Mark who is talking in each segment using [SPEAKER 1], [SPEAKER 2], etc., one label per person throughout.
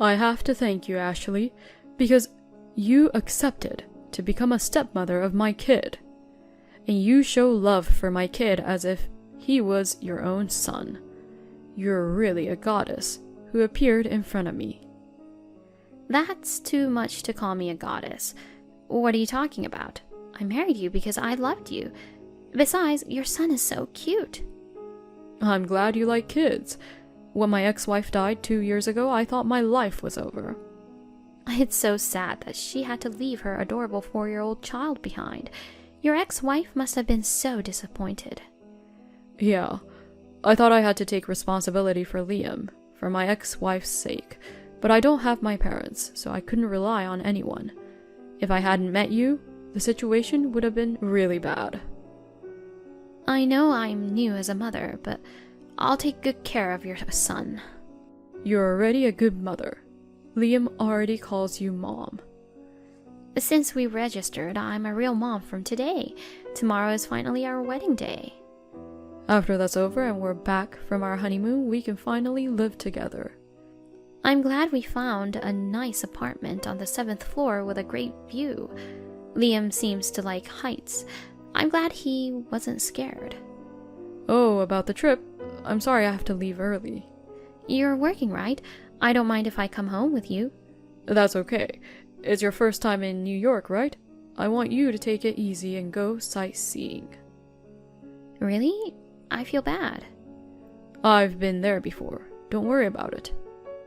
[SPEAKER 1] I have to thank you, Ashley, because you accepted to become a stepmother of my kid. And you show love for my kid as if he was your own son. You're really a goddess who appeared in front of me.
[SPEAKER 2] That's too much to call me a goddess. What are you talking about? I married you because I loved you. Besides, your son is so cute.
[SPEAKER 1] I'm glad you like kids. When my ex-wife died 2 years ago, I thought my life was over.
[SPEAKER 2] It's so sad that she had to leave her adorable 4-year-old child behind. Your ex-wife must have been so disappointed.
[SPEAKER 1] Yeah, I thought I had to take responsibility for Liam, for my ex-wife's sake, but I don't have my parents, so I couldn't rely on anyone. If I hadn't met you, the situation would have been really bad.
[SPEAKER 2] I know I'm new as a mother, but I'll take good care of your son.
[SPEAKER 1] You're already a good mother. Liam already calls you mom.
[SPEAKER 2] Since we registered, I'm a real mom from today. Tomorrow is finally our wedding day.
[SPEAKER 1] After that's over and we're back from our honeymoon, we can finally live together.
[SPEAKER 2] I'm glad we found a nice apartment on the 7th floor with a great view. Liam seems to like heights. I'm glad he wasn't scared.
[SPEAKER 1] Oh, about the trip. I'm sorry I have to leave early.
[SPEAKER 2] You're working, right? I don't mind if I come home with you.
[SPEAKER 1] That's okay. It's your first time in New York, right? I want you to take it easy and go sightseeing.
[SPEAKER 2] Really? I feel bad.
[SPEAKER 1] I've been there before. Don't worry about it.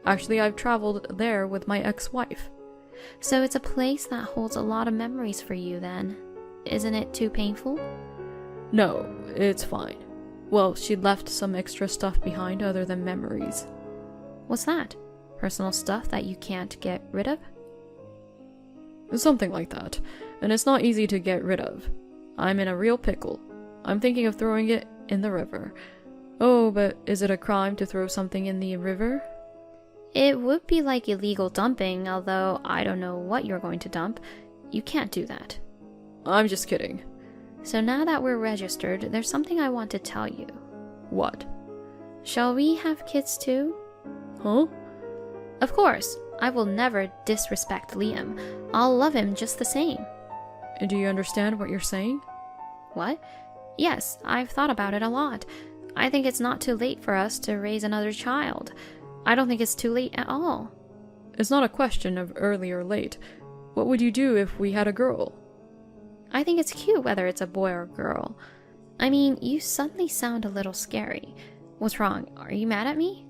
[SPEAKER 1] Actually, I've traveled there with my ex-wife.
[SPEAKER 2] So it's a place that holds a lot of memories for you then. Isn't it too painful?
[SPEAKER 1] No, it's fine. Well, she left some extra stuff behind other than memories.
[SPEAKER 2] What's that? Personal stuff that you can't get rid of?
[SPEAKER 1] Something like that. And it's not easy to get rid of. I'm in a real pickle. I'm thinking of throwing it in the river. Oh, but is it a crime to throw something in the river?
[SPEAKER 2] It would be like illegal dumping, although I don't know what you're going to dump. You can't do that.
[SPEAKER 1] I'm just kidding.
[SPEAKER 2] So now that we're registered, there's something I want to tell you.
[SPEAKER 1] What?
[SPEAKER 2] Shall we have kids too?
[SPEAKER 1] Huh?
[SPEAKER 2] Of course. I will never disrespect Liam. I'll love him just the same.
[SPEAKER 1] Do you understand what you're saying?
[SPEAKER 2] What? Yes, I've thought about it a lot. I think it's not too late for us to raise another child. I don't think it's too late at all.
[SPEAKER 1] It's not a question of early or late. What would you do if we had a girl?
[SPEAKER 2] I think it's cute whether it's a boy or a girl. I mean, you suddenly sound a little scary. What's wrong? Are you mad at me?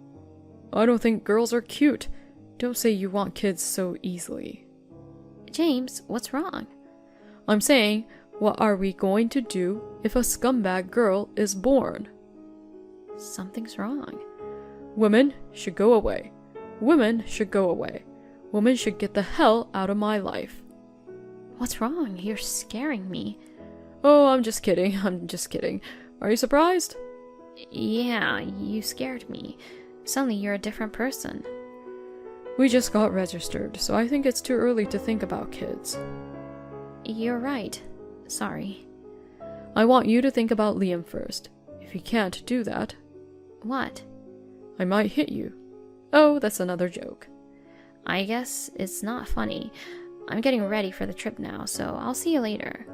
[SPEAKER 1] I don't think girls are cute. Don't say you want kids so easily.
[SPEAKER 2] James, what's wrong?
[SPEAKER 1] I'm saying, what are we going to do if a scumbag girl is born?
[SPEAKER 2] Something's wrong.
[SPEAKER 1] Women should go away. Women should go away. Women should get the hell out of my life.
[SPEAKER 2] What's wrong? You're scaring me.
[SPEAKER 1] Oh, I'm just kidding. I'm just kidding. Are you surprised?
[SPEAKER 2] Yeah, you scared me. Suddenly you're a different person.
[SPEAKER 1] We just got registered, so I think it's too early to think about kids.
[SPEAKER 2] You're right. Sorry.
[SPEAKER 1] I want you to think about Liam first. If you can't do that...
[SPEAKER 2] What?
[SPEAKER 1] I might hit you. Oh, that's another joke.
[SPEAKER 2] I guess it's not funny. I'm getting ready for the trip now, so I'll see you later.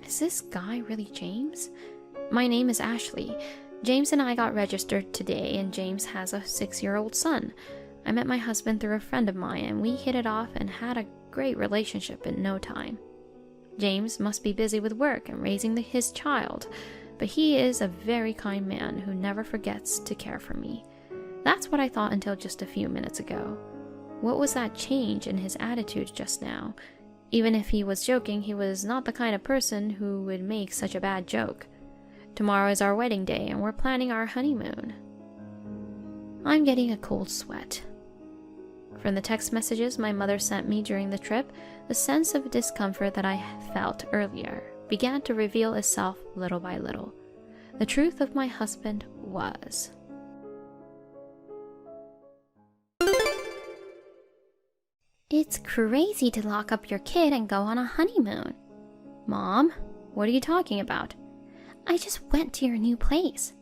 [SPEAKER 2] Is this guy really James? My name is Ashley. James and I got registered today, and James has a 6-year-old son. I met my husband through a friend of mine, and we hit it off and had a great relationship in no time. James must be busy with work and raising his child, but he is a very kind man who never forgets to care for me. That's what I thought until just a few minutes ago. What was that change in his attitude just now? Even if he was joking, he was not the kind of person who would make such a bad joke. Tomorrow is our wedding day, and we're planning our honeymoon. I'm getting a cold sweat. From the text messages my mother sent me during the trip, the sense of discomfort that I felt earlier began to reveal itself little by little. The truth of my husband was... It's crazy to lock up your kid and go on a honeymoon. Mom, what are you talking about? I just went to your new place.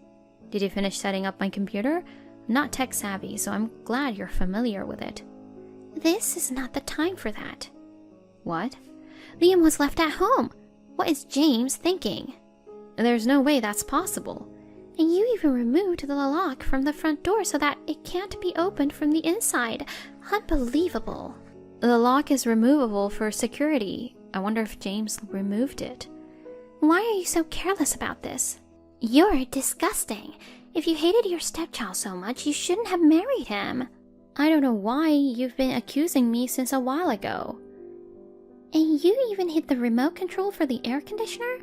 [SPEAKER 2] Did you finish setting up my computer? Not tech savvy, so I'm glad you're familiar with it. This is not the time for that. What? Liam was left at home. What is James thinking? There's no way that's possible. And you even removed the lock from the front door so that it can't be opened from the inside. Unbelievable. The lock is removable for security. I wonder if James removed it. Why are you so careless about this? You're disgusting. If you hated your stepchild so much, you shouldn't have married him. I don't know why you've been accusing me since a while ago. And you even hid the remote control for the air conditioner?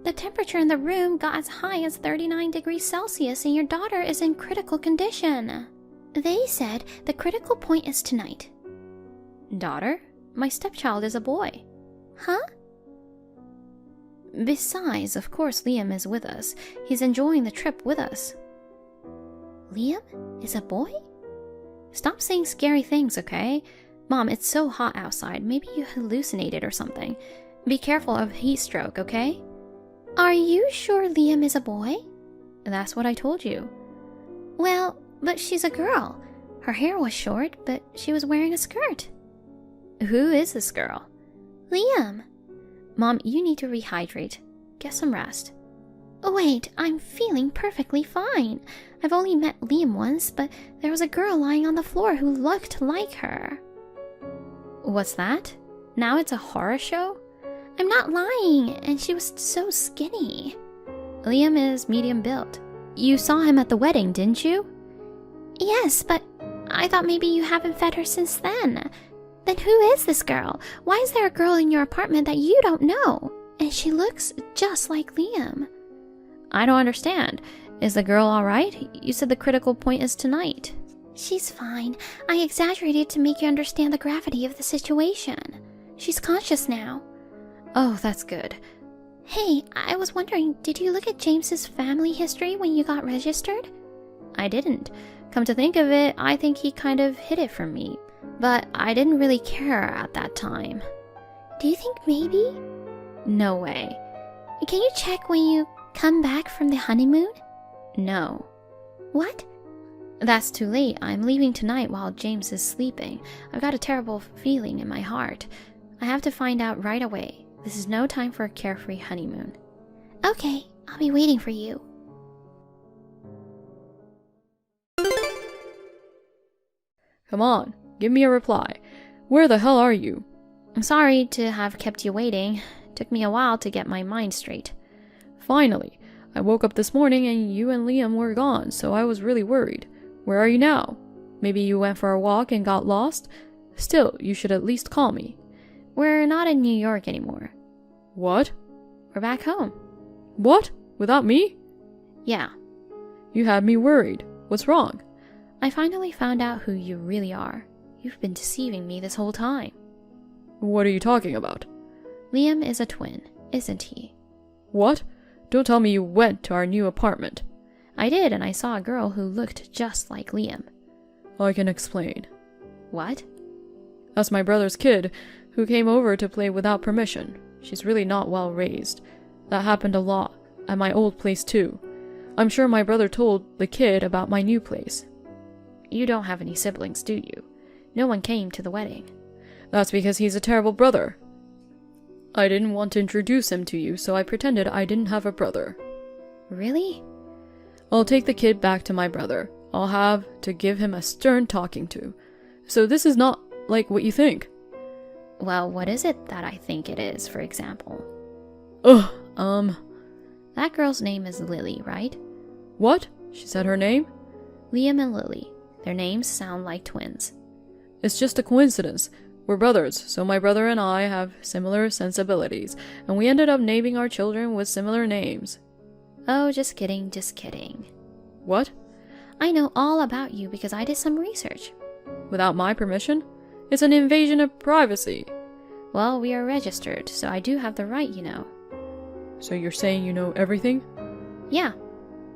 [SPEAKER 2] The temperature in the room got as high as 39 degrees Celsius and your daughter is in critical condition. They said the critical point is tonight. Daughter? My stepchild is a boy. Huh? Besides, of course Liam is with us. He's enjoying the trip with us. Liam is a boy? Stop saying scary things, okay? Mom, it's so hot outside. Maybe you hallucinated or something. Be careful of heat stroke, okay? Are you sure Liam is a boy? That's what I told you. Well, but she's a girl. Her hair was short, but she was wearing a skirt. Who is this girl? Liam. Mom, you need to rehydrate. Get some rest. Wait, I'm feeling perfectly fine. I've only met Liam once, but there was a girl lying on the floor who looked like her. What's that? Now it's a horror show? I'm not lying, and she was so skinny. Liam is medium built. You saw him at the wedding, didn't you? Yes, but I thought maybe you haven't fed her since then. Then who is this girl? Why is there a girl in your apartment that you don't know? And she looks just like Liam. I don't understand. Is the girl alright? You said the critical point is tonight. She's fine. I exaggerated to make you understand the gravity of the situation. She's conscious now. Oh, that's good. Hey, I was wondering, did you look at James's family history when you got registered? I didn't. Come to think of it, I think he kind of hid it from me. But I didn't really care at that time. Do you think maybe? No way. Can you check when you come back from the honeymoon? No. What? That's too late. I'm leaving tonight while James is sleeping. I've got a terrible feeling in my heart. I have to find out right away. This is no time for a carefree honeymoon. Okay, I'll be waiting for you.
[SPEAKER 1] Come on, give me a reply. Where the hell are you?
[SPEAKER 2] I'm sorry to have kept you waiting. Took me a while to get my mind straight.
[SPEAKER 1] Finally. I woke up this morning and you and Liam were gone, so I was really worried. Where are you now? Maybe you went for a walk and got lost? Still, you should at least call me.
[SPEAKER 2] We're not in New York anymore.
[SPEAKER 1] What?
[SPEAKER 2] We're back home.
[SPEAKER 1] What? Without me?
[SPEAKER 2] Yeah.
[SPEAKER 1] You had me worried. What's wrong?
[SPEAKER 2] I finally found out who you really are. You've been deceiving me this whole time.
[SPEAKER 1] What are you talking about?
[SPEAKER 2] Liam is a twin, isn't he?
[SPEAKER 1] What? Don't tell me you went to our new apartment.
[SPEAKER 2] I did, and I saw a girl who looked just like Liam.
[SPEAKER 1] I can explain.
[SPEAKER 2] What?
[SPEAKER 1] That's my brother's kid, who came over to play without permission. She's really not well raised. That happened a lot, at my old place too. I'm sure my brother told the kid about my new place.
[SPEAKER 2] You don't have any siblings, do you? No one came to the wedding.
[SPEAKER 1] That's because he's a terrible brother. I didn't want to introduce him to you, so I pretended I didn't have a brother.
[SPEAKER 2] Really?
[SPEAKER 1] I'll take the kid back to my brother. I'll have to give him a stern talking to. So this is not like what you think.
[SPEAKER 2] Well, what is it that I think it is, for example? That girl's name is Lily, right?
[SPEAKER 1] What? She said her name?
[SPEAKER 2] Liam and Lily. Their names sound like twins.
[SPEAKER 1] It's just a coincidence. We're brothers, so my brother and I have similar sensibilities, and we ended up naming our children with similar names.
[SPEAKER 2] Oh, just kidding, just kidding.
[SPEAKER 1] What?
[SPEAKER 2] I know all about you because I did some research.
[SPEAKER 1] Without my permission? It's an invasion of privacy.
[SPEAKER 2] Well, we are registered, so I do have the right, you know.
[SPEAKER 1] So you're saying you know everything?
[SPEAKER 2] Yeah.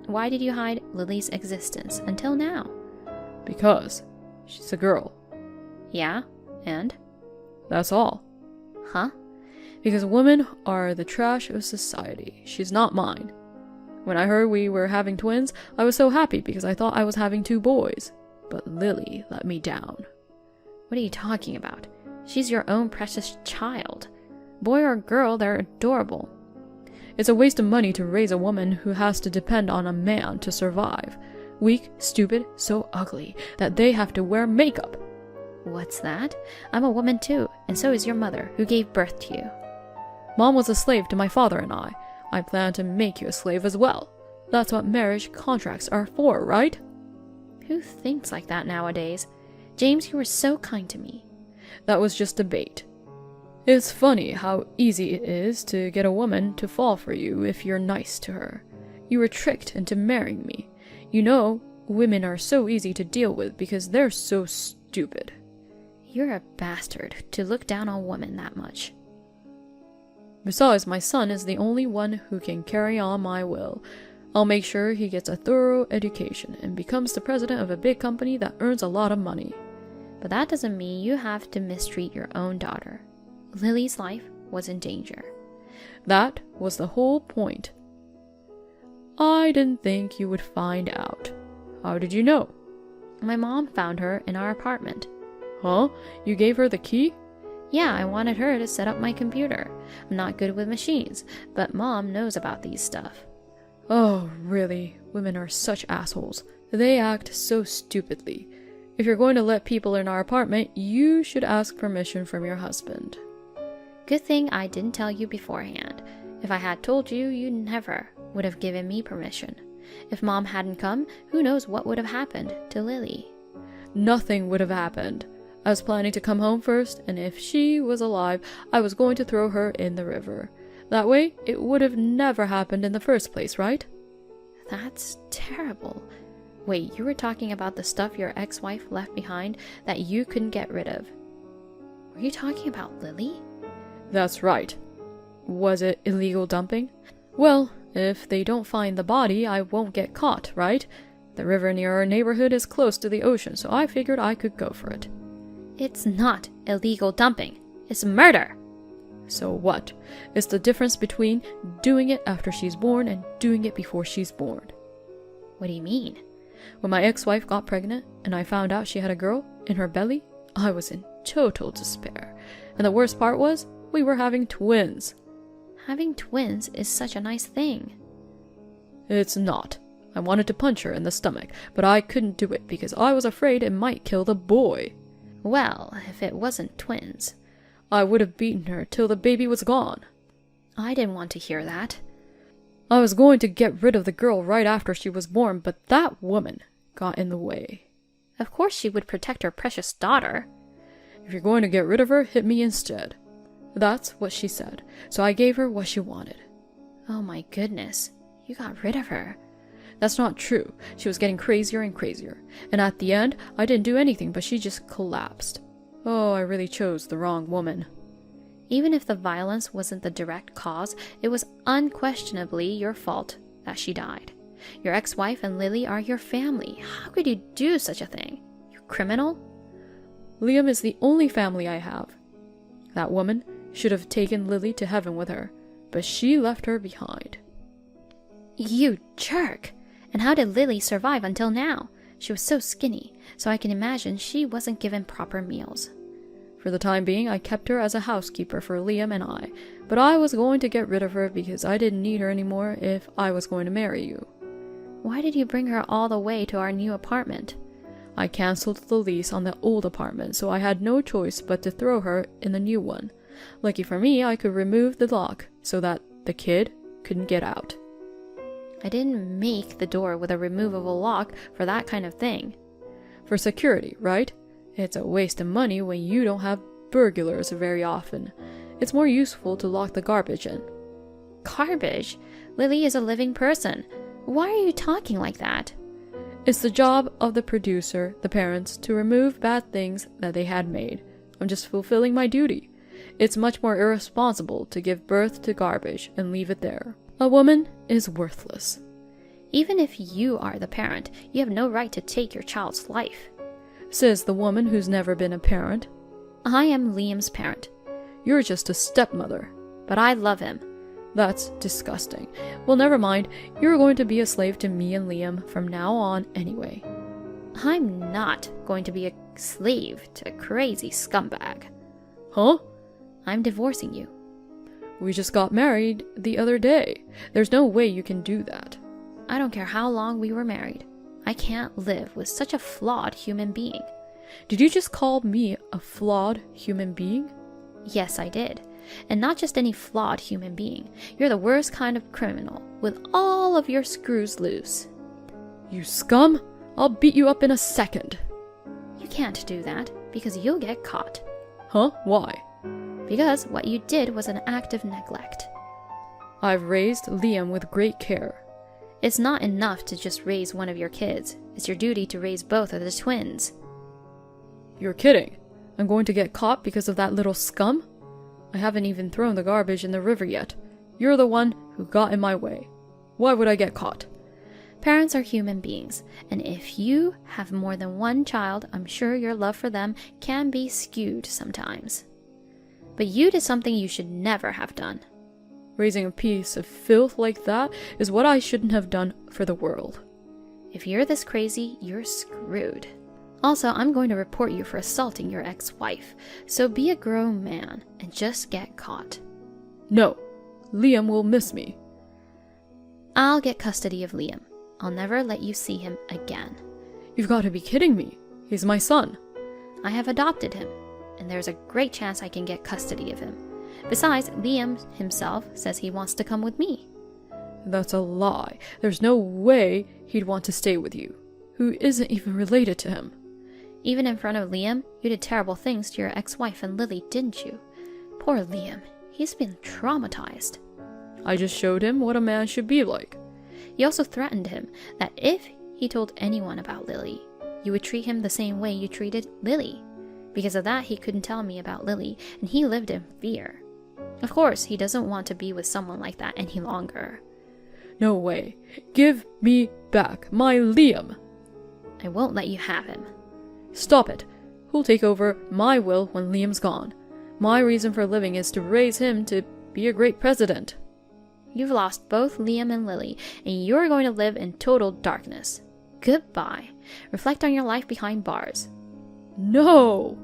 [SPEAKER 2] Why did you hide Lily's existence until now?
[SPEAKER 1] Because she's a girl.
[SPEAKER 2] Yeah? And?
[SPEAKER 1] That's all.
[SPEAKER 2] Huh?
[SPEAKER 1] Because women are the trash of society. She's not mine. When I heard we were having twins, I was so happy because I thought I was having 2 boys. But Lily let me down.
[SPEAKER 2] What are you talking about? She's your own precious child. Boy or girl, they're adorable.
[SPEAKER 1] It's a waste of money to raise a woman who has to depend on a man to survive. Weak, stupid, so ugly that they have to wear makeup.
[SPEAKER 2] What's that? I'm a woman too, and so is your mother, who gave birth to you.
[SPEAKER 1] Mom was a slave to my father and I. I plan to make you a slave as well. That's what marriage contracts are for, right?
[SPEAKER 2] Who thinks like that nowadays? James, you were so kind to me.
[SPEAKER 1] That was just a bait. It's funny how easy it is to get a woman to fall for you if you're nice to her. You were tricked into marrying me. You know, women are so easy to deal with because they're so stupid.
[SPEAKER 2] You're a bastard to look down on women that much.
[SPEAKER 1] Besides, my son is the only one who can carry on my will. I'll make sure he gets a thorough education and becomes the president of a big company that earns a lot of money.
[SPEAKER 2] But that doesn't mean you have to mistreat your own daughter. Lily's life was in danger.
[SPEAKER 1] That was the whole point. I didn't think you would find out. How did you know?
[SPEAKER 2] My mom found her in our apartment.
[SPEAKER 1] Huh? You gave her the key?
[SPEAKER 2] Yeah, I wanted her to set up my computer. I'm not good with machines, but Mom knows about these stuff.
[SPEAKER 1] Oh, really? Women are such assholes. They act so stupidly. If you're going to let people in our apartment, you should ask permission from your husband.
[SPEAKER 2] Good thing I didn't tell you beforehand. If I had told you, you never would have given me permission. If Mom hadn't come, who knows what would have happened to Lily?
[SPEAKER 1] Nothing would have happened. I was planning to come home first, and if she was alive, I was going to throw her in the river. That way, it would have never happened in the first place, right?
[SPEAKER 2] That's terrible. Wait, you were talking about the stuff your ex-wife left behind that you couldn't get rid of. Were you talking about Lily?
[SPEAKER 1] That's right. Was it illegal dumping? Well, if they don't find the body, I won't get caught, right? The river near our neighborhood is close to the ocean, so I figured I could go for it.
[SPEAKER 2] It's not illegal dumping. It's murder.
[SPEAKER 1] So what? It's the difference between doing it after she's born and doing it before she's born.
[SPEAKER 2] What do you mean?
[SPEAKER 1] When my ex-wife got pregnant and I found out she had a girl in her belly, I was in total despair. And the worst part was, we were having twins.
[SPEAKER 2] Having twins is such a nice thing.
[SPEAKER 1] It's not. I wanted to punch her in the stomach, but I couldn't do it because I was afraid it might kill the boy.
[SPEAKER 2] Well, if it wasn't twins,
[SPEAKER 1] I would have beaten her till the baby was gone.
[SPEAKER 2] I didn't want to hear that.
[SPEAKER 1] I was going to get rid of the girl right after she was born, but that woman got in the way.
[SPEAKER 2] Of course she would protect her precious daughter.
[SPEAKER 1] If you're going to get rid of her, hit me instead. That's what she said, so I gave her what she wanted.
[SPEAKER 2] Oh my goodness, you got rid of her.
[SPEAKER 1] That's not true. She was getting crazier and crazier. And at the end, I didn't do anything, but she just collapsed. Oh, I really chose the wrong woman.
[SPEAKER 2] Even if the violence wasn't the direct cause, it was unquestionably your fault that she died. Your ex-wife and Lily are your family. How could you do such a thing? You criminal?
[SPEAKER 1] Liam is the only family I have. That woman should have taken Lily to heaven with her, but she left her behind.
[SPEAKER 2] You jerk! And how did Lily survive until now? She was so skinny, so I can imagine she wasn't given proper meals.
[SPEAKER 1] For the time being, I kept her as a housekeeper for Liam and I, but I was going to get rid of her because I didn't need her anymore if I was going to marry you.
[SPEAKER 2] Why did you bring her all the way to our new apartment?
[SPEAKER 1] I cancelled the lease on the old apartment, so I had no choice but to throw her in the new one. Lucky for me, I could remove the lock so that the kid couldn't get out.
[SPEAKER 2] I didn't make the door with a removable lock for that kind of thing.
[SPEAKER 1] For security, right? It's a waste of money when you don't have burglars very often. It's more useful to lock the garbage in.
[SPEAKER 2] Garbage? Lily is a living person. Why are you talking like that?
[SPEAKER 1] It's the job of the producer, the parents, to remove bad things that they had made. I'm just fulfilling my duty. It's much more irresponsible to give birth to garbage and leave it there. A woman is worthless.
[SPEAKER 2] Even if you are the parent, you have no right to take your child's life.
[SPEAKER 1] Says the woman who's never been a parent.
[SPEAKER 2] I am Liam's parent.
[SPEAKER 1] You're just a stepmother.
[SPEAKER 2] But I love him.
[SPEAKER 1] That's disgusting. Well, never mind. You're going to be a slave to me and Liam from now on anyway.
[SPEAKER 2] I'm not going to be a slave to a crazy scumbag.
[SPEAKER 1] Huh?
[SPEAKER 2] I'm divorcing you.
[SPEAKER 1] We just got married the other day. There's no way you can do that.
[SPEAKER 2] I don't care how long we were married. I can't live with such a flawed human being.
[SPEAKER 1] Did you just call me a flawed human being?
[SPEAKER 2] Yes, I did. And not just any flawed human being. You're the worst kind of criminal, with all of your screws loose.
[SPEAKER 1] You scum! I'll beat you up in a second.
[SPEAKER 2] You can't do that, because you'll get caught.
[SPEAKER 1] Huh? Why?
[SPEAKER 2] Because what you did was an act of neglect.
[SPEAKER 1] I've raised Liam with great care.
[SPEAKER 2] It's not enough to just raise one of your kids. It's your duty to raise both of the twins.
[SPEAKER 1] You're kidding. I'm going to get caught because of that little scum? I haven't even thrown the garbage in the river yet. You're the one who got in my way. Why would I get caught?
[SPEAKER 2] Parents are human beings, and if you have more than one child, I'm sure your love for them can be skewed sometimes. But you did something you should never have done.
[SPEAKER 1] Raising a piece of filth like that is what I shouldn't have done for the world.
[SPEAKER 2] If you're this crazy, you're screwed. Also, I'm going to report you for assaulting your ex-wife, so be a grown man and just get caught.
[SPEAKER 1] No, Liam will miss me.
[SPEAKER 2] I'll get custody of Liam. I'll never let you see him again.
[SPEAKER 1] You've got to be kidding me. He's my son.
[SPEAKER 2] I have adopted him, and there's a great chance I can get custody of him. Besides, Liam himself says he wants to come with me.
[SPEAKER 1] That's a lie. There's no way he'd want to stay with you, who isn't even related to him.
[SPEAKER 2] Even in front of Liam, you did terrible things to your ex-wife and Lily, didn't you? Poor Liam. He's been traumatized.
[SPEAKER 1] I just showed him what a man should be like.
[SPEAKER 2] You also threatened him that if he told anyone about Lily, you would treat him the same way you treated Lily. Because of that, he couldn't tell me about Lily, and he lived in fear. Of course, he doesn't want to be with someone like that any longer.
[SPEAKER 1] No way. Give me back my Liam.
[SPEAKER 2] I won't let you have him.
[SPEAKER 1] Stop it. Who'll take over my will when Liam's gone? My reason for living is to raise him to be a great president.
[SPEAKER 2] You've lost both Liam and Lily, and you're going to live in total darkness. Goodbye. Reflect on your life behind bars.
[SPEAKER 1] No!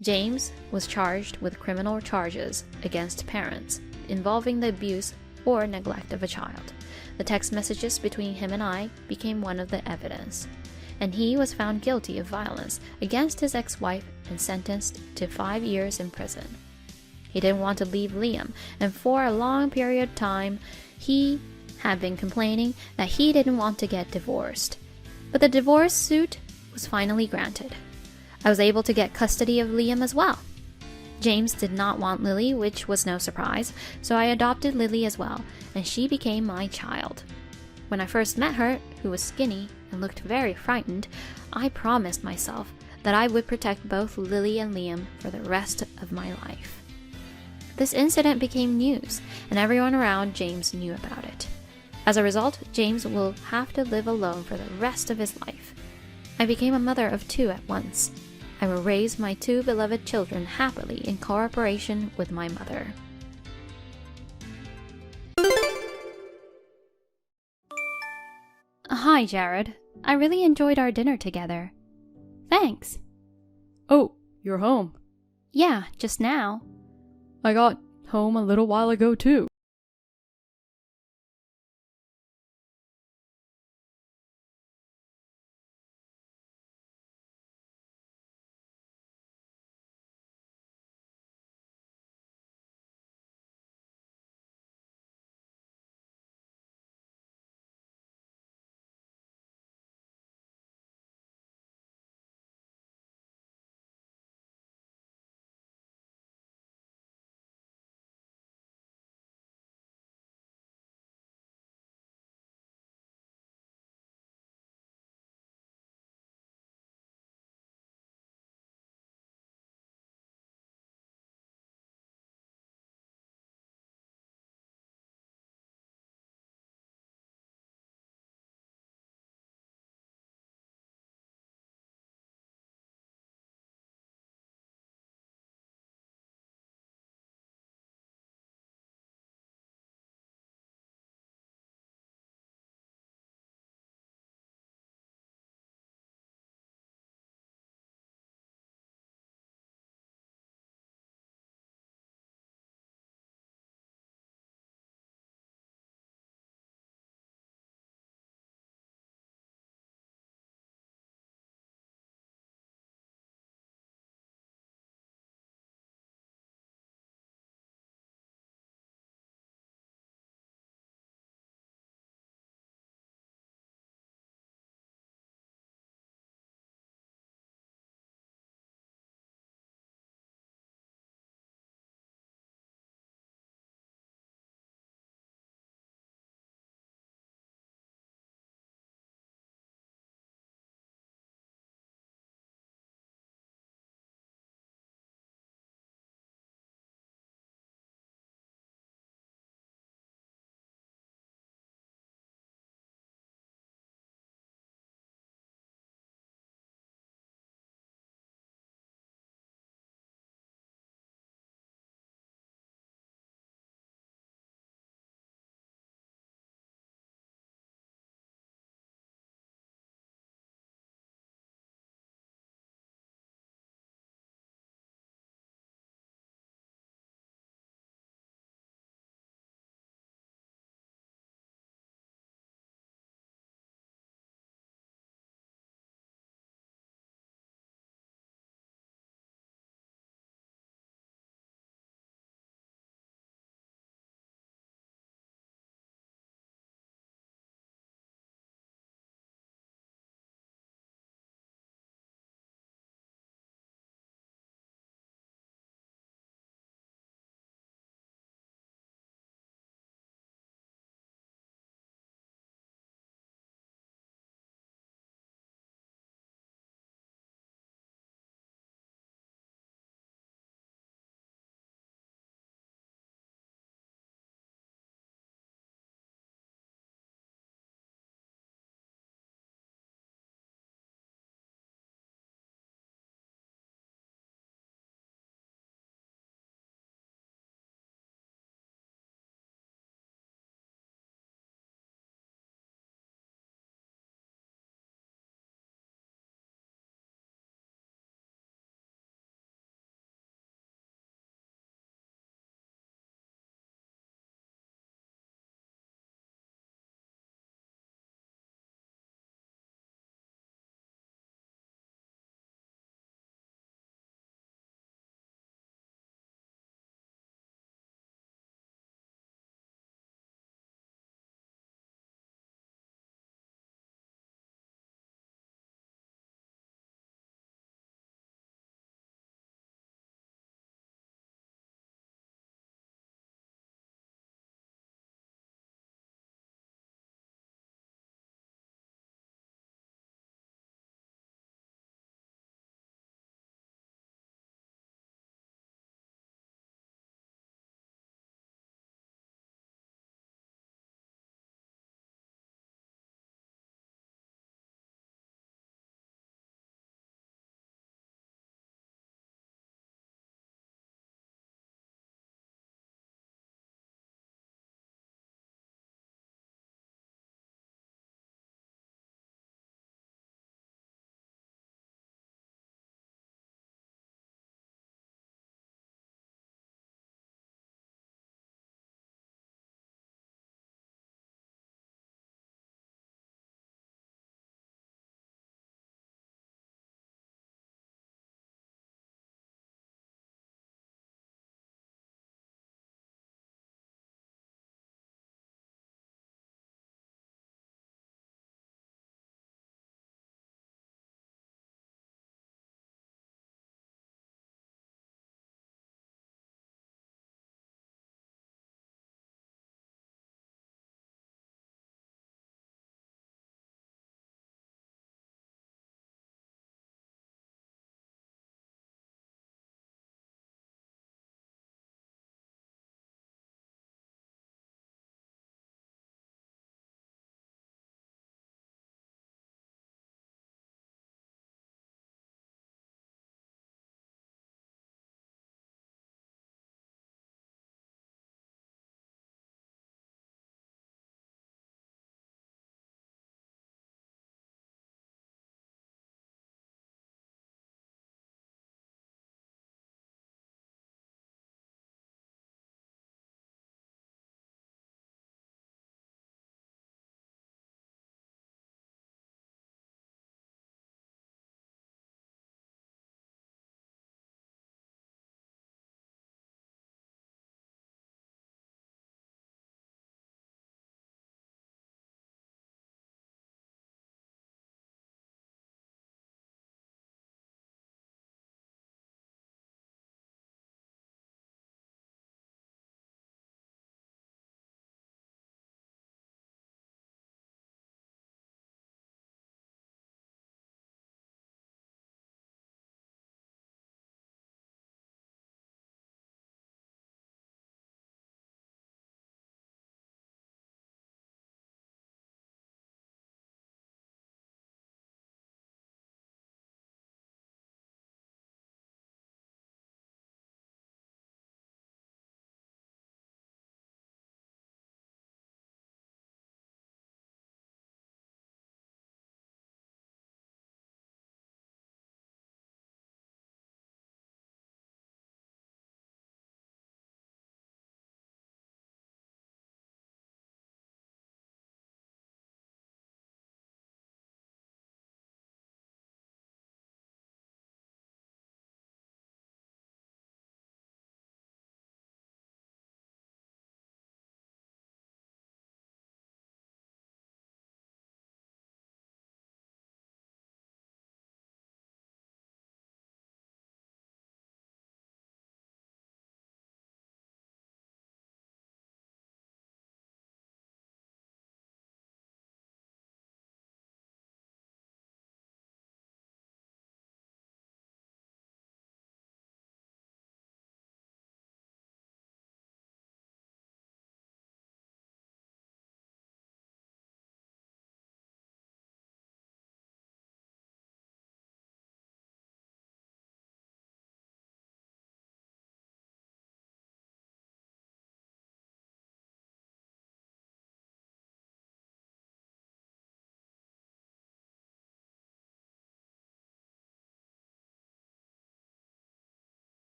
[SPEAKER 2] James was charged with criminal charges against parents involving the abuse or neglect of a child. The text messages between him and I became one of the evidence, and he was found guilty of violence against his ex-wife and sentenced to 5 years in prison. He didn't want to leave Liam, and for a long period of time, he had been complaining that he didn't want to get divorced. But the divorce suit was finally granted. I was able to get custody of Liam as well. James did not want Lily, which was no surprise, so I adopted Lily as well, and she became my child. When I first met her, who was skinny and looked very frightened, I promised myself that I would protect both Lily and Liam for the rest of my life. This incident became news, and everyone around James knew about it. As a result, James will have to live alone for the rest of his life. I became a mother of 2 at once. I will raise my 2 beloved children happily in cooperation with my mother. Hi, Jared. I really enjoyed our dinner together. Thanks.
[SPEAKER 1] Oh, you're home.
[SPEAKER 2] Yeah, just now.
[SPEAKER 1] I got home a little while ago too.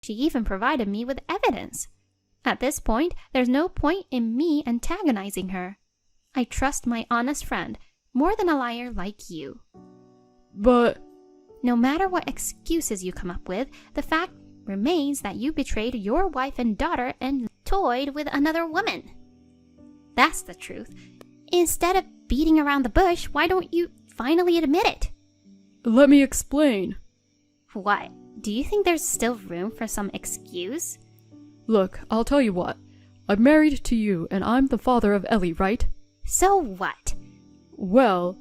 [SPEAKER 2] She even provided me with evidence. At this point, there's no point in me antagonizing her. I trust my honest friend more than a liar like you.
[SPEAKER 1] But...
[SPEAKER 2] No matter what excuses you come up with, the fact remains that you betrayed your wife and daughter and toyed with another woman. That's the truth. Instead of beating around the bush, why don't you finally admit it?
[SPEAKER 1] Let me explain.
[SPEAKER 2] What? Do you think there's still room for some excuse?
[SPEAKER 1] Look, I'll tell you what. I'm married to you, and I'm the father of Ellie, right?
[SPEAKER 2] So what?
[SPEAKER 1] Well,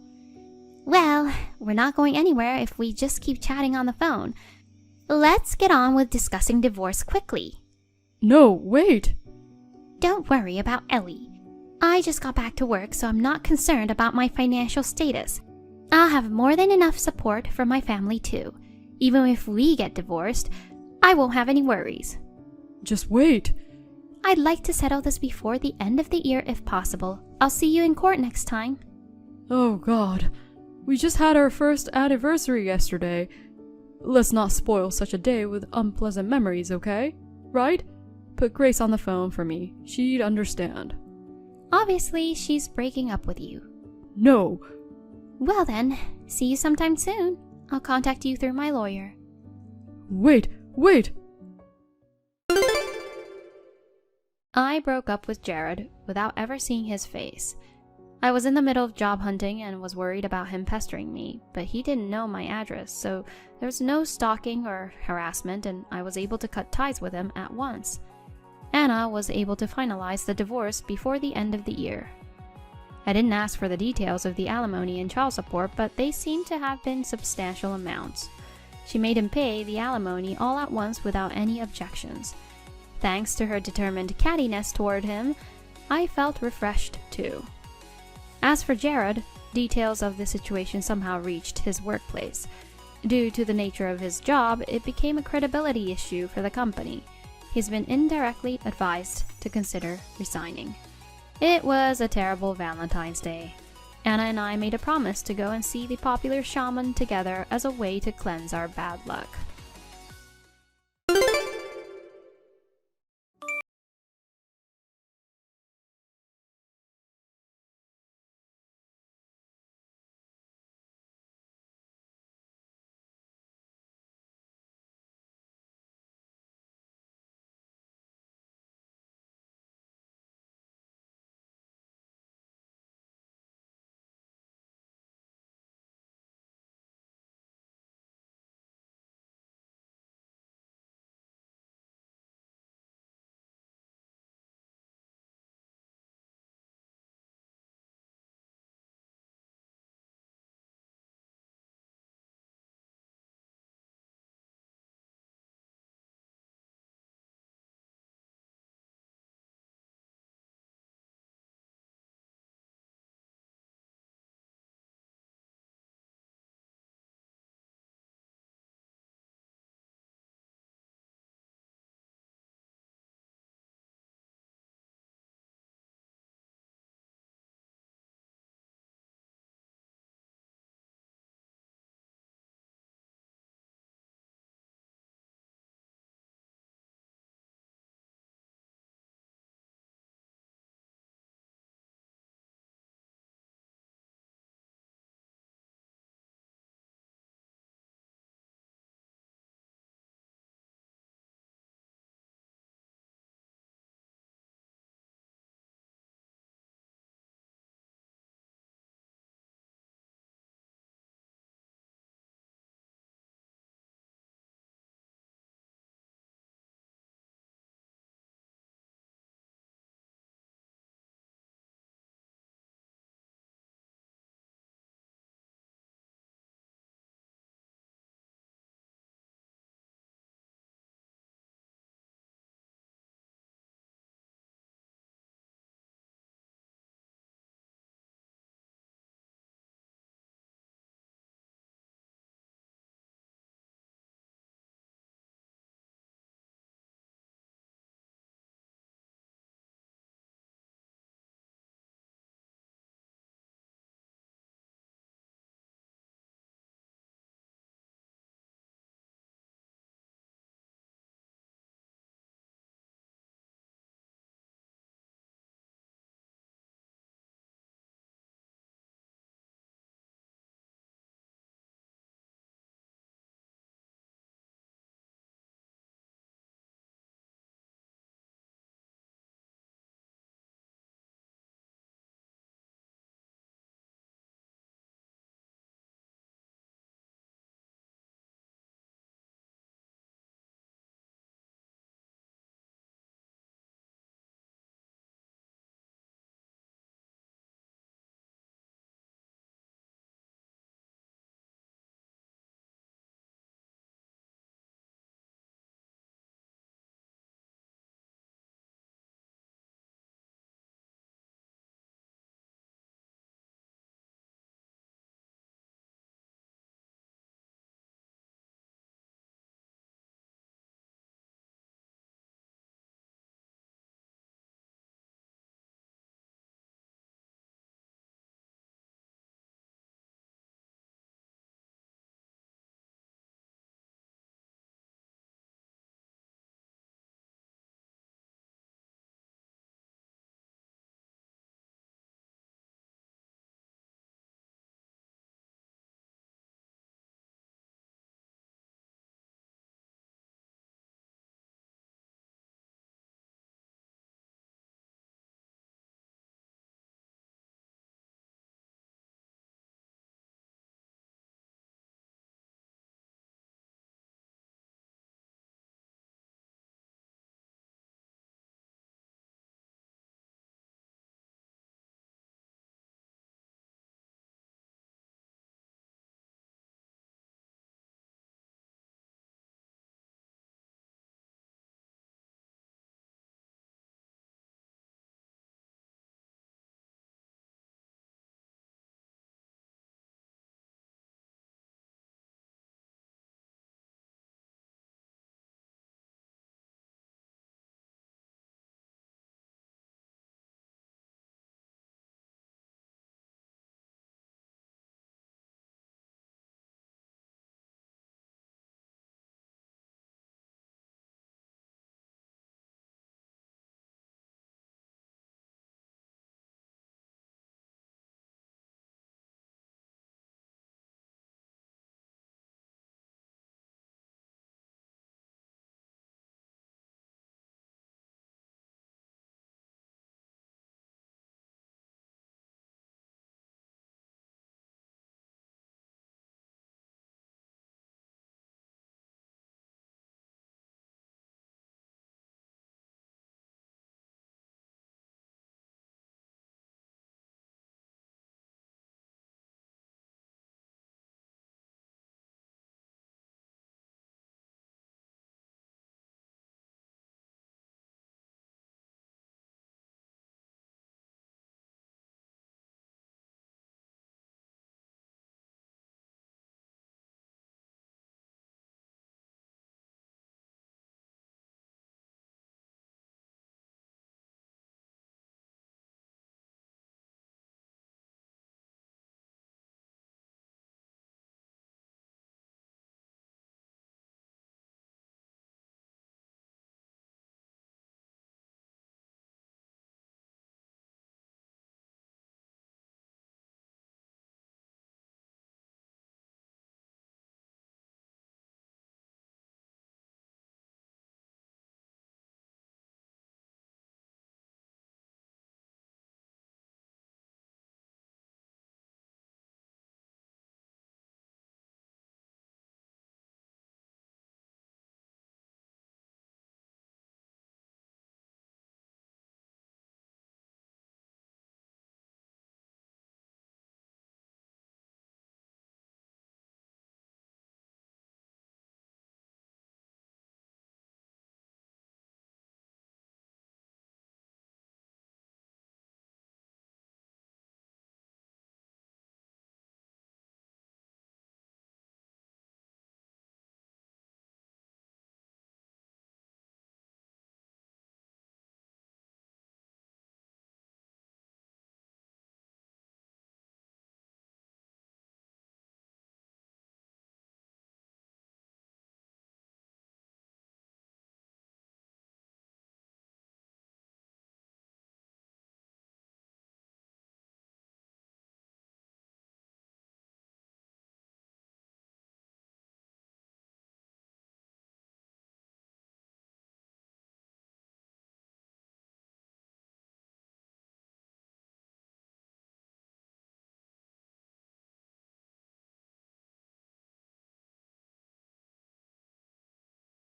[SPEAKER 2] we're not going anywhere if we just keep chatting on the phone. Let's get on with discussing divorce quickly.
[SPEAKER 1] No, wait.
[SPEAKER 2] Don't worry about Ellie. I just got back to work, so I'm not concerned about my financial status. I'll have more than enough support from my family too. Even if we get divorced, I won't have any worries.
[SPEAKER 1] Just wait.
[SPEAKER 2] I'd like to settle this before the end of the year if possible. I'll see you in court next time.
[SPEAKER 1] Oh God. We just had our first anniversary yesterday. Let's not spoil such a day with unpleasant memories, okay? Right? Put Grace on the phone for me. She'd understand.
[SPEAKER 2] Obviously, she's breaking up with you.
[SPEAKER 1] No.
[SPEAKER 2] Well then, see you sometime soon. I'll contact you through my lawyer.
[SPEAKER 1] Wait.
[SPEAKER 2] I broke up with Jared without ever seeing his face. I was in the middle of job hunting and was worried about him pestering me, but he didn't know my address, so there was no stalking or harassment, and I was able to cut ties with him at once. Anna was able to finalize the divorce before the end of the year. I didn't ask for the details of the alimony and child support, but they seemed to have been substantial amounts. She made him pay the alimony all at once without any objections. Thanks to her determined cattiness toward him, I felt refreshed too. As for Jared, details of the situation somehow reached his workplace. Due to the nature of his job, it became a credibility issue for the company. He's been indirectly advised to consider resigning. It was a terrible Valentine's Day. Anna and I made a promise to go and see the popular shaman together as a way to cleanse our bad luck.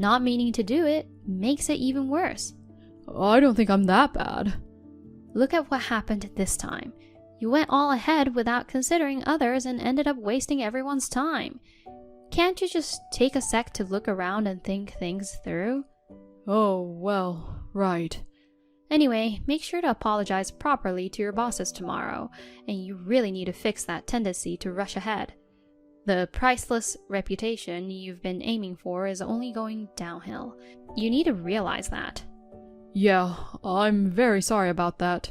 [SPEAKER 2] Not meaning to do it makes it even worse.
[SPEAKER 1] I don't think I'm that bad.
[SPEAKER 2] Look at what happened this time. You went all ahead without considering others and ended up wasting everyone's time. Can't you just take a sec to look around and think things through?
[SPEAKER 1] Oh, well, right.
[SPEAKER 2] Anyway, make sure to apologize properly to your bosses tomorrow, and you really need to fix that tendency to rush ahead. The priceless reputation you've been aiming for is only going downhill. You need to realize that.
[SPEAKER 1] Yeah, I'm very sorry about that.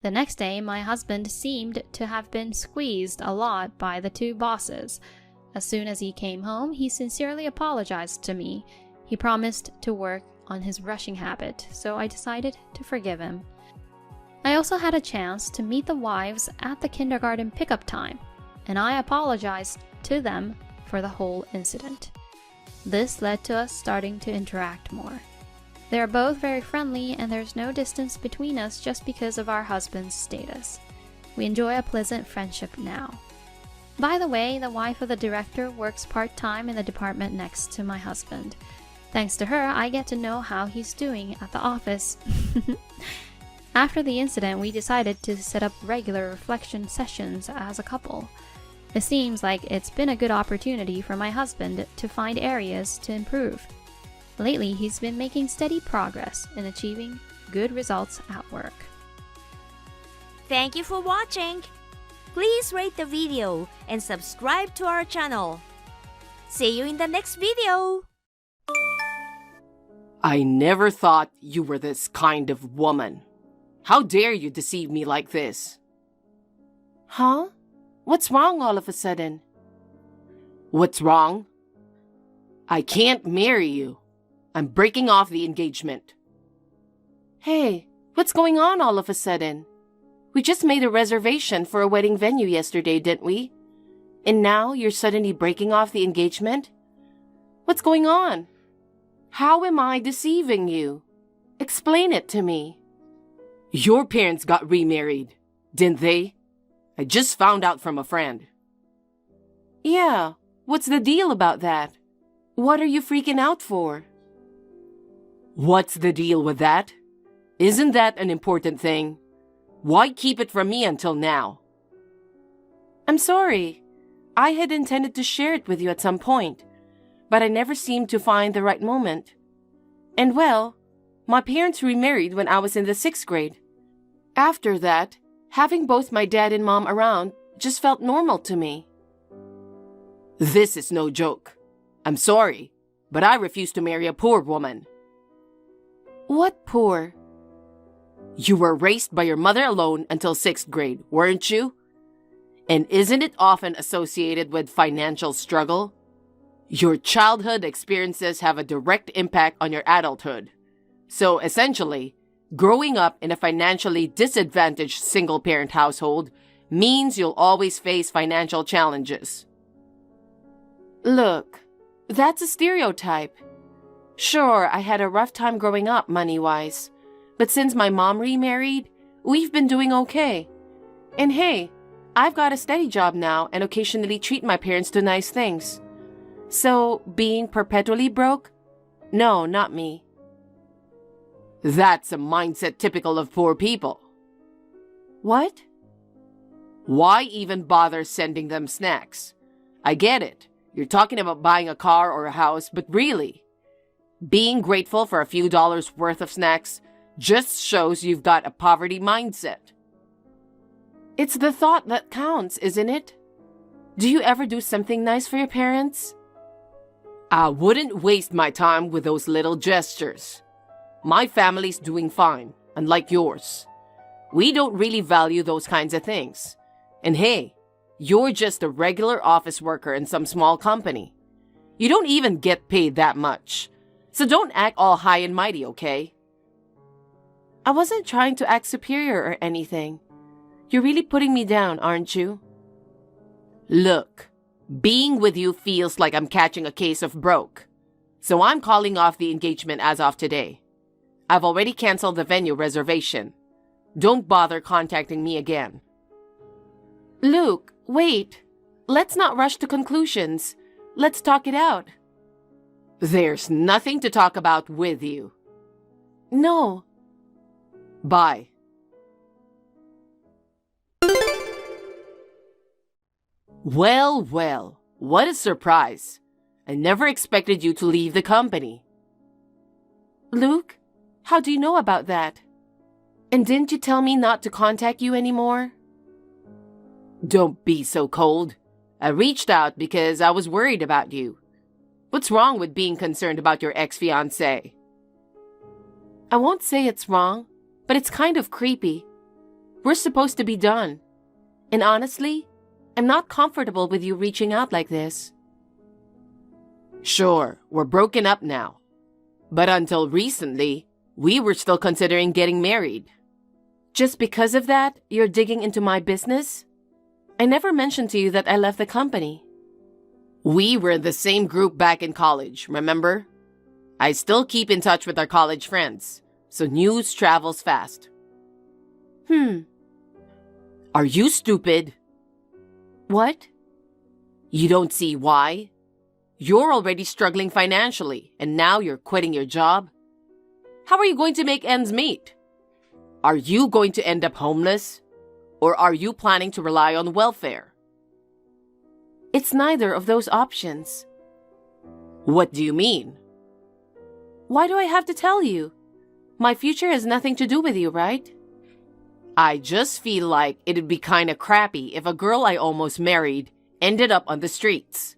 [SPEAKER 2] The next day, my husband seemed to have been squeezed a lot by the two bosses. As soon as he came home, he sincerely apologized to me. He promised to work on his rushing habit, so I decided to forgive him. I also had a chance to meet the wives at the kindergarten pickup time, and I apologized to them for the whole incident. This led to us starting to interact more. They are both very friendly, and there's no distance between us just because of our husband's status. We enjoy a pleasant friendship now. By the way, the wife of the director works part-time in the department next to my husband. Thanks to her, I get to know how he's doing at the office. After the incident, we decided to set up regular reflection sessions as a couple. It seems like it's been a good opportunity for my husband to find areas to improve. Lately, he's been making steady progress in achieving good results at work.
[SPEAKER 3] Thank you for watching. Please rate the video and subscribe to our channel. See you in the next video.
[SPEAKER 4] I never thought you were this kind of woman. How dare you deceive me like this? Huh? What's wrong all of a sudden? What's wrong? I can't marry you. I'm breaking off the engagement. Hey, what's going on all of a sudden? We just made a reservation for a wedding venue yesterday, didn't we? And now you're suddenly breaking off the engagement? What's going on? How am I deceiving you? Explain it to me. Your parents got remarried, didn't they? I just found out from a friend. Yeah, what's the deal about that? What are you freaking out for? What's the deal with that? Isn't that an important thing? Why keep it from me until now? I'm sorry. I had intended to share it with you at some point, but I never seemed to find the right moment. And well, my parents remarried when I was in the 6th grade. After that, having both my dad and mom around just felt normal to me. This is no joke. I'm sorry, but I refuse to marry a poor woman. What poor? You were raised by your mother alone until 6th grade, weren't you? And isn't it often associated with financial struggle? Your childhood experiences have a direct impact on your adulthood. So essentially, growing up in a financially disadvantaged single-parent household means you'll always face financial challenges. Look, that's a stereotype. Sure, I had a rough time growing up money-wise, but since my mom remarried, we've been doing okay. And hey, I've got a steady job now and occasionally treat my parents to nice things. So, being perpetually broke? No, not me. That's a mindset typical of poor people. What? Why even bother sending them snacks? I get it. You're talking about buying a car or a house, but really, being grateful for a few dollars worth of snacks just shows you've got a poverty mindset. It's the thought that counts, isn't it? Do you ever do something nice for your parents? I wouldn't waste my time with those little gestures. My family's doing fine, unlike yours. We don't really value those kinds of things. And hey, you're just a regular office worker in some small company. You don't even get paid that much. So don't act all high and mighty, okay? I wasn't trying to act superior or anything. You're really putting me down, aren't you? Look, being with you feels like I'm catching a case of broke. So I'm calling off the engagement as of today. I've already canceled the venue reservation. Don't bother contacting me again. Luke, wait. Let's not rush to conclusions. Let's talk it out. There's nothing to talk about with you. No. Bye. Well, well, what a surprise. I never expected you to leave the company. Luke, how do you know about that? And didn't you tell me not to contact you anymore? Don't be so cold. I reached out because I was worried about you. What's wrong with being concerned about your ex-fiancé? I won't say it's wrong, but it's kind of creepy. We're supposed to be done. And honestly, I'm not comfortable with you reaching out like this. Sure, we're broken up now. But until recently, we were still considering getting married. Just because of that, you're digging into my business? I never mentioned to you that I left the company. We were in the same group back in college, remember? I still keep in touch with our college friends, so news travels fast. Are you stupid? What? You don't see why? You're already struggling financially, and now you're quitting your job? How are you going to make ends meet? Are you going to end up homeless? Or are you planning to rely on welfare? It's neither of those options. What do you mean? Why do I have to tell you? My future has nothing to do with you, right? I just feel like it'd be kinda crappy if a girl I almost married ended up on the streets.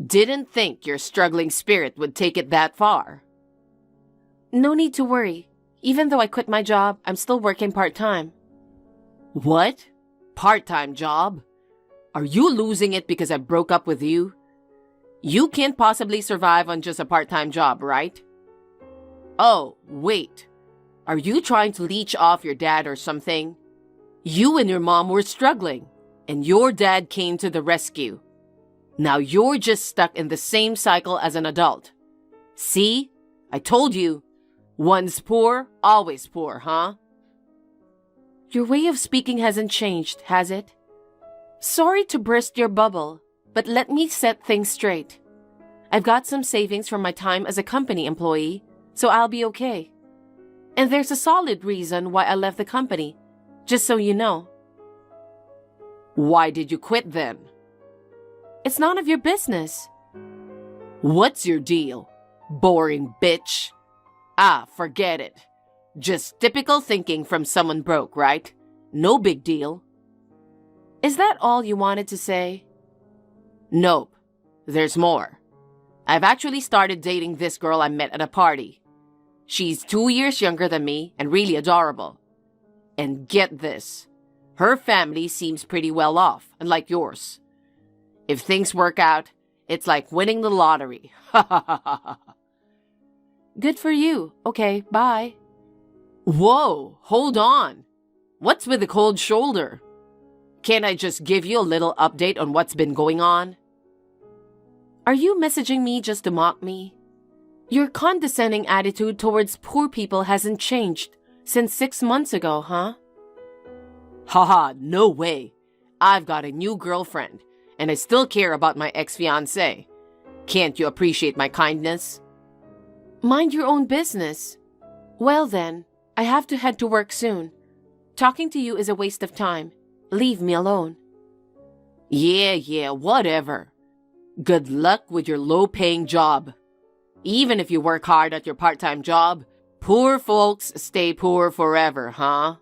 [SPEAKER 4] Didn't think your struggling spirit would take it that far. No need to worry. Even though I quit my job, I'm still working part-time. What? Part-time job? Are you losing it because I broke up with you? You can't possibly survive on just a part-time job, right? Oh, wait. Are you trying to leech off your dad or something? You and your mom were struggling, and your dad came to the rescue. Now you're just stuck in the same cycle as an adult. See? I told you. One's poor, always poor, huh? Your way of speaking hasn't changed, has it? Sorry to burst your bubble, but let me set things straight. I've got some savings from my time as a company employee, so I'll be okay. And there's a solid reason why I left the company, just so you know. Why did you quit then? It's none of your business. What's your deal? Boring bitch. Ah, forget it. Just typical thinking from someone broke, right? No big deal. Is that all you wanted to say? Nope. There's more. I've actually started dating this girl I met at a party. She's 2 years younger than me and really adorable. And get this. Her family seems pretty well off, unlike yours. If things work out, it's like winning the lottery. Ha ha ha ha ha. Good for you. Okay, bye. Whoa, hold on. What's with the cold shoulder? Can't I just give you a little update on what's been going on? Are you messaging me just to mock me? Your condescending attitude towards poor people hasn't changed since 6 months ago, huh? Haha, no way. I've got a new girlfriend, and I still care about my ex-fiancé. Can't you appreciate my kindness? Mind your own business. Well then, I have to head to work soon. Talking to you is a waste of time. Leave me alone. Yeah, whatever. Good luck with your low-paying job. Even if you work hard at your part-time job, poor folks stay poor forever, huh?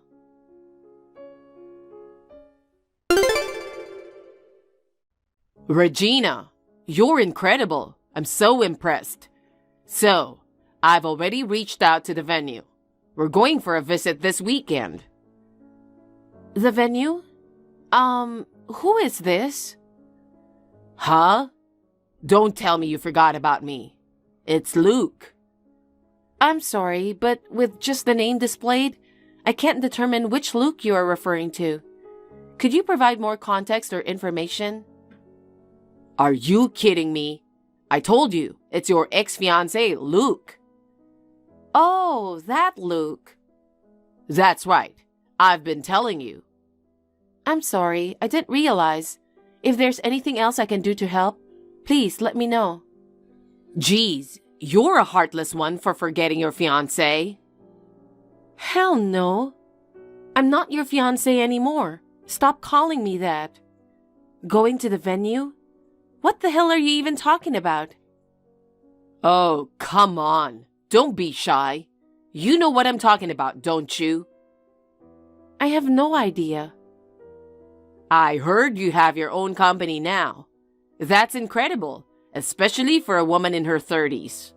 [SPEAKER 4] Regina, you're incredible. I'm so impressed. So, I've already reached out to the venue. We're going for a visit this weekend. The venue? Who is this? Huh? Don't tell me you forgot about me. It's Luke. I'm sorry, but with just the name displayed, I can't determine which Luke you are referring to. Could you provide more context or information? Are you kidding me? I told you, it's your ex-fiancé, Luke. Oh, that Luke. That's right. I've been telling you. I'm sorry, I didn't realize. If there's anything else I can do to help, Please let me know. Geez, you're a heartless one for forgetting your fiancé. Hell no. I'm not your fiancé anymore. Stop calling me that. Going to the venue? What the hell are you even talking about? Oh, come on. Don't be shy. You know what I'm talking about, don't you? I have no idea. I heard you have your own company now. That's incredible, especially for a woman in her 30s.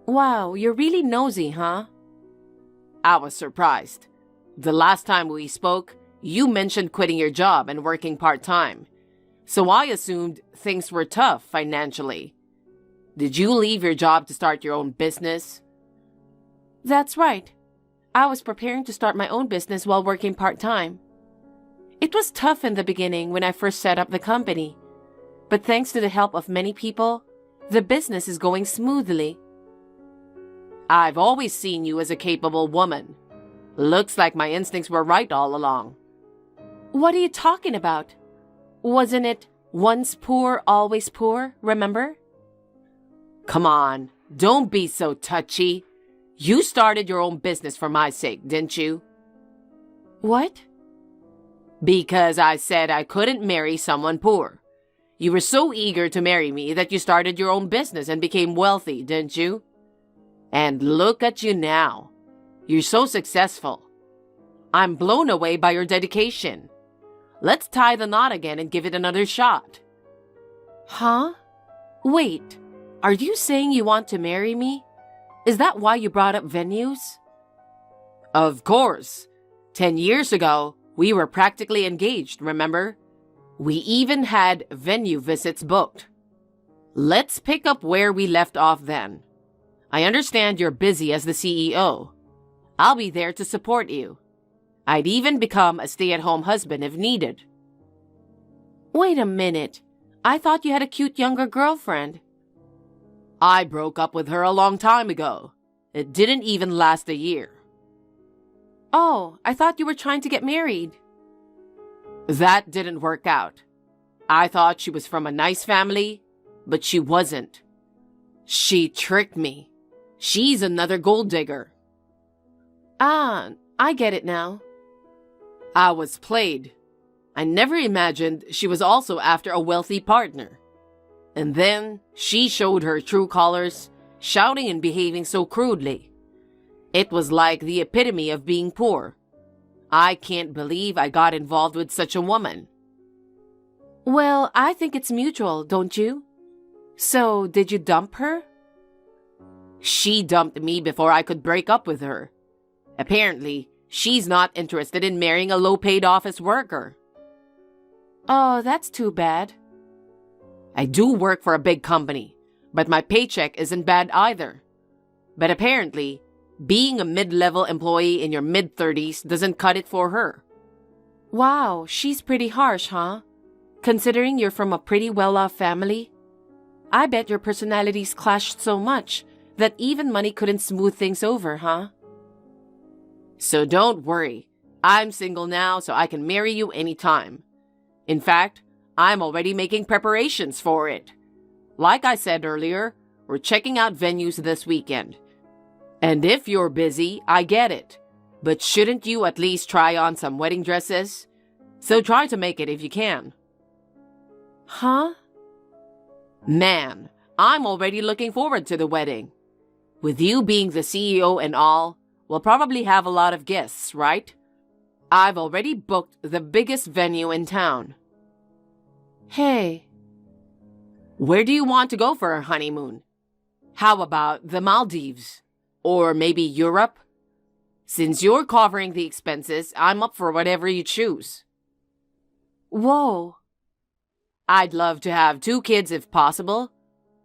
[SPEAKER 4] Wow, you're really nosy, huh? I was surprised. The last time we spoke, you mentioned quitting your job and working part-time. So I assumed things were tough financially. Did you leave your job to start your own business? That's right. I was preparing to start my own business while working part-time. It was tough in the beginning when I first set up the company, but thanks to the help of many people, the business is going smoothly. I've always seen you as a capable woman. Looks like my instincts were right all along. What are you talking about? Wasn't it once poor, always poor, remember? Come on, don't be so touchy. You started your own business for my sake, didn't you? What? Because I said I couldn't marry someone poor. You were so eager to marry me that you started your own business and became wealthy, didn't you? And look at you now. You're so successful. I'm blown away by your dedication. Let's tie the knot again and give it another shot. Huh? Wait, are you saying you want to marry me? Is that why you brought up venues? Of course. 10 years ago, we were practically engaged, remember? We even had venue visits booked. Let's pick up where we left off then. I understand you're busy as the CEO. I'll be there to support you. I'd even become a stay-at-home husband if needed. Wait a minute. I thought you had a cute younger girlfriend. I broke up with her a long time ago. It didn't even last a year. Oh, I thought you were trying to get married. That didn't work out. I thought she was from a nice family, but she wasn't. She tricked me. She's another gold digger. Ah, I get it now. I was played. I never imagined she was also after a wealthy partner. And then she showed her true colors, shouting and behaving so crudely. It was like the epitome of being poor. I can't believe I got involved with such a woman. Well, I think it's mutual, don't you? So, did you dump her? She dumped me before I could break up with her. Apparently, she's not interested in marrying a low-paid office worker. Oh, that's too bad. I do work for a big company, but my paycheck isn't bad either. But apparently, being a mid-level employee in your mid-30s doesn't cut it for her. Wow, she's pretty harsh, huh? Considering you're from a pretty well-off family? I bet your personalities clashed so much that even money couldn't smooth things over, huh? So don't worry. I'm single now, so I can marry you anytime. In fact, I'm already making preparations for it. Like I said earlier, we're checking out venues this weekend. And if you're busy, I get it. But shouldn't you at least try on some wedding dresses? So try to make it if you can. Huh? Man, I'm already looking forward to the wedding. With you being the CEO and all, we'll probably have a lot of guests, right? I've already booked the biggest venue in town. Hey. Where do you want to go for our honeymoon? How about the Maldives? Or maybe Europe? Since you're covering the expenses, I'm up for whatever you choose. Whoa. I'd love to have 2 kids if possible.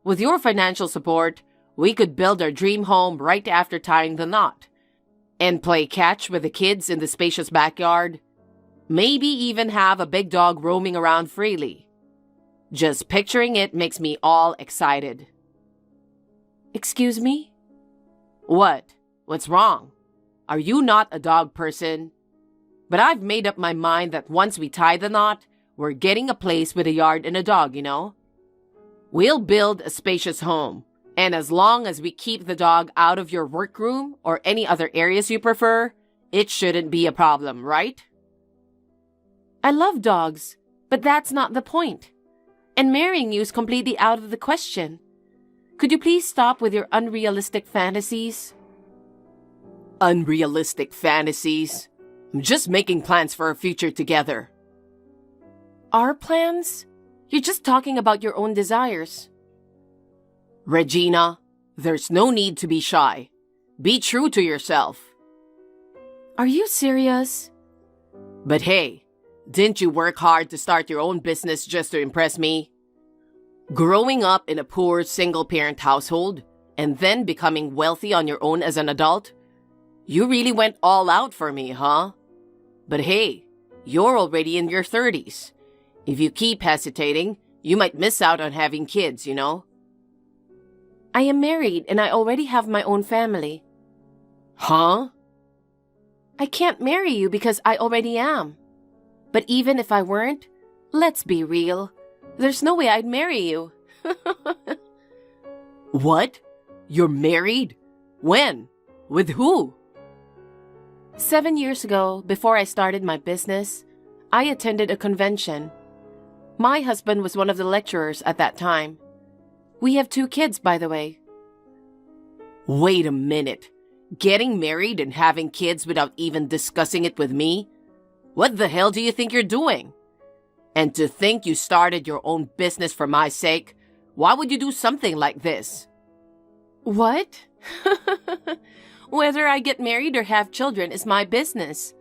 [SPEAKER 4] With your financial support, we could build our dream home right after tying the knot. And play catch with the kids in the spacious backyard. Maybe even have a big dog roaming around freely. Just picturing it makes me all excited. Excuse me? What? What's wrong? Are you not a dog person? But I've made up my mind that once we tie the knot, we're getting a place with a yard and a dog, you know? We'll build a spacious home, and as long as we keep the dog out of your workroom or any other areas you prefer, it shouldn't be a problem, right? I love dogs, but that's not the point. And marrying you is completely out of the question. Could you please stop with your unrealistic fantasies? Unrealistic fantasies? I'm just making plans for our future together. Our plans? You're just talking about your own desires. Regina, there's no need to be shy. Be true to yourself. Are you serious? But hey, didn't you work hard to start your own business just to impress me? Growing up in a poor single-parent household and then becoming wealthy on your own as an adult, you really went all out for me, huh? But hey, you're already in your 30s. If you keep hesitating, you might miss out on having kids, you know? I am married and I already have my own family. Huh? I can't marry you because I already am. But even if I weren't, let's be real. There's no way I'd marry you. What? You're married? When? With who? 7 years ago, before I started my business, I attended a convention. My husband was one of the lecturers at that time. We have 2 kids, by the way. Wait a minute. Getting married and having kids without even discussing it with me? What the hell do you think you're doing? And to think you started your own business for my sake, why would you do something like this? What? Whether I get married or have children is my business.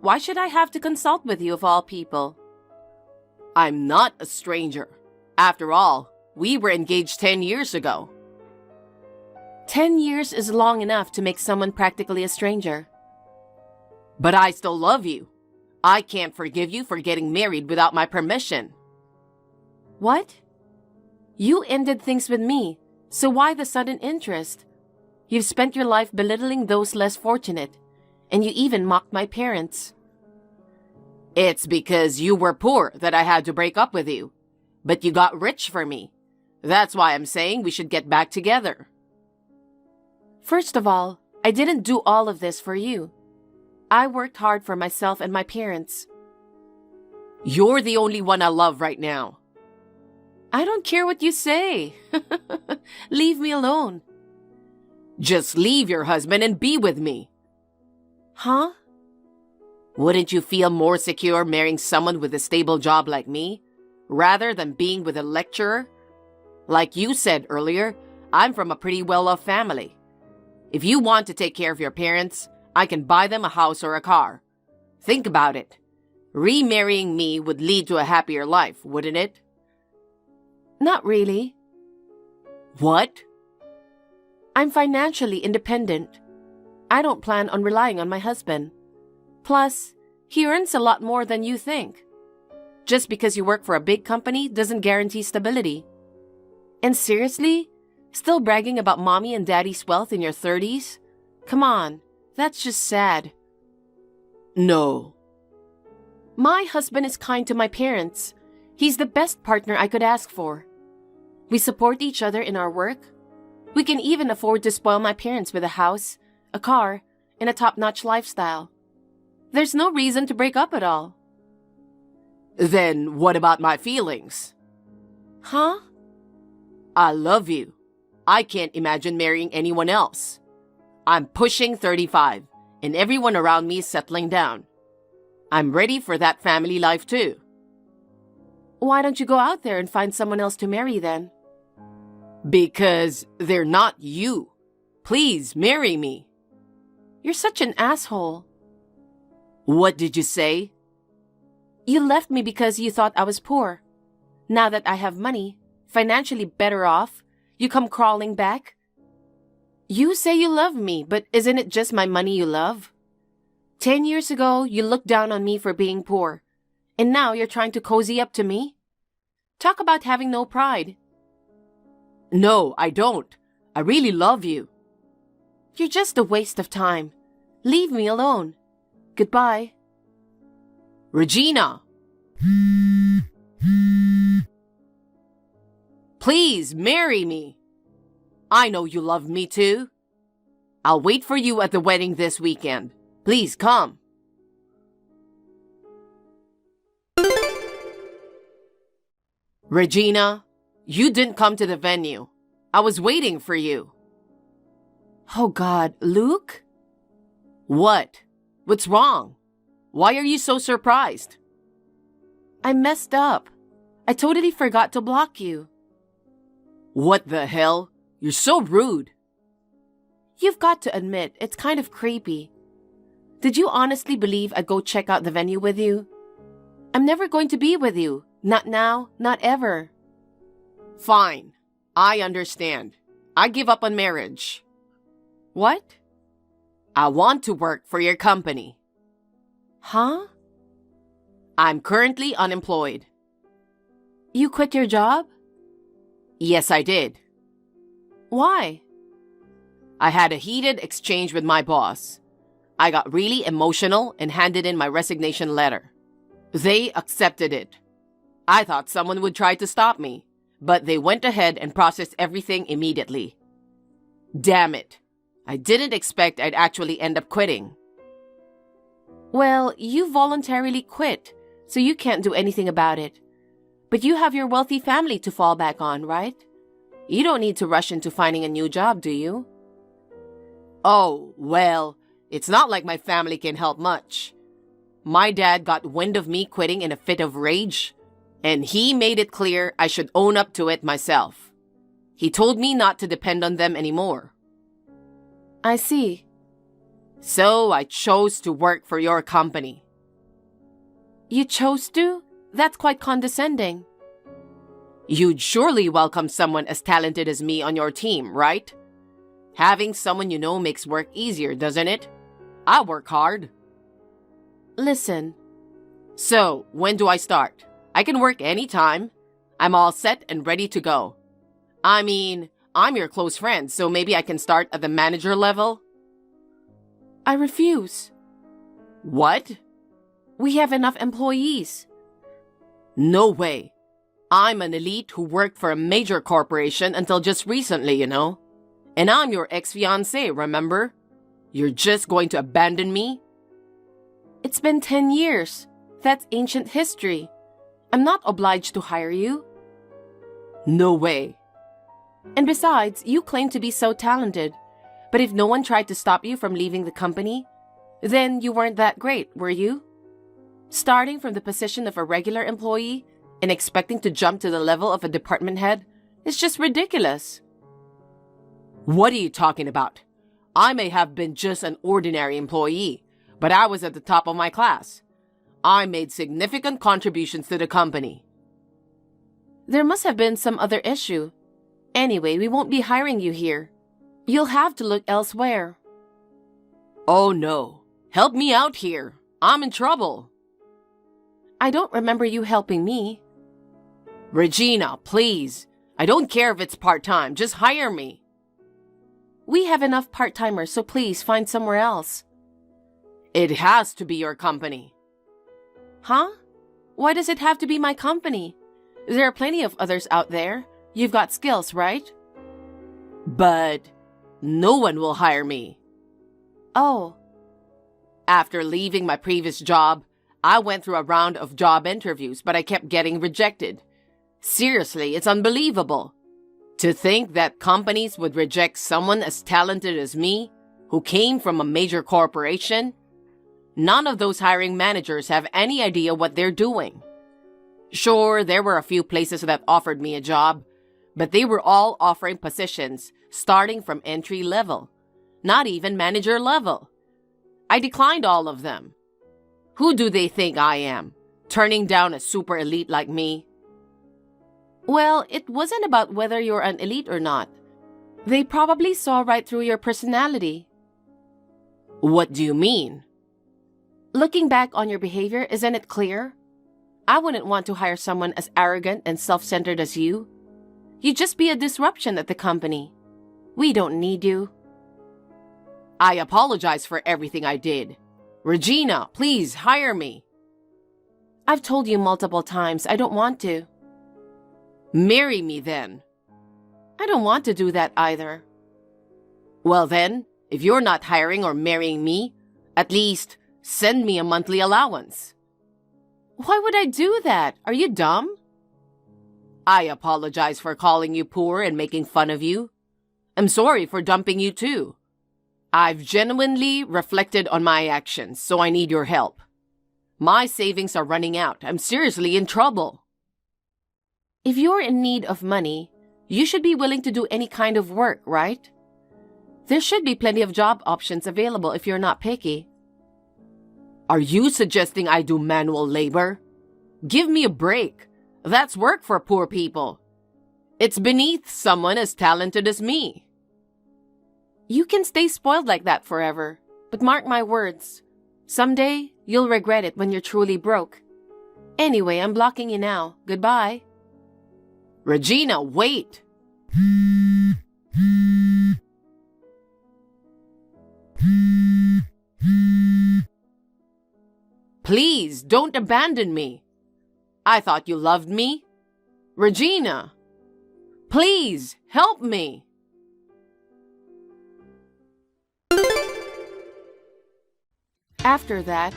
[SPEAKER 4] Why should I have to consult with you of all people? I'm not a stranger. After all, we were engaged 10 years ago. 10 years is long enough to make someone practically a stranger. But I still love you. I can't forgive you for getting married without my permission. What? You ended things with me, so why the sudden interest? You've spent your life belittling those less fortunate, and you even mocked my parents. It's because you were poor that I had to break up with you. But you got rich for me. That's why I'm saying we should get back together. First of all, I didn't do all of this for you. I worked hard for myself and my parents. You're the only one I love right now. I don't care what you say. Leave me alone. Just leave your husband and be with me. Huh? Wouldn't you feel more secure marrying someone with a stable job like me, rather than being with a lecturer? Like you said earlier, I'm from a pretty well-off family. If you want to take care of your parents, I can buy them a house or a car. Think about it. Remarrying me would lead to a happier life, wouldn't it? Not really. What? I'm financially independent. I don't plan on relying on my husband. Plus, he earns a lot more than you think. Just because you work for a big company doesn't guarantee stability. And seriously? Still bragging about mommy and daddy's wealth in your 30s? Come on, that's just sad. No. My husband is kind to my parents. He's the best partner I could ask for. We support each other in our work. We can even afford to spoil my parents with a house, a car, and a top-notch lifestyle. There's no reason to break up at all. Then what about my feelings? Huh? I love you. I can't imagine marrying anyone else. I'm pushing 35, and everyone around me is settling down. I'm ready for that family life too. Why don't you go out there and find someone else to marry then? Because they're not you. Please marry me. You're such an asshole. What did you say? You left me because you thought I was poor. Now that I have money, financially better off, you come crawling back? You say you love me, but isn't it just my money you love? 10 years ago, you looked down on me for being poor, and now you're trying to cozy up to me? Talk about having no pride. No, I don't. I really love you. You're just a waste of time. Leave me alone. Goodbye. Regina! Please marry me. I know you love me too. I'll wait for you at the wedding this weekend. Please come. Regina, you didn't come to the venue. I was waiting for you. Oh God, Luke? What? What's wrong? Why are you so surprised? I messed up. I totally forgot to block you. What the hell? You're so rude. You've got to admit, it's kind of creepy. Did you honestly believe I'd go check out the venue with you? I'm never going to be with you. Not now, not ever. Fine. I understand. I give up on marriage. What? I want to work for your company. Huh? I'm currently unemployed. You quit your job? Yes, I did. Why? I had a heated exchange with my boss. I got really emotional and handed in my resignation letter. They accepted it. I thought someone would try to stop me, but they went ahead and processed everything immediately. Damn it. I didn't expect I'd actually end up quitting. Well, you voluntarily quit, so you can't do anything about it. But you have your wealthy family to fall back on, right? You don't need to rush into finding a new job, do you? Oh, well, it's not like my family can help much. My dad got wind of me quitting in a fit of rage, and he made it clear I should own up to it myself. He told me not to depend on them anymore. I see. So I chose to work for your company. You chose to? That's quite condescending. You'd surely welcome someone as talented as me on your team, right? Having someone you know makes work easier, doesn't it? I work hard. Listen. So, when do I start? I can work anytime. I'm all set and ready to go. I mean, I'm your close friend, so maybe I can start at the manager level? I refuse. What? We have enough employees. No way. I'm an elite who worked for a major corporation until just recently, you know. And I'm your ex-fiancé, remember? You're just going to abandon me? It's been 10 years. That's ancient history. I'm not obliged to hire you. No way. And besides, you claim to be so talented. But if no one tried to stop you from leaving the company, then you weren't that great, were you? Starting from the position of a regular employee and expecting to jump to the level of a department head is just ridiculous. What are you talking about? I may have been just an ordinary employee, but I was at the top of my class. I made significant contributions to the company. There must have been some other issue. Anyway, we won't be hiring you here. You'll have to look elsewhere. Oh no. Help me out here. I'm in trouble. I don't remember you helping me. Regina, please. I don't care if it's part-time. Just hire me. We have enough part-timers, so please find somewhere else. It has to be your company. Huh? Why does it have to be my company? There are plenty of others out there. You've got skills, right? But no one will hire me. Oh. After leaving my previous job, I went through a round of job interviews, but I kept getting rejected. Seriously, it's unbelievable. To think that companies would reject someone as talented as me, who came from a major corporation. None of those hiring managers have any idea what they're doing. Sure, there were a few places that offered me a job, but they were all offering positions starting from entry level, not even manager level. I declined all of them. Who do they think I am, turning down a super elite like me? Well, it wasn't about whether you're an elite or not. They probably saw right through your personality. What do you mean? Looking back on your behavior, isn't it clear? I wouldn't want to hire someone as arrogant and self-centered as you. You'd just be a disruption at the company. We don't need you. I apologize for everything I did. Regina, please hire me. I've told you multiple times I don't want to. Marry me then. I don't want to do that either. Well then, if you're not hiring or marrying me, at least send me a monthly allowance. Why would I do that? Are you dumb? I apologize for calling you poor and making fun of you. I'm sorry for dumping you too. I've genuinely reflected on my actions, so I need your help. My savings are running out. I'm seriously in trouble. If you're in need of money, you should be willing to do any kind of work, right? There should be plenty of job options available if you're not picky. Are you suggesting I do manual labor? Give me a break. That's work for poor people. It's beneath someone as talented as me. You can stay spoiled like that forever, but mark my words. Someday, you'll regret it when you're truly broke. Anyway, I'm blocking you now. Goodbye. Regina, wait! Please, don't abandon me. I thought you loved me. Regina, please, help me. After that,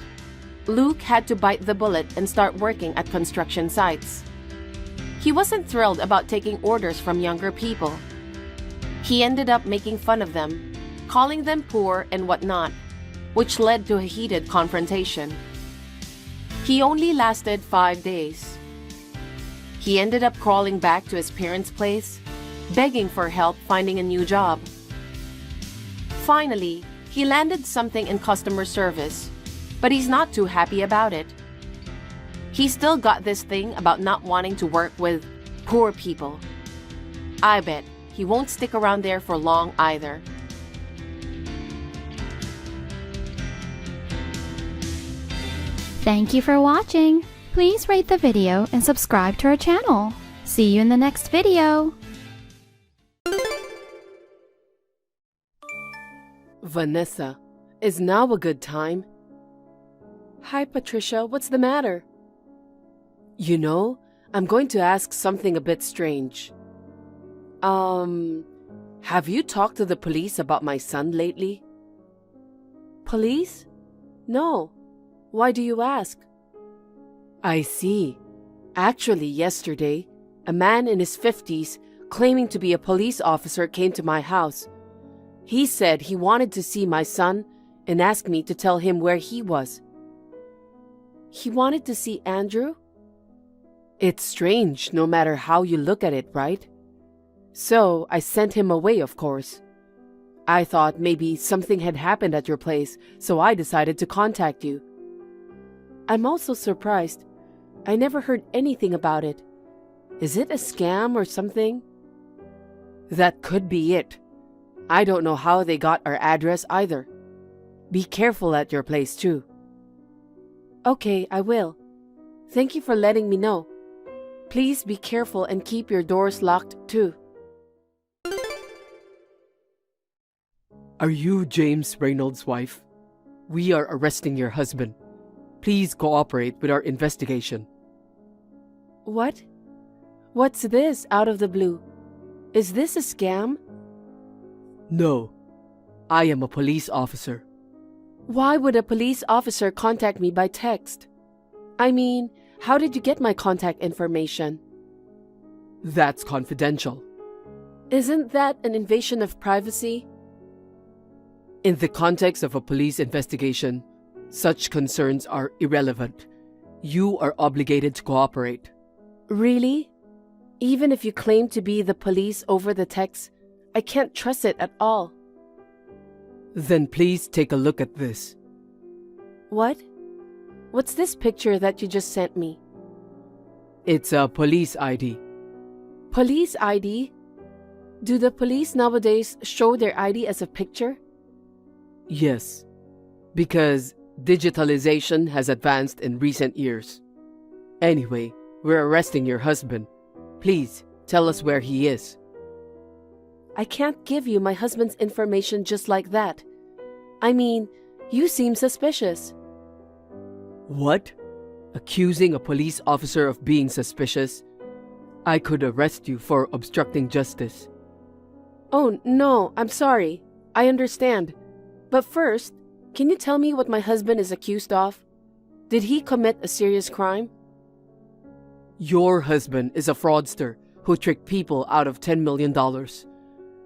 [SPEAKER 4] Luke had to bite the bullet and start working at construction sites. He wasn't thrilled about taking orders from younger people. He ended up making fun of them, calling them poor and whatnot, which led to a heated confrontation. He only lasted 5 days. He ended up crawling back to his parents' place, begging for help finding a new job. Finally, he landed something in customer service, but he's not too happy about it. He's still got this thing about not wanting to work with poor people. I bet he won't stick around there for long either.
[SPEAKER 2] Thank you for watching. Please rate the video and subscribe to our channel. See you in the next video.
[SPEAKER 4] Vanessa, is now a good time? Hi, Patricia, what's the matter? You know, I'm going to ask something a bit strange. Have you talked to the police about my son lately? Police? No. Why do you ask? I see. Actually, yesterday, a man in his 50s claiming to be a police officer came to my house. He said he wanted to see my son and asked me to tell him where he was. He wanted to see Andrew? It's strange no matter how you look at it, right? So I sent him away, of course. I thought maybe something had happened at your place, so I decided to contact you. I'm also surprised. I never heard anything about it. Is it a scam or something? That could be it. I don't know how they got our address either. Be careful at your place too. Okay, I will. Thank you for letting me know. Please be careful and keep your doors locked too. Are you James Reynolds' wife? We are arresting your husband. Please cooperate with our investigation. What? What's this out of the blue? Is this a scam? No. I am a police officer. Why would a police officer contact me by text? I mean, how did you get my contact information? That's confidential. Isn't that an invasion of privacy? In the context of a police investigation, such concerns are irrelevant. You are obligated to cooperate. Really? Even if you claim to be the police over the text, I can't trust it at all. Then please take a look at this. What? What's this picture that you just sent me? It's a police ID. Police ID? Do the police nowadays show their ID as a picture? Yes, because digitalization has advanced in recent years. Anyway, we're arresting your husband. Please, tell us where he is. I can't give you my husband's information just like that. I mean, you seem suspicious. What? Accusing a police officer of being suspicious? I could arrest you for obstructing justice. Oh, no, I'm sorry. I understand. But first, can you tell me what my husband is accused of? Did he commit a serious crime? Your husband is a fraudster who tricked people out of $10 million.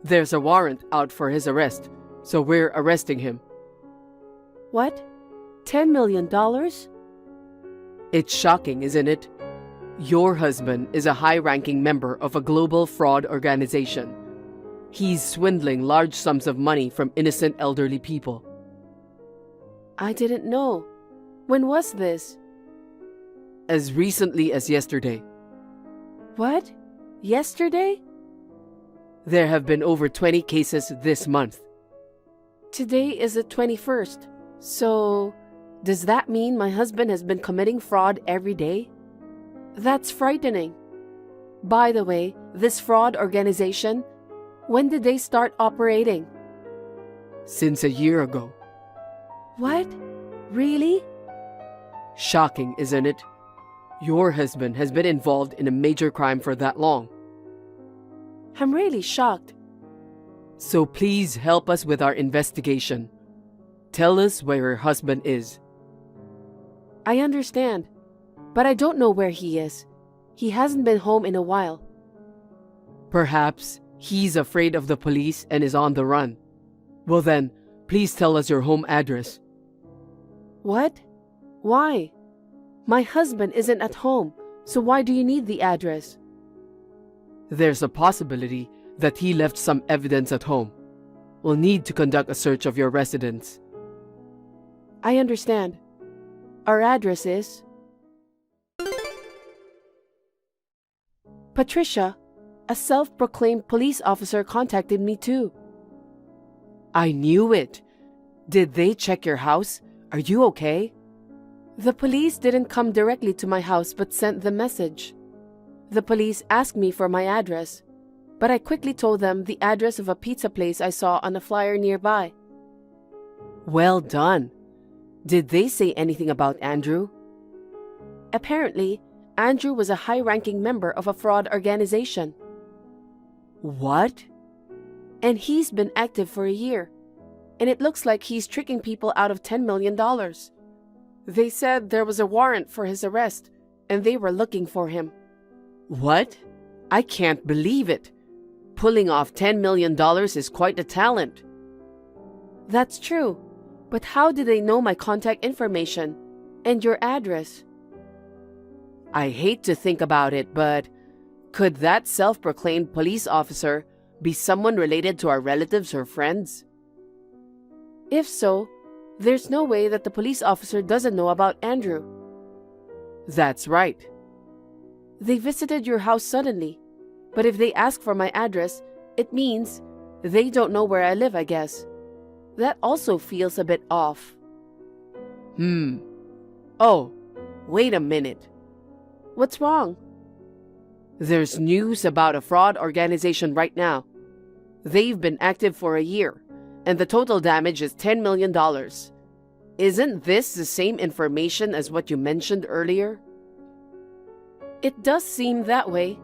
[SPEAKER 4] There's a warrant out for his arrest, so we're arresting him. What? $10 million? It's shocking, isn't it? Your husband is a high-ranking member of a global fraud organization. He's swindling large sums of money from innocent elderly people. I didn't know. When was this? As recently as yesterday. What? Yesterday? There have been over 20 cases this month. Today is the 21st. So, does that mean my husband has been committing fraud every day? That's frightening. By the way, this fraud organization, when did they start operating? Since a year ago. What? Really? Shocking, isn't it? Your husband has been involved in a major crime for that long. I'm really shocked. So please help us with our investigation. Tell us where your husband is. I understand, but I don't know where he is. He hasn't been home in a while. Perhaps he's afraid of the police and is on the run. Well then, please tell us your home address. What? Why? My husband isn't at home, so why do you need the address? There's a possibility that he left some evidence at home. We'll need to conduct a search of your residence. I understand. Our address is... Patricia, a self-proclaimed police officer, contacted me too. I knew it. Did they check your house? Are you okay? The police didn't come directly to my house but sent the message. The police asked me for my address, but I quickly told them the address of a pizza place I saw on a flyer nearby. Well done. Did they say anything about Andrew? Apparently, Andrew was a high-ranking member of a fraud organization. What? And he's been active for a year, and it looks like he's tricking people out of $10 million. They said there was a warrant for his arrest, and they were looking for him. What? I can't believe it. Pulling off $10 million is quite a talent. That's true, but how did they know my contact information and your address? I hate to think about it, but could that self-proclaimed police officer be someone related to our relatives or friends? If so, there's no way that the police officer doesn't know about Andrew. That's right. They visited your house suddenly, but if they ask for my address, it means they don't know where I live, I guess. That also feels a bit off. Oh, wait a minute. What's wrong? There's news about a fraud organization right now. They've been active for a year, and the total damage is $10 million. Isn't this the same information as what you mentioned earlier? It does seem that way.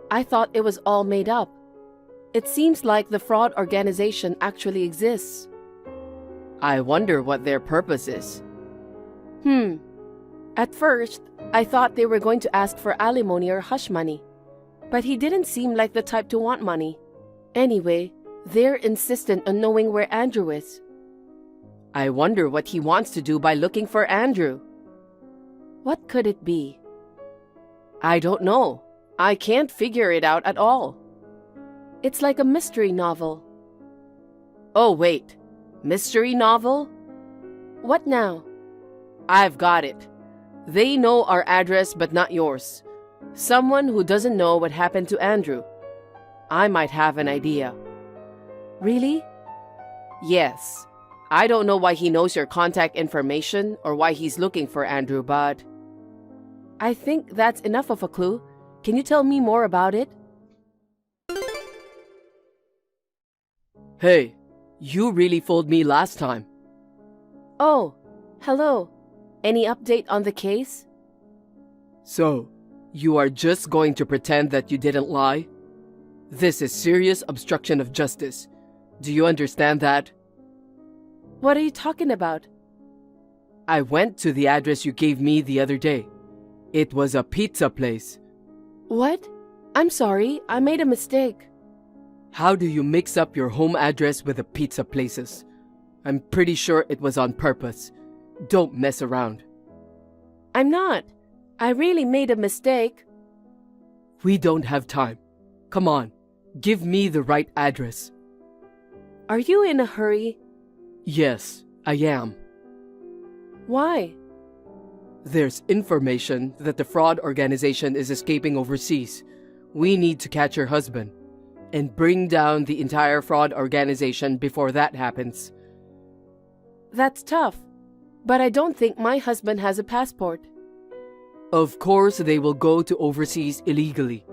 [SPEAKER 4] I thought it was all made up. It seems like the fraud organization actually exists. I wonder what their purpose is. At first, I thought they were going to ask for alimony or hush money, but he didn't seem like the type to want money. Anyway, they're insistent on knowing where Andrew is. I wonder what he wants to do by looking for Andrew. What could it be? I don't know. I can't figure it out at all. It's like a mystery novel. Oh, wait. Mystery novel? What now? I've got it. They know our address but not yours. Someone who doesn't know what happened to Andrew. I might have an idea. Really? Yes. I don't know why he knows your contact information or why he's looking for Andrew, but... I think that's enough of a clue. Can you tell me more about it? Hey, you really fooled me last time. Oh, hello. Any update on the case? So, you are just going to pretend that you didn't lie? This is serious obstruction of justice. Do you understand that?
[SPEAKER 5] What are you talking about?
[SPEAKER 4] I went to the address you gave me the other day. It was a pizza place.
[SPEAKER 5] What? I'm sorry, I made a mistake.
[SPEAKER 4] How do you mix up your home address with the pizza places? I'm pretty sure it was on purpose. Don't mess around.
[SPEAKER 5] I'm not. I really made a mistake.
[SPEAKER 4] We don't have time. Come on, give me the right address.
[SPEAKER 5] Are you in a hurry?
[SPEAKER 4] Yes, I am.
[SPEAKER 5] Why?
[SPEAKER 4] There's information that the fraud organization is escaping overseas. We need to catch your husband and bring down the entire fraud organization before that happens.
[SPEAKER 5] That's tough, but I don't think my husband has a passport.
[SPEAKER 4] Of course they will go to overseas illegally.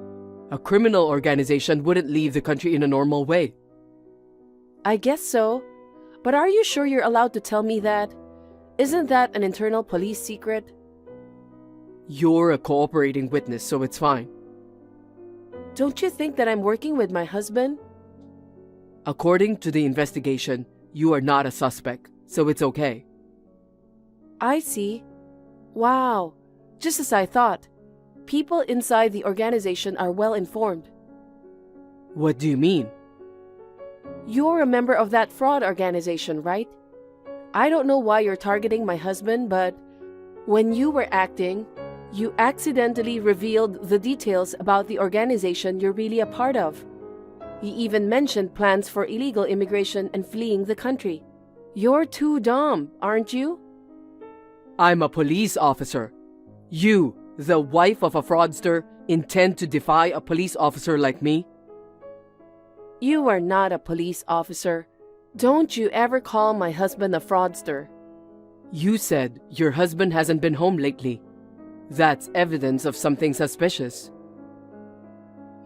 [SPEAKER 4] A criminal organization wouldn't leave the country in a normal way.
[SPEAKER 5] I guess so, but are you sure you're allowed to tell me that? Isn't that an internal police secret?
[SPEAKER 4] You're a cooperating witness, so it's fine.
[SPEAKER 5] Don't you think that I'm working with my husband?
[SPEAKER 4] According to the investigation, you are not a suspect, so it's okay.
[SPEAKER 5] I see. Wow, just as I thought. People inside the organization are well informed.
[SPEAKER 4] What do you mean?
[SPEAKER 5] You're a member of that fraud organization, right? I don't know why you're targeting my husband, but when you were acting, you accidentally revealed the details about the organization you're really a part of. You even mentioned plans for illegal immigration and fleeing the country. You're too dumb, aren't you?
[SPEAKER 4] I'm a police officer. You, the wife of a fraudster, intend to defy a police officer like me?
[SPEAKER 5] You are not a police officer. Don't you ever call my husband a fraudster.
[SPEAKER 4] You said your husband hasn't been home lately. That's evidence of something suspicious.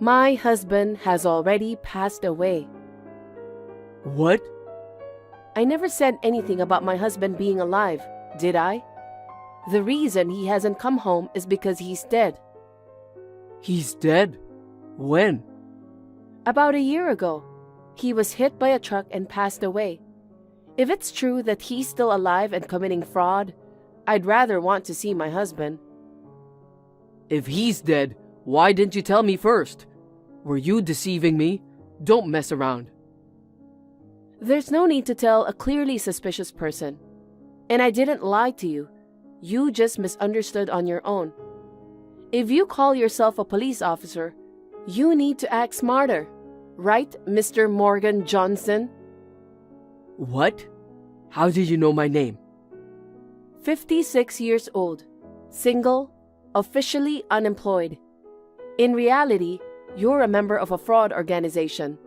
[SPEAKER 5] My husband has already passed away.
[SPEAKER 4] What?
[SPEAKER 5] I never said anything about my husband being alive, did I? The reason he hasn't come home is because he's dead.
[SPEAKER 4] He's dead? When?
[SPEAKER 5] About a year ago. He was hit by a truck and passed away. If it's true that he's still alive and committing fraud, I'd rather want to see my husband.
[SPEAKER 4] If he's dead, why didn't you tell me first? Were you deceiving me? Don't mess around.
[SPEAKER 5] There's no need to tell a clearly suspicious person. And I didn't lie to you. You just misunderstood on your own. If you call yourself a police officer, you need to act smarter. Right, Mr. Morgan Johnson?
[SPEAKER 4] What? How did you know my name?
[SPEAKER 5] 56 years old, single, officially unemployed. In reality, you're a member of a fraud organization.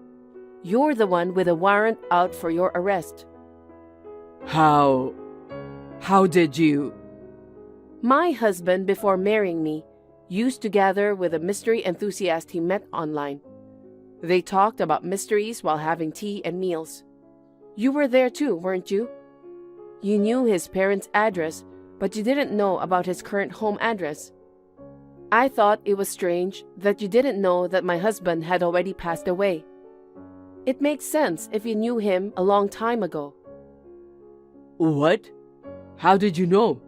[SPEAKER 5] You're the one with a warrant out for your arrest.
[SPEAKER 4] How did you?
[SPEAKER 5] My husband, before marrying me, used to gather with a mystery enthusiast he met online. They talked about mysteries while having tea and meals. You were there too, weren't you? You knew his parents' address, but you didn't know about his current home address. I thought it was strange that you didn't know that my husband had already passed away. It makes sense if you knew him a long time ago.
[SPEAKER 4] What? How did you know?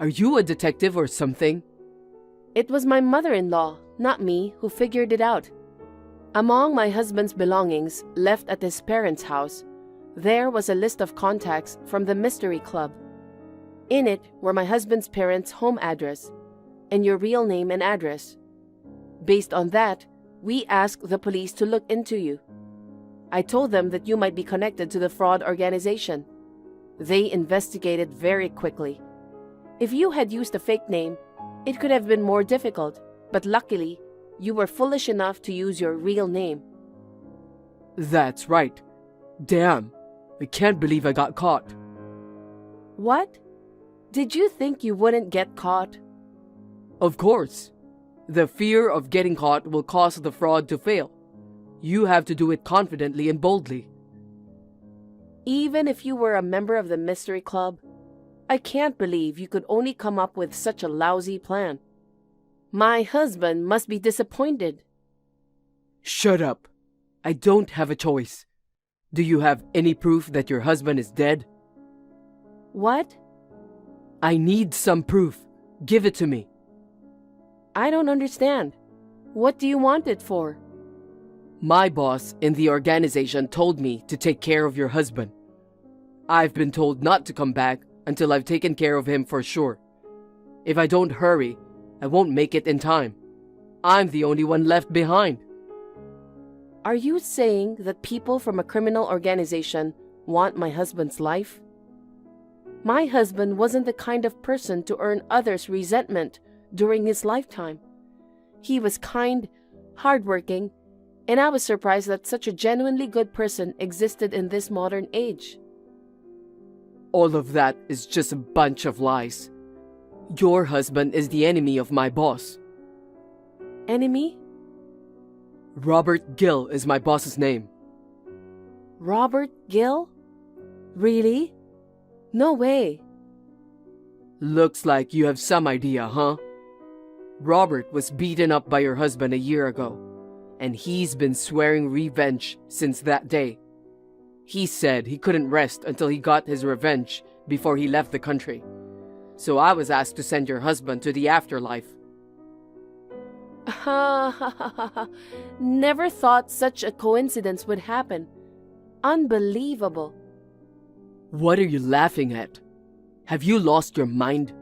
[SPEAKER 4] Are you a detective or something?
[SPEAKER 5] It was my mother-in-law, not me, who figured it out. Among my husband's belongings left at his parents' house, there was a list of contacts from the Mystery Club. In it were my husband's parents' home address and your real name and address. Based on that, we asked the police to look into you. I told them that you might be connected to the fraud organization. They investigated very quickly. If you had used a fake name, it could have been more difficult, but luckily, you were foolish enough to use your real name.
[SPEAKER 4] That's right. Damn, I can't believe I got caught.
[SPEAKER 5] What? Did you think you wouldn't get caught?
[SPEAKER 4] Of course. The fear of getting caught will cause the fraud to fail. You have to do it confidently and boldly.
[SPEAKER 5] Even if you were a member of the Mystery Club, I can't believe you could only come up with such a lousy plan. My husband must be disappointed.
[SPEAKER 6] Shut up. I don't have a choice. Do you have any proof that your husband is dead?
[SPEAKER 5] What?
[SPEAKER 6] I need some proof. Give it to me.
[SPEAKER 5] I don't understand. What do you want it for?
[SPEAKER 6] My boss in the organization told me to take care of your husband. I've been told not to come back until I've taken care of him for sure. If I don't hurry, I won't make it in time. I'm the only one left behind.
[SPEAKER 5] Are you saying that people from a criminal organization want my husband's life? My husband wasn't the kind of person to earn others' resentment during his lifetime. He was kind, hardworking, and I was surprised that such a genuinely good person existed in this modern age.
[SPEAKER 6] All of that is just a bunch of lies. Your husband is the enemy of my boss.
[SPEAKER 5] Enemy?
[SPEAKER 6] Robert Gill is my boss's name.
[SPEAKER 5] Robert Gill? Really? No way.
[SPEAKER 6] Looks like you have some idea, huh? Robert was beaten up by your husband a year ago, and he's been swearing revenge since that day. He said he couldn't rest until he got his revenge before he left the country. So I was asked to send your husband to the afterlife.
[SPEAKER 5] Never thought such a coincidence would happen. Unbelievable.
[SPEAKER 6] What are you laughing at? Have you lost your mind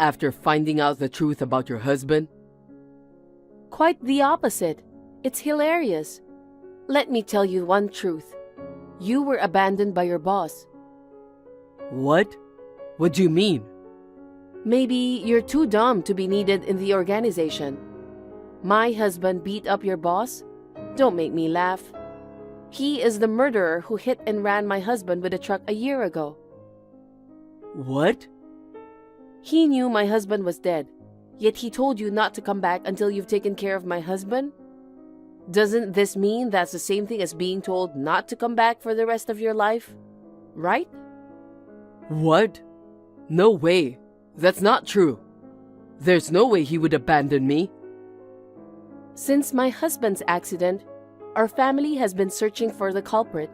[SPEAKER 6] after finding out the truth about your husband?
[SPEAKER 5] Quite the opposite. It's hilarious. Let me tell you one truth. You were abandoned by your boss.
[SPEAKER 6] What? What do you mean?
[SPEAKER 5] Maybe you're too dumb to be needed in the organization. My husband beat up your boss? Don't make me laugh. He is the murderer who hit and ran my husband with a truck a year ago.
[SPEAKER 6] What?
[SPEAKER 5] He knew my husband was dead, yet he told you not to come back until you've taken care of my husband? Doesn't this mean that's the same thing as being told not to come back for the rest of your life? Right?
[SPEAKER 6] What? No way. That's not true. There's no way he would abandon me.
[SPEAKER 5] Since my husband's accident, our family has been searching for the culprit.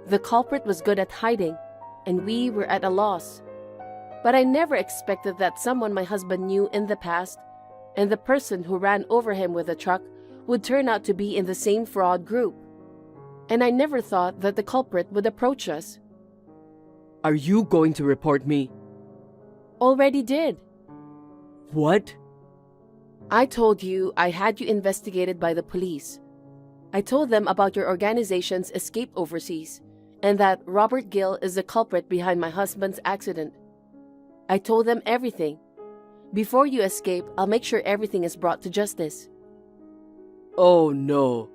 [SPEAKER 5] The culprit was good at hiding, and we were at a loss. But I never expected that someone my husband knew in the past, and the person who ran over him with a truck, would turn out to be in the same fraud group. And I never thought that the culprit would approach us.
[SPEAKER 6] Are you going to report me?
[SPEAKER 5] Already did.
[SPEAKER 6] What?
[SPEAKER 5] I told you I had you investigated by the police. I told them about your organization's escape overseas, and that Robert Gill is the culprit behind my husband's accident. I told them everything. Before you escape, I'll make sure everything is brought to justice.
[SPEAKER 6] Oh no.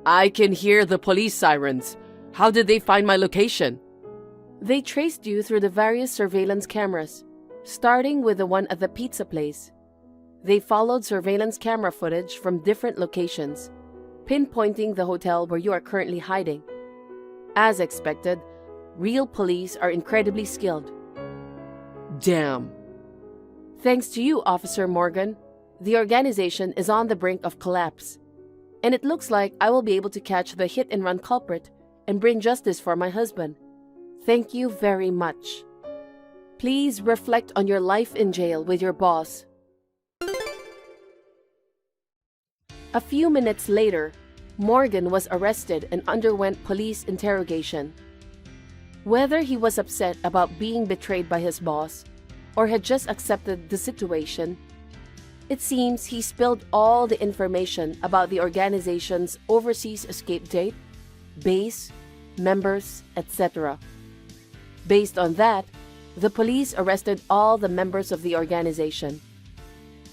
[SPEAKER 6] I can hear the police sirens. How did they find my location?
[SPEAKER 5] They traced you through the various surveillance cameras, starting with the one at the pizza place. They followed surveillance camera footage from different locations, pinpointing the hotel where you are currently hiding. As expected, real police are incredibly skilled.
[SPEAKER 6] Damn.
[SPEAKER 5] Thanks to you, Officer Morgan, the organization is on the brink of collapse. And it looks like I will be able to catch the hit-and-run culprit and bring justice for my husband. Thank you very much. Please reflect on your life in jail with your boss. A few minutes later, Morgan was arrested and underwent police interrogation. Whether he was upset about being betrayed by his boss or had just accepted the situation, it seems he spilled all the information about the organization's overseas escape date, base, members, etc. Based on that, the police arrested all the members of the organization.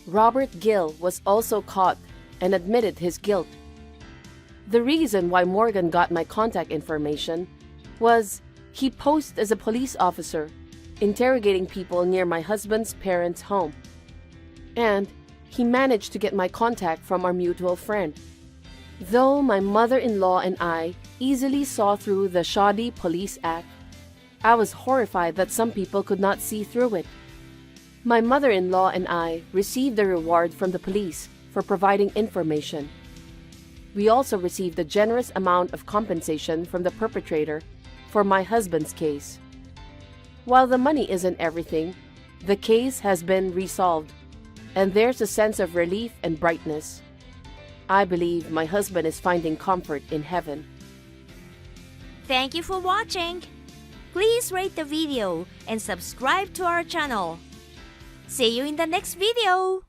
[SPEAKER 5] Robert Gill was also caught and admitted his guilt. The reason why Morgan got my contact information was he posed as a police officer interrogating people near my husband's parents' home. And he managed to get my contact from our mutual friend. Though my mother-in-law and I easily saw through the shoddy police act, I was horrified that some people could not see through it. My mother-in-law and I received a reward from the police for providing information. We also received a generous amount of compensation from the perpetrator for my husband's case. While the money isn't everything, the case has been resolved, and there's a sense of relief and brightness. I believe my husband is finding comfort in heaven.
[SPEAKER 3] Thank you for watching. Please rate the video and subscribe to our channel. See you in the next video.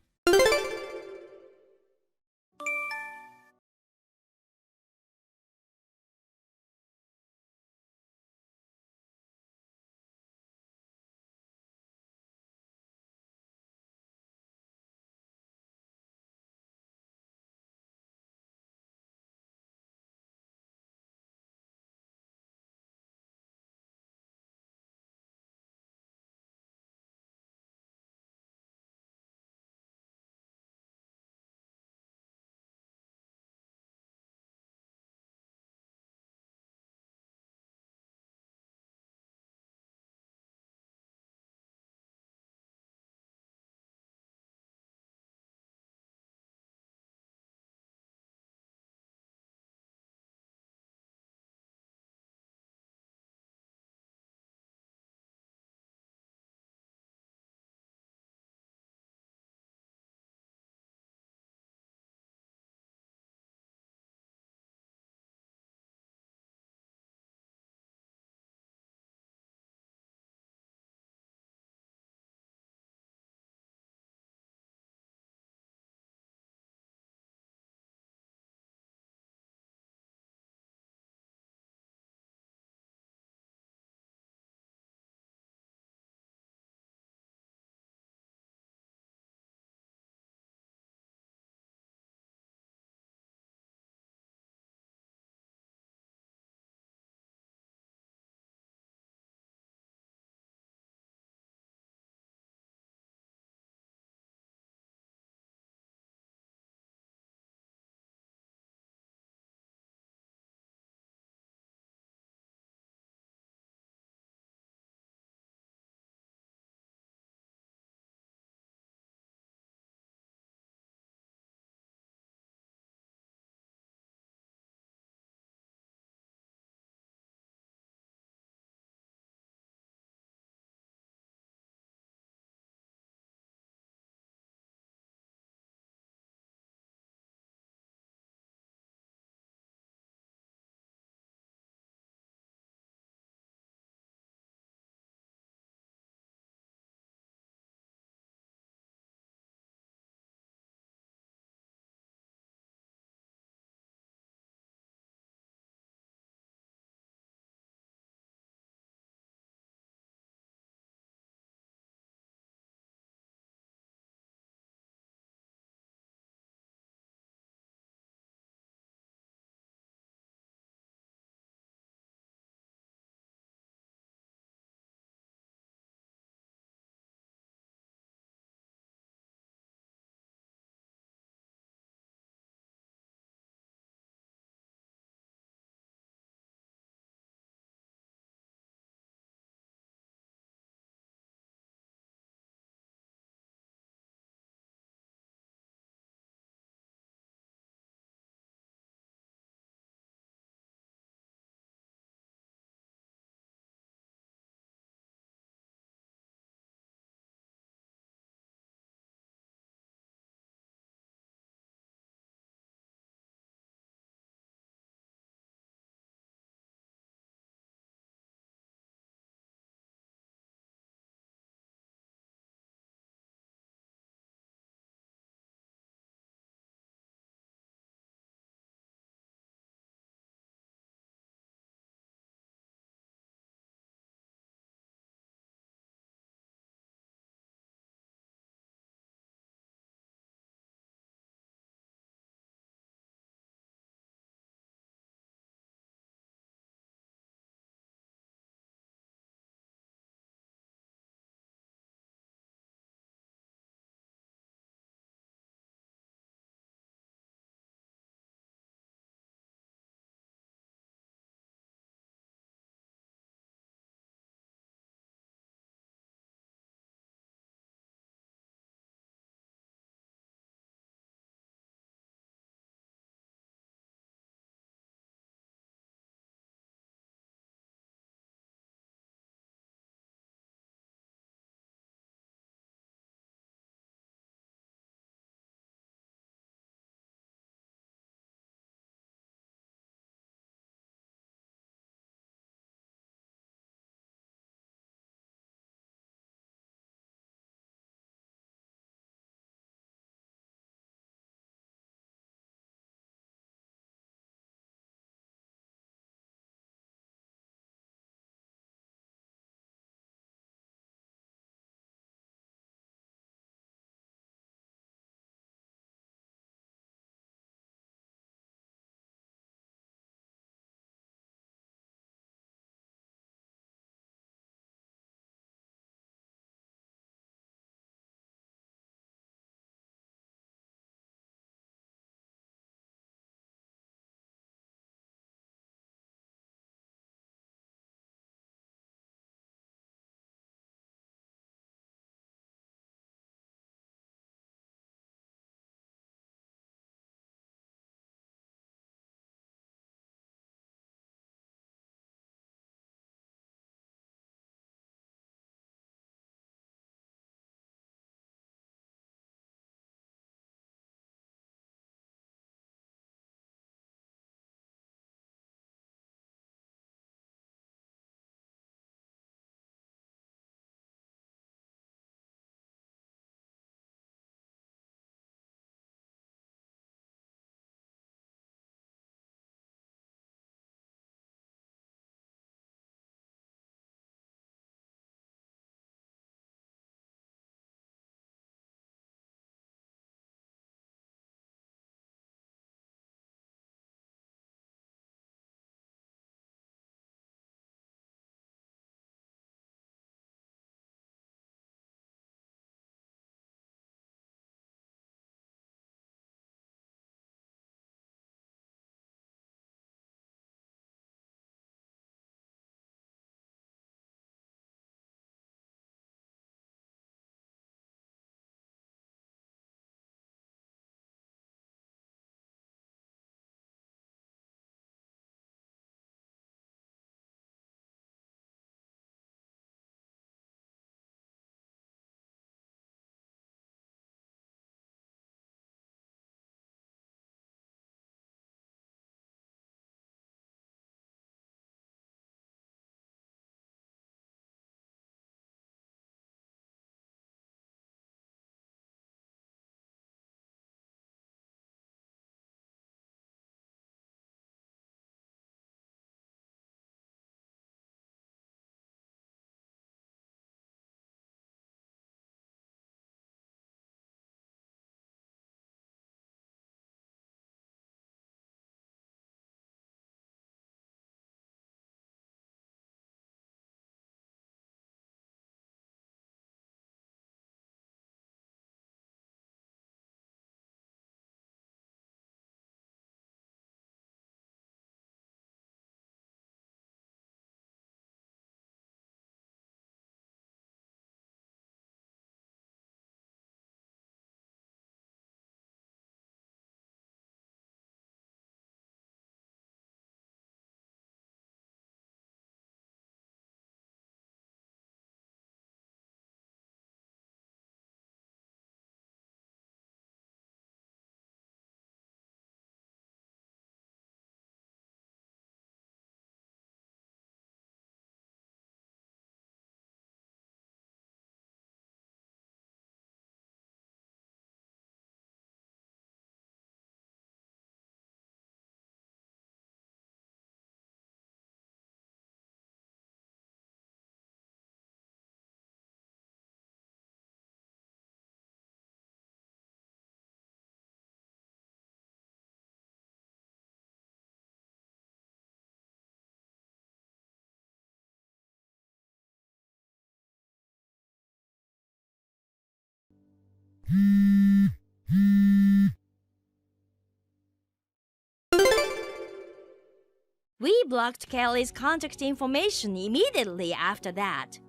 [SPEAKER 3] We blocked Kelly's contact information immediately after that.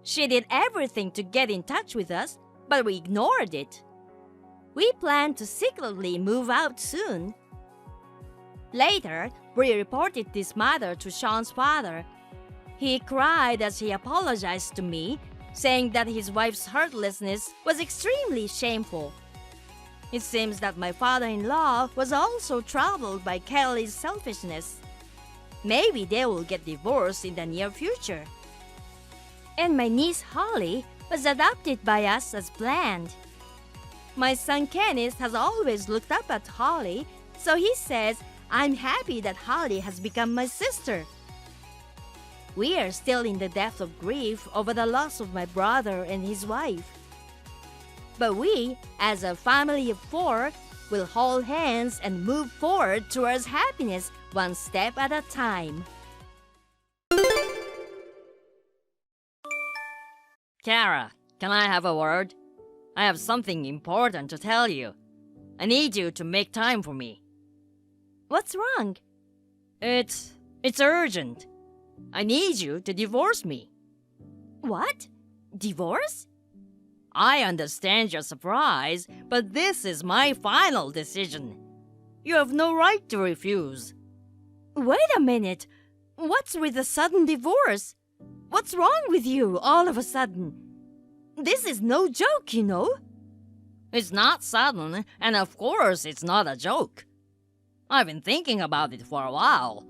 [SPEAKER 3] She did everything to get in touch with us, but we ignored it. We planned to secretly move out soon. Later, we reported this matter to Sean's father. He cried as he apologized to me, saying that his wife's heartlessness was extremely shameful. It seems that my father-in-law was also troubled by Kelly's selfishness. Maybe they will get divorced in the near future. And my niece Holly was adopted by us as planned. My son Kenneth has always looked up at Holly, so he says I'm happy that Holly has become my sister. We are still in the depth of grief over the loss of my brother and his wife. But we, as a family of 4, will hold hands and move forward towards happiness one step at a time.
[SPEAKER 7] Kara, can I have a word? I have something important to tell you. I need you to make time for me.
[SPEAKER 3] What's wrong?
[SPEAKER 7] It's urgent. I need you to divorce me.
[SPEAKER 3] What? Divorce?
[SPEAKER 7] I understand your surprise, but this is my final decision. You have no right to refuse.
[SPEAKER 3] Wait a minute. What's with the sudden divorce? What's wrong with you all of a sudden? This is no joke, you know.
[SPEAKER 7] It's not sudden, and of course it's not a joke. I've been thinking about it for a while.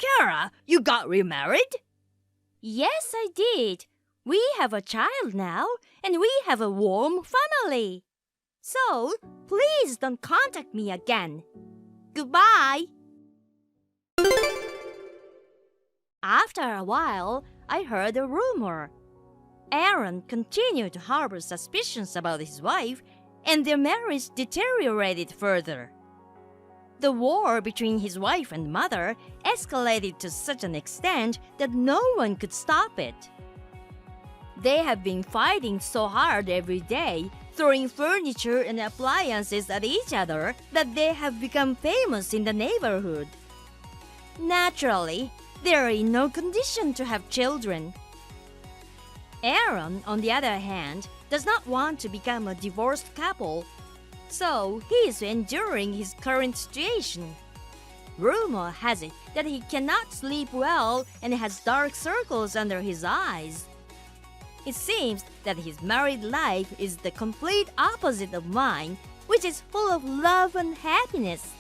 [SPEAKER 7] Kara, you got remarried?
[SPEAKER 3] Yes, I did. We have a child now, and we have a warm family. So, please don't contact me again. Goodbye. After a while, I heard a rumor. Aaron continued to harbor suspicions about his wife, and their marriage deteriorated further. The war between his wife and mother escalated to such an extent that no one could stop it. They have been fighting so hard every day, throwing furniture and appliances at each other, that they have become famous in the neighborhood. Naturally, they are in no condition to have children. Aaron, on the other hand, does not want to become a divorced couple, so he is enduring his current situation. Rumor has it that he cannot sleep well and has dark circles under his eyes. It seems that his married life is the complete opposite of mine, which is full of love and happiness.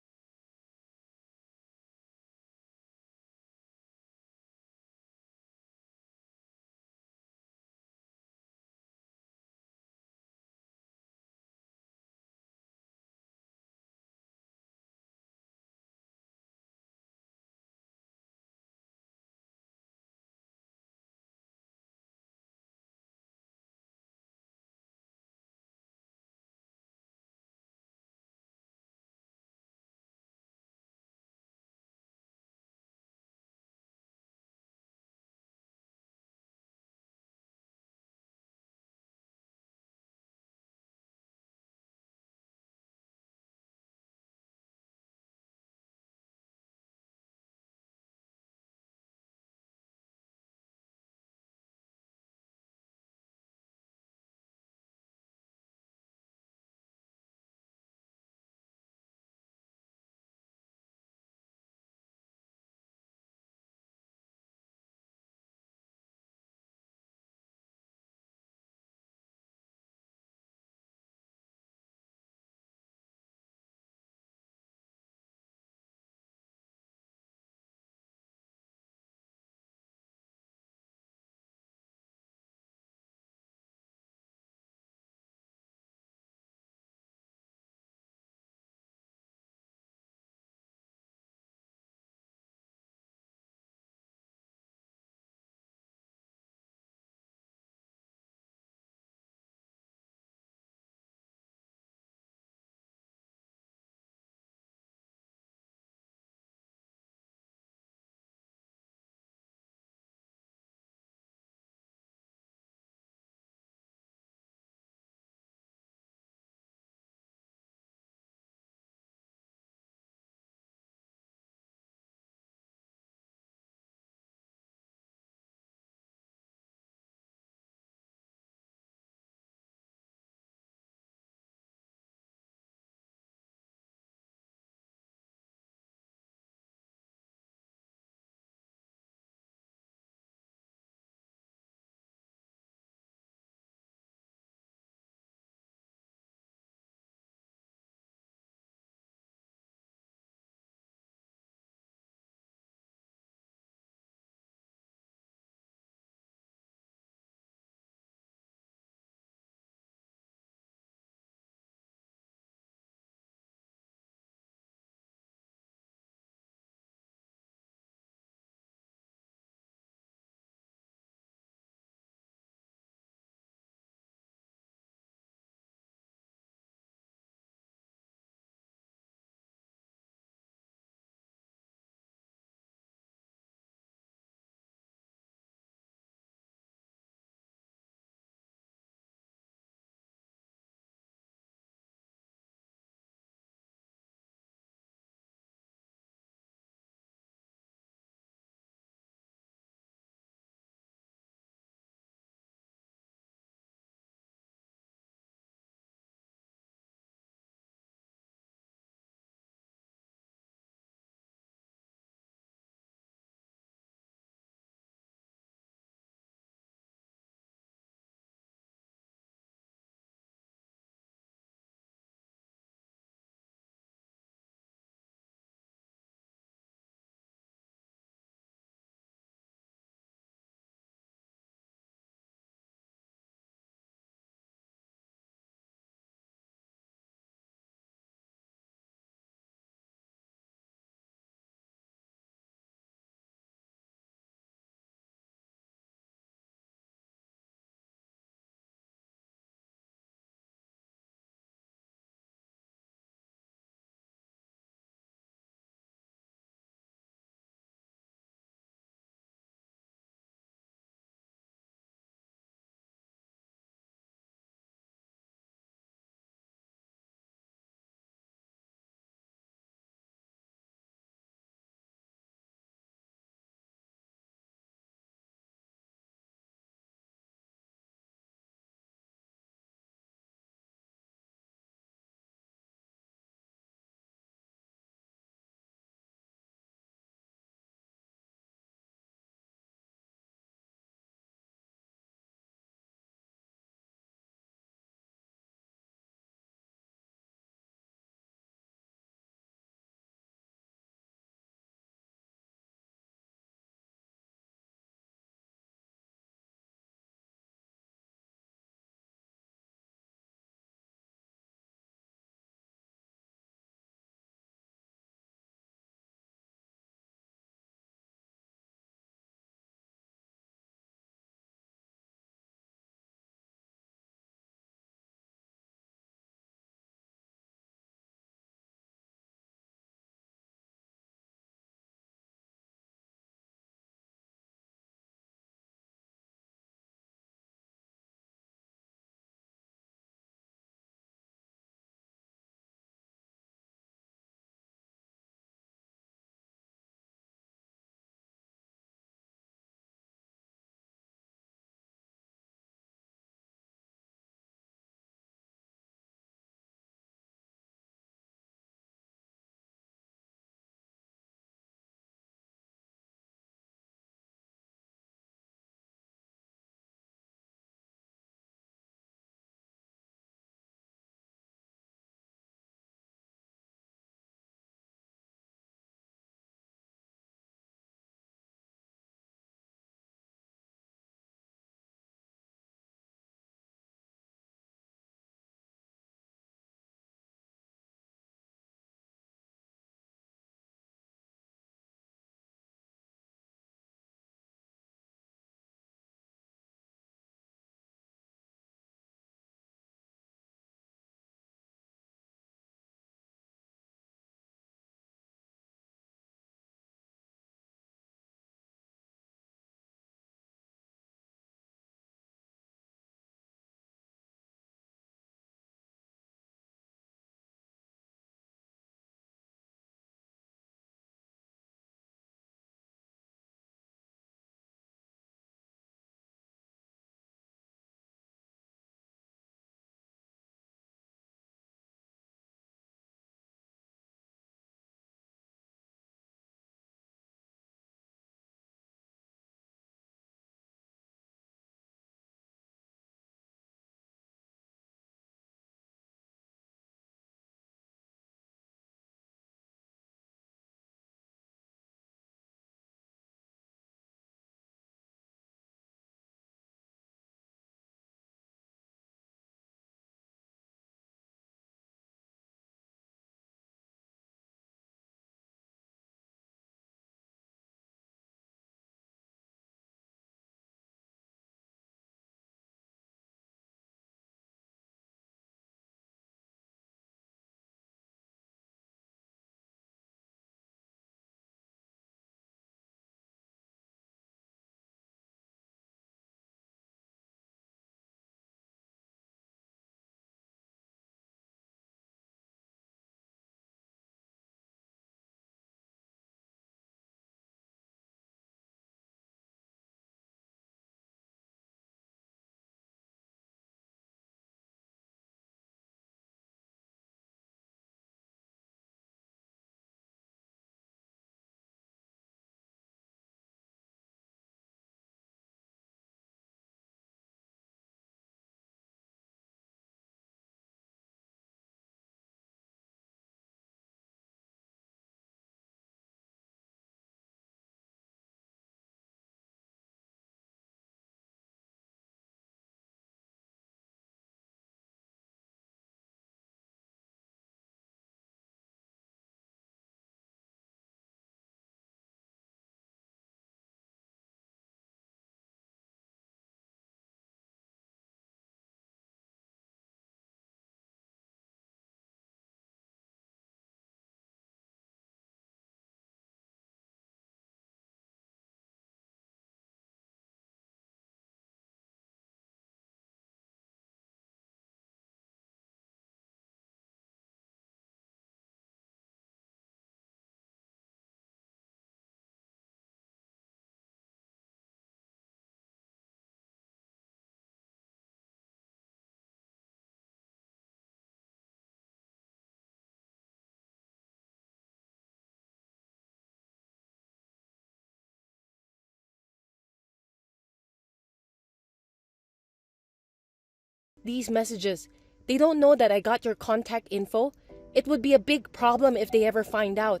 [SPEAKER 5] these messages. They don't know that I got your contact info. It would be a big problem if they ever find out.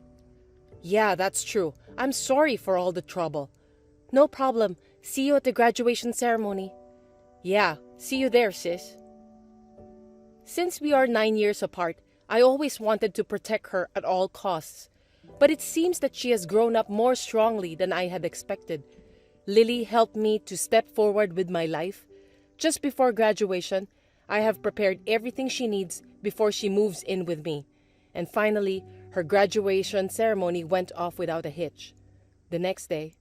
[SPEAKER 5] Yeah, that's true. I'm sorry for all the trouble. No problem. See you at the graduation ceremony. Yeah, see you there, sis. Since we are 9 years apart, I always wanted to protect her at all costs. But it seems that she has grown up more strongly than I had expected. Lily helped me to step forward with my life. Just before graduation, I have prepared everything she needs before she moves in with me. And finally, her graduation ceremony went off without a hitch. The next day,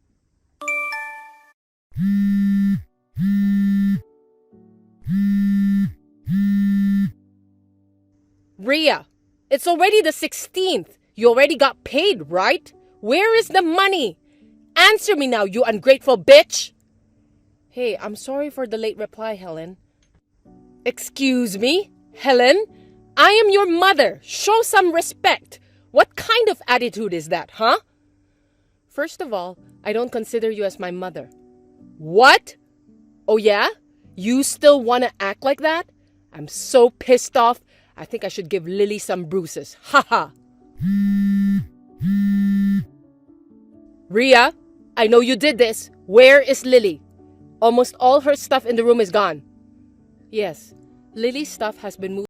[SPEAKER 5] Rhea, it's already the 16th. You already got paid, right? Where is the money? Answer me now, you ungrateful bitch! Hey, I'm sorry for the late reply, Helen. Excuse me? Helen? I am your mother. Show some respect. What kind of attitude is that, huh? First of all, I don't consider you as my mother. What? Oh yeah? You still want to act like that? I'm so pissed off. I think I should give Lily some bruises. Haha. Rhea, I know you did this. Where is Lily? Almost all her stuff in the room is gone. Yes, Lily's stuff has been moved.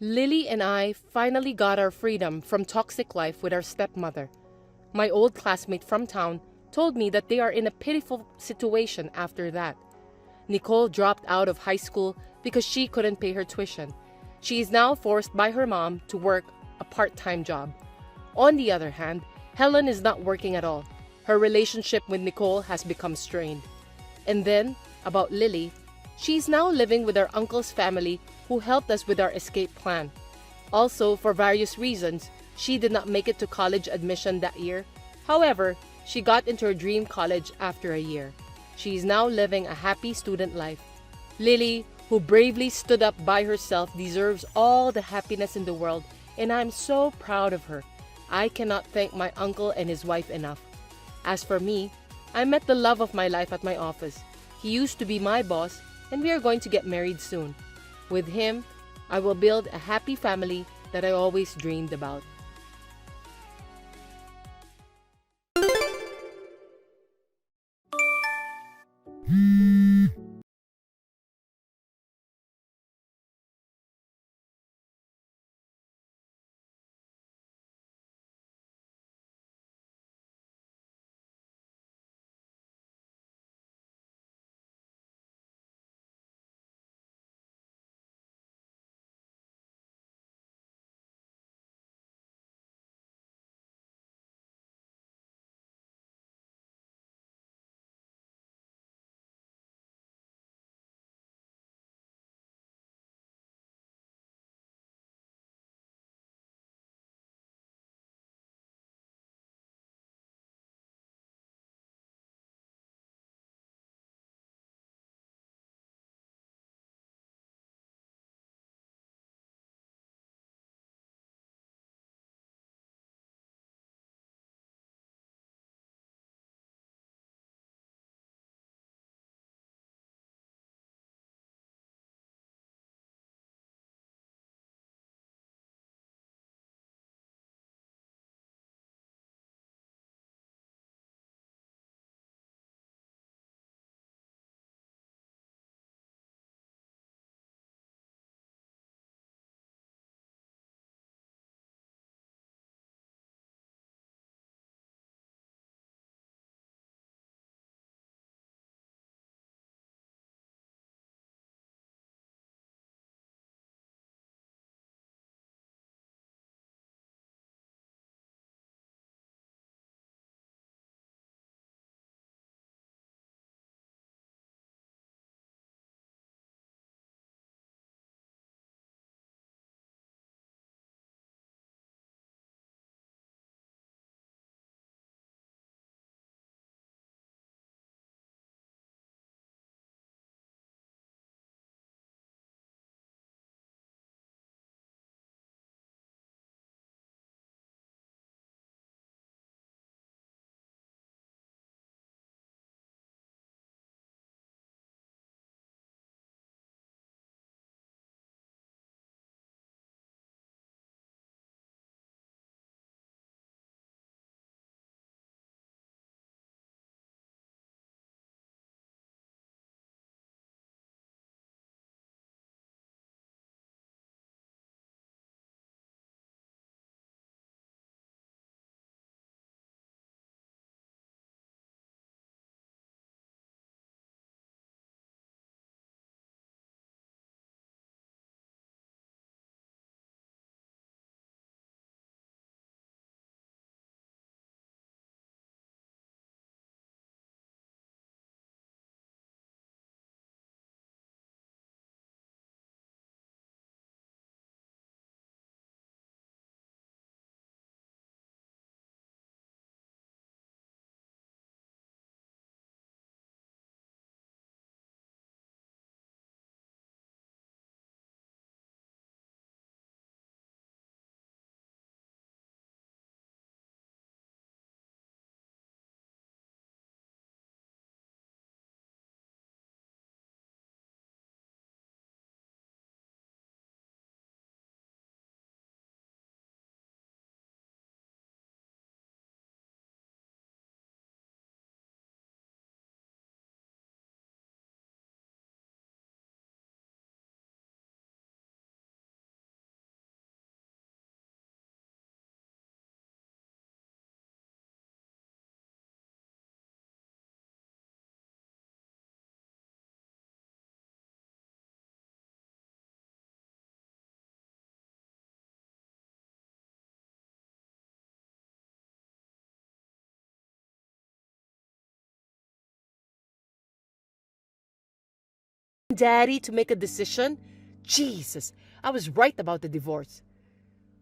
[SPEAKER 5] Lily and I finally got our freedom from toxic life with our stepmother. My old classmate from town told me that they are in a pitiful situation after that. Nicole dropped out of high school because she couldn't pay her tuition. She is now forced by her mom to work a part-time job. On the other hand, Helen is not working at all. Her relationship with Nicole has become strained. And then, about Lily, she's now living with our uncle's family who helped us with our escape plan. Also, for various reasons, she did not make it to college admission that year. However, she got into her dream college after a year. She is now living a happy student life. Lily, who bravely stood up by herself, deserves all the happiness in the world, and I'm so proud of her. I cannot thank my uncle and his wife enough. As for me, I met the love of my life at my office. He used to be my boss, and we are going to get married soon. With him, I will build a happy family that I always dreamed about.
[SPEAKER 8] Daddy to make a decision? Jesus, I was right about the divorce.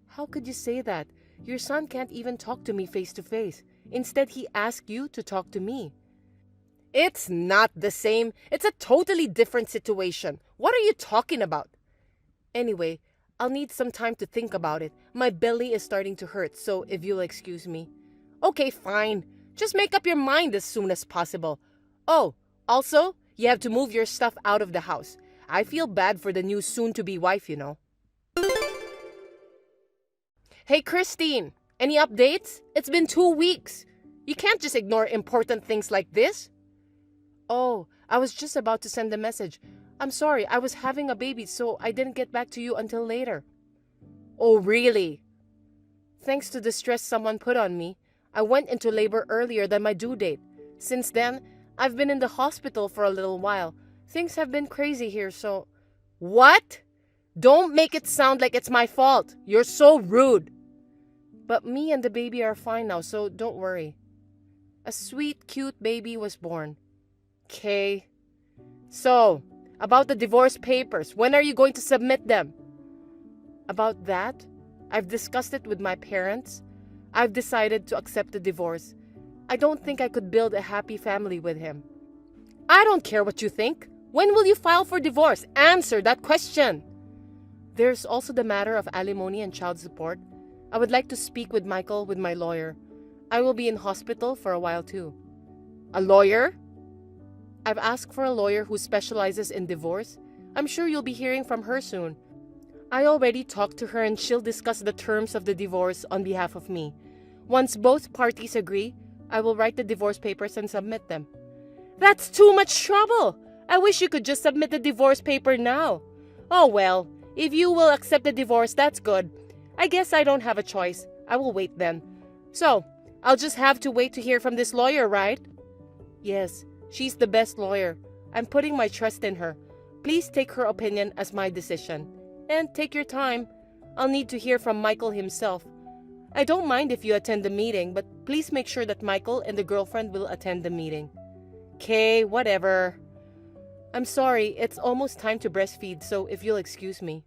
[SPEAKER 5] How could you say that? Your son can't even talk to me face to face. Instead, he asked you to talk to me.
[SPEAKER 8] It's not the same. It's a totally different situation. What are you talking about?
[SPEAKER 5] Anyway, I'll need some time to think about it. My belly is starting to hurt, so if you'll excuse me.
[SPEAKER 8] Okay, fine. Just make up your mind as soon as possible. Oh, also, You have to move your stuff out of the house. I feel bad for the new soon-to-be wife, you know. Hey, Christine, any updates? It's been 2 weeks. You can't just ignore important things like this. Oh, I was just about to send a message. I'm sorry, I was having a baby, so I didn't get back to you until later. Oh, really? Thanks to the stress someone put on me, I went into labor earlier than my due date. Since then, I've been in the hospital for a little while. Things have been crazy here, so... What? Don't make it sound like it's my fault. You're so rude. But me and the baby are fine now, so don't worry. A sweet, cute baby was born. Okay. So, about the divorce papers, when are you going to submit them? About that, I've discussed it with my parents. I've decided to accept the divorce. I don't think I could build a happy family with him. I don't care what you think. When will you file for divorce? Answer that question. There's also the matter of alimony and child support. I would like to speak with Michael, with my lawyer. I will be in hospital for a while too. A lawyer? I've asked for a lawyer who specializes in divorce. I'm sure you'll be hearing from her soon. I already talked to her and she'll discuss the terms of the divorce on behalf of me. Once both parties agree, I will write the divorce papers and submit them. That's too much trouble! I wish you could just submit the divorce paper now. Oh well, if you will accept the divorce, that's good. I guess I don't have a choice. I will wait then. So, I'll just have to wait to hear from this lawyer, right? Yes, she's the best lawyer. I'm putting my trust in her. Please take her opinion as my decision. And take your time. I'll need to hear from Michael himself. I don't mind if you attend the meeting, but please make sure that Michael and the girlfriend will attend the meeting. Okay, whatever. I'm sorry, it's almost time to breastfeed, so if you'll excuse me.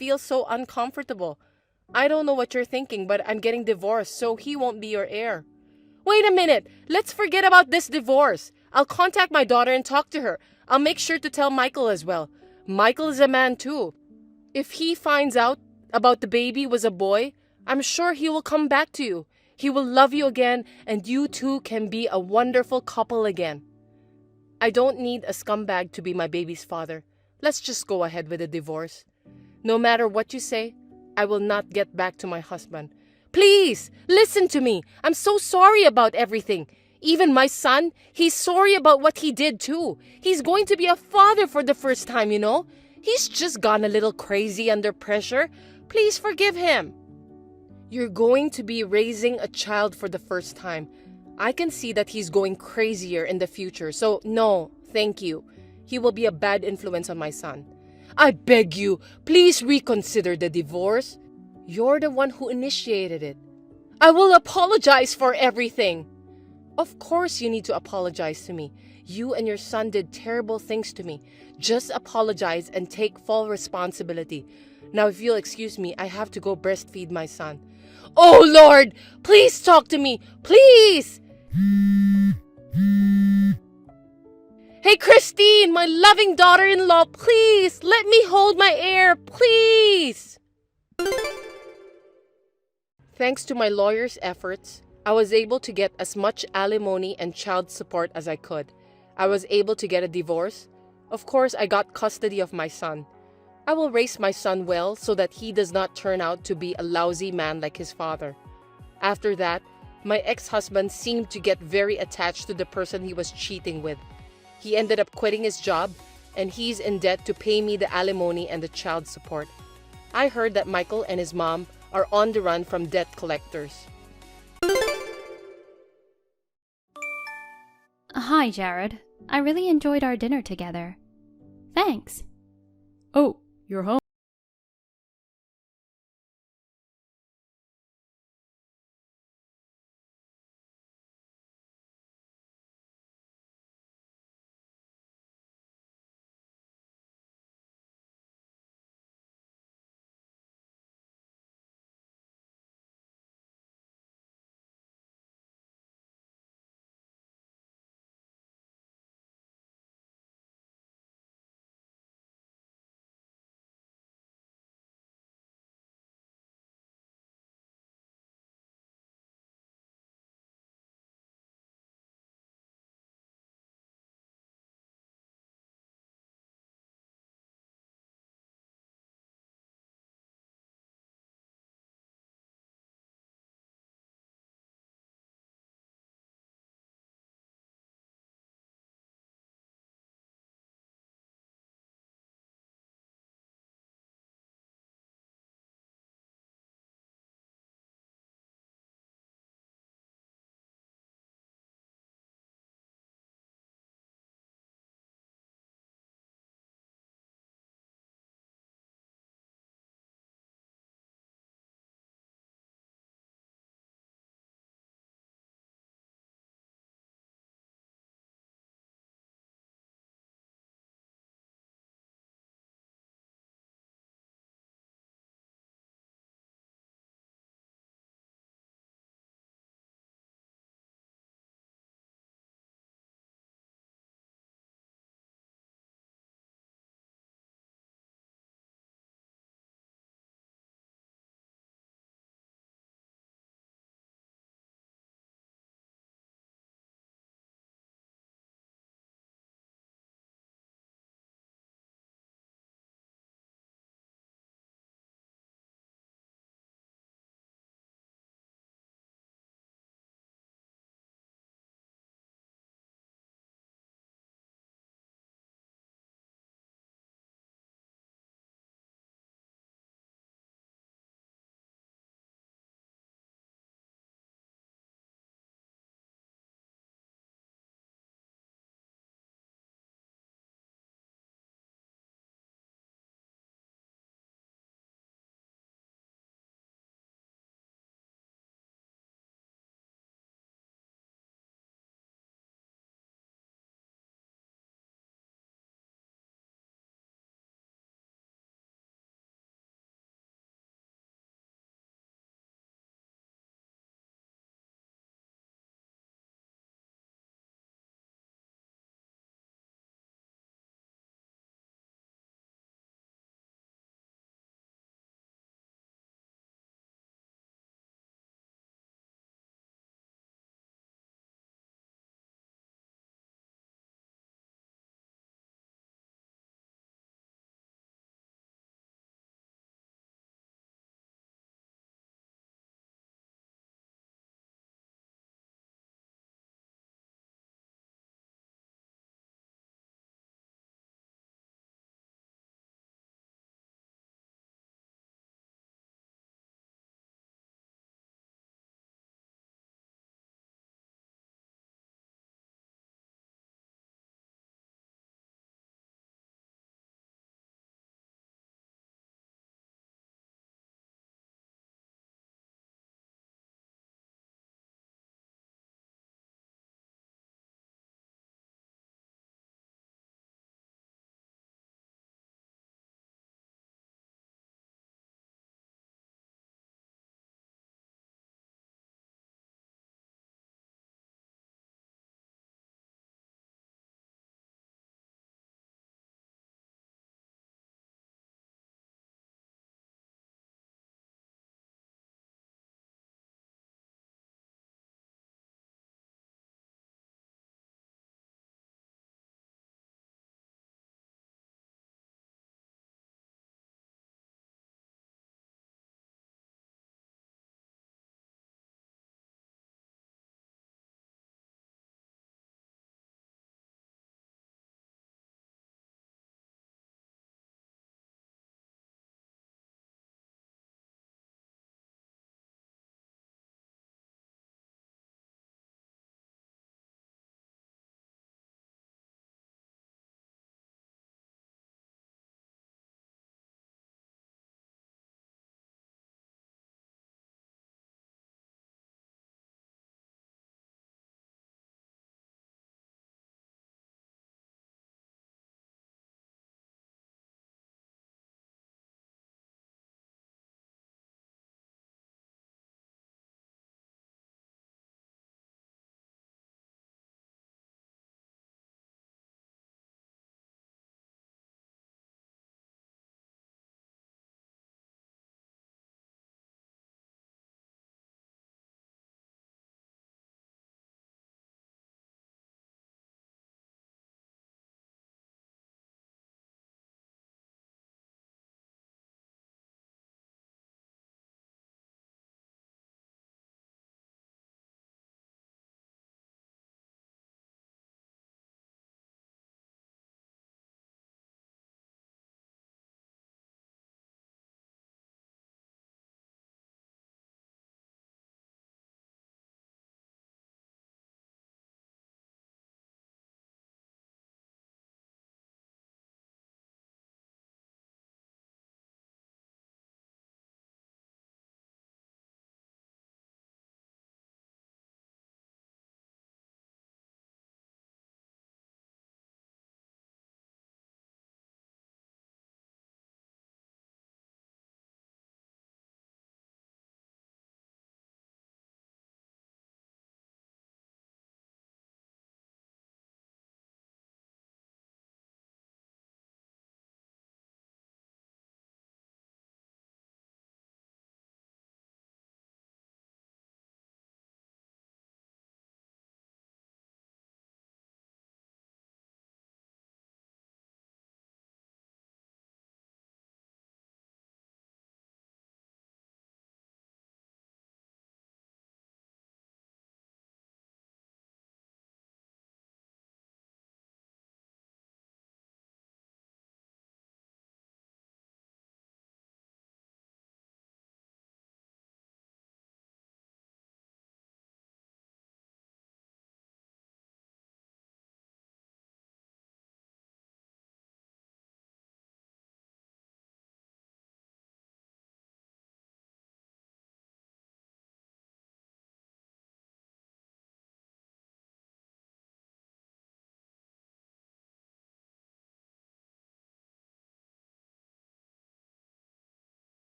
[SPEAKER 8] feel so uncomfortable. I don't know what you're thinking, but I'm getting divorced, so he won't be your heir. Wait a minute! Let's forget about this divorce. I'll contact my daughter and talk to her. I'll make sure to tell Michael as well. Michael is a man too. If he finds out about the baby was a boy, I'm sure he will come back to you. He will love you again, and you two can be a wonderful couple again. I don't need a scumbag to be my baby's father. Let's just go ahead with the divorce. No matter what you say, I will not get back to my husband. Please, listen to me. I'm so sorry about everything. Even my son, he's sorry about what he did too. He's going to be a father for the first time, you know. He's just gone a little crazy under pressure. Please forgive him. You're going to be raising a child for the first time. I can see that he's going crazier in the future, so no, thank you. He will be a bad influence on my son. I beg you, please reconsider the divorce. You're the one who initiated it. I will apologize for everything. Of course you need to apologize to me. You and your son did terrible things to me. Just apologize and take full responsibility. Now, if you'll excuse me, I have to go breastfeed my son. Oh, Lord! Please talk to me! Please! Hey, Christine, my loving daughter-in-law, please! Let me hold my heir, please! Thanks to my lawyer's efforts, I was able to get as much alimony and child support as I could. I was able to get a divorce. Of course, I got custody of my son. I will raise my son well so that he does not turn out to be a lousy man like his father. After that, my ex-husband seemed to get very attached to the person he was cheating with. He ended up quitting his job, and he's in debt to pay me the alimony and the child support. I heard that Michael and his mom are on the run from debt collectors.
[SPEAKER 2] Hi, Jared. I really enjoyed our dinner together. Thanks.
[SPEAKER 1] Oh, you're home.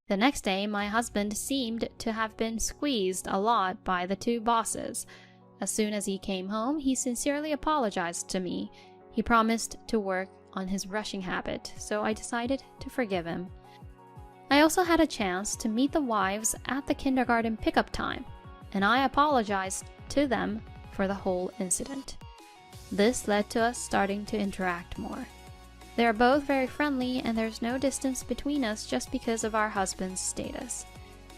[SPEAKER 2] The next day, my husband seemed to have been squeezed a lot by the two bosses. As soon as he came home, he sincerely apologized to me. He promised to work on his rushing habit, so I decided to forgive him. I also had a chance to meet the wives at the kindergarten pickup time, and I apologized to them for the whole incident. This led to us starting to interact more. They are both very friendly, and there's no distance between us just because of our husband's status.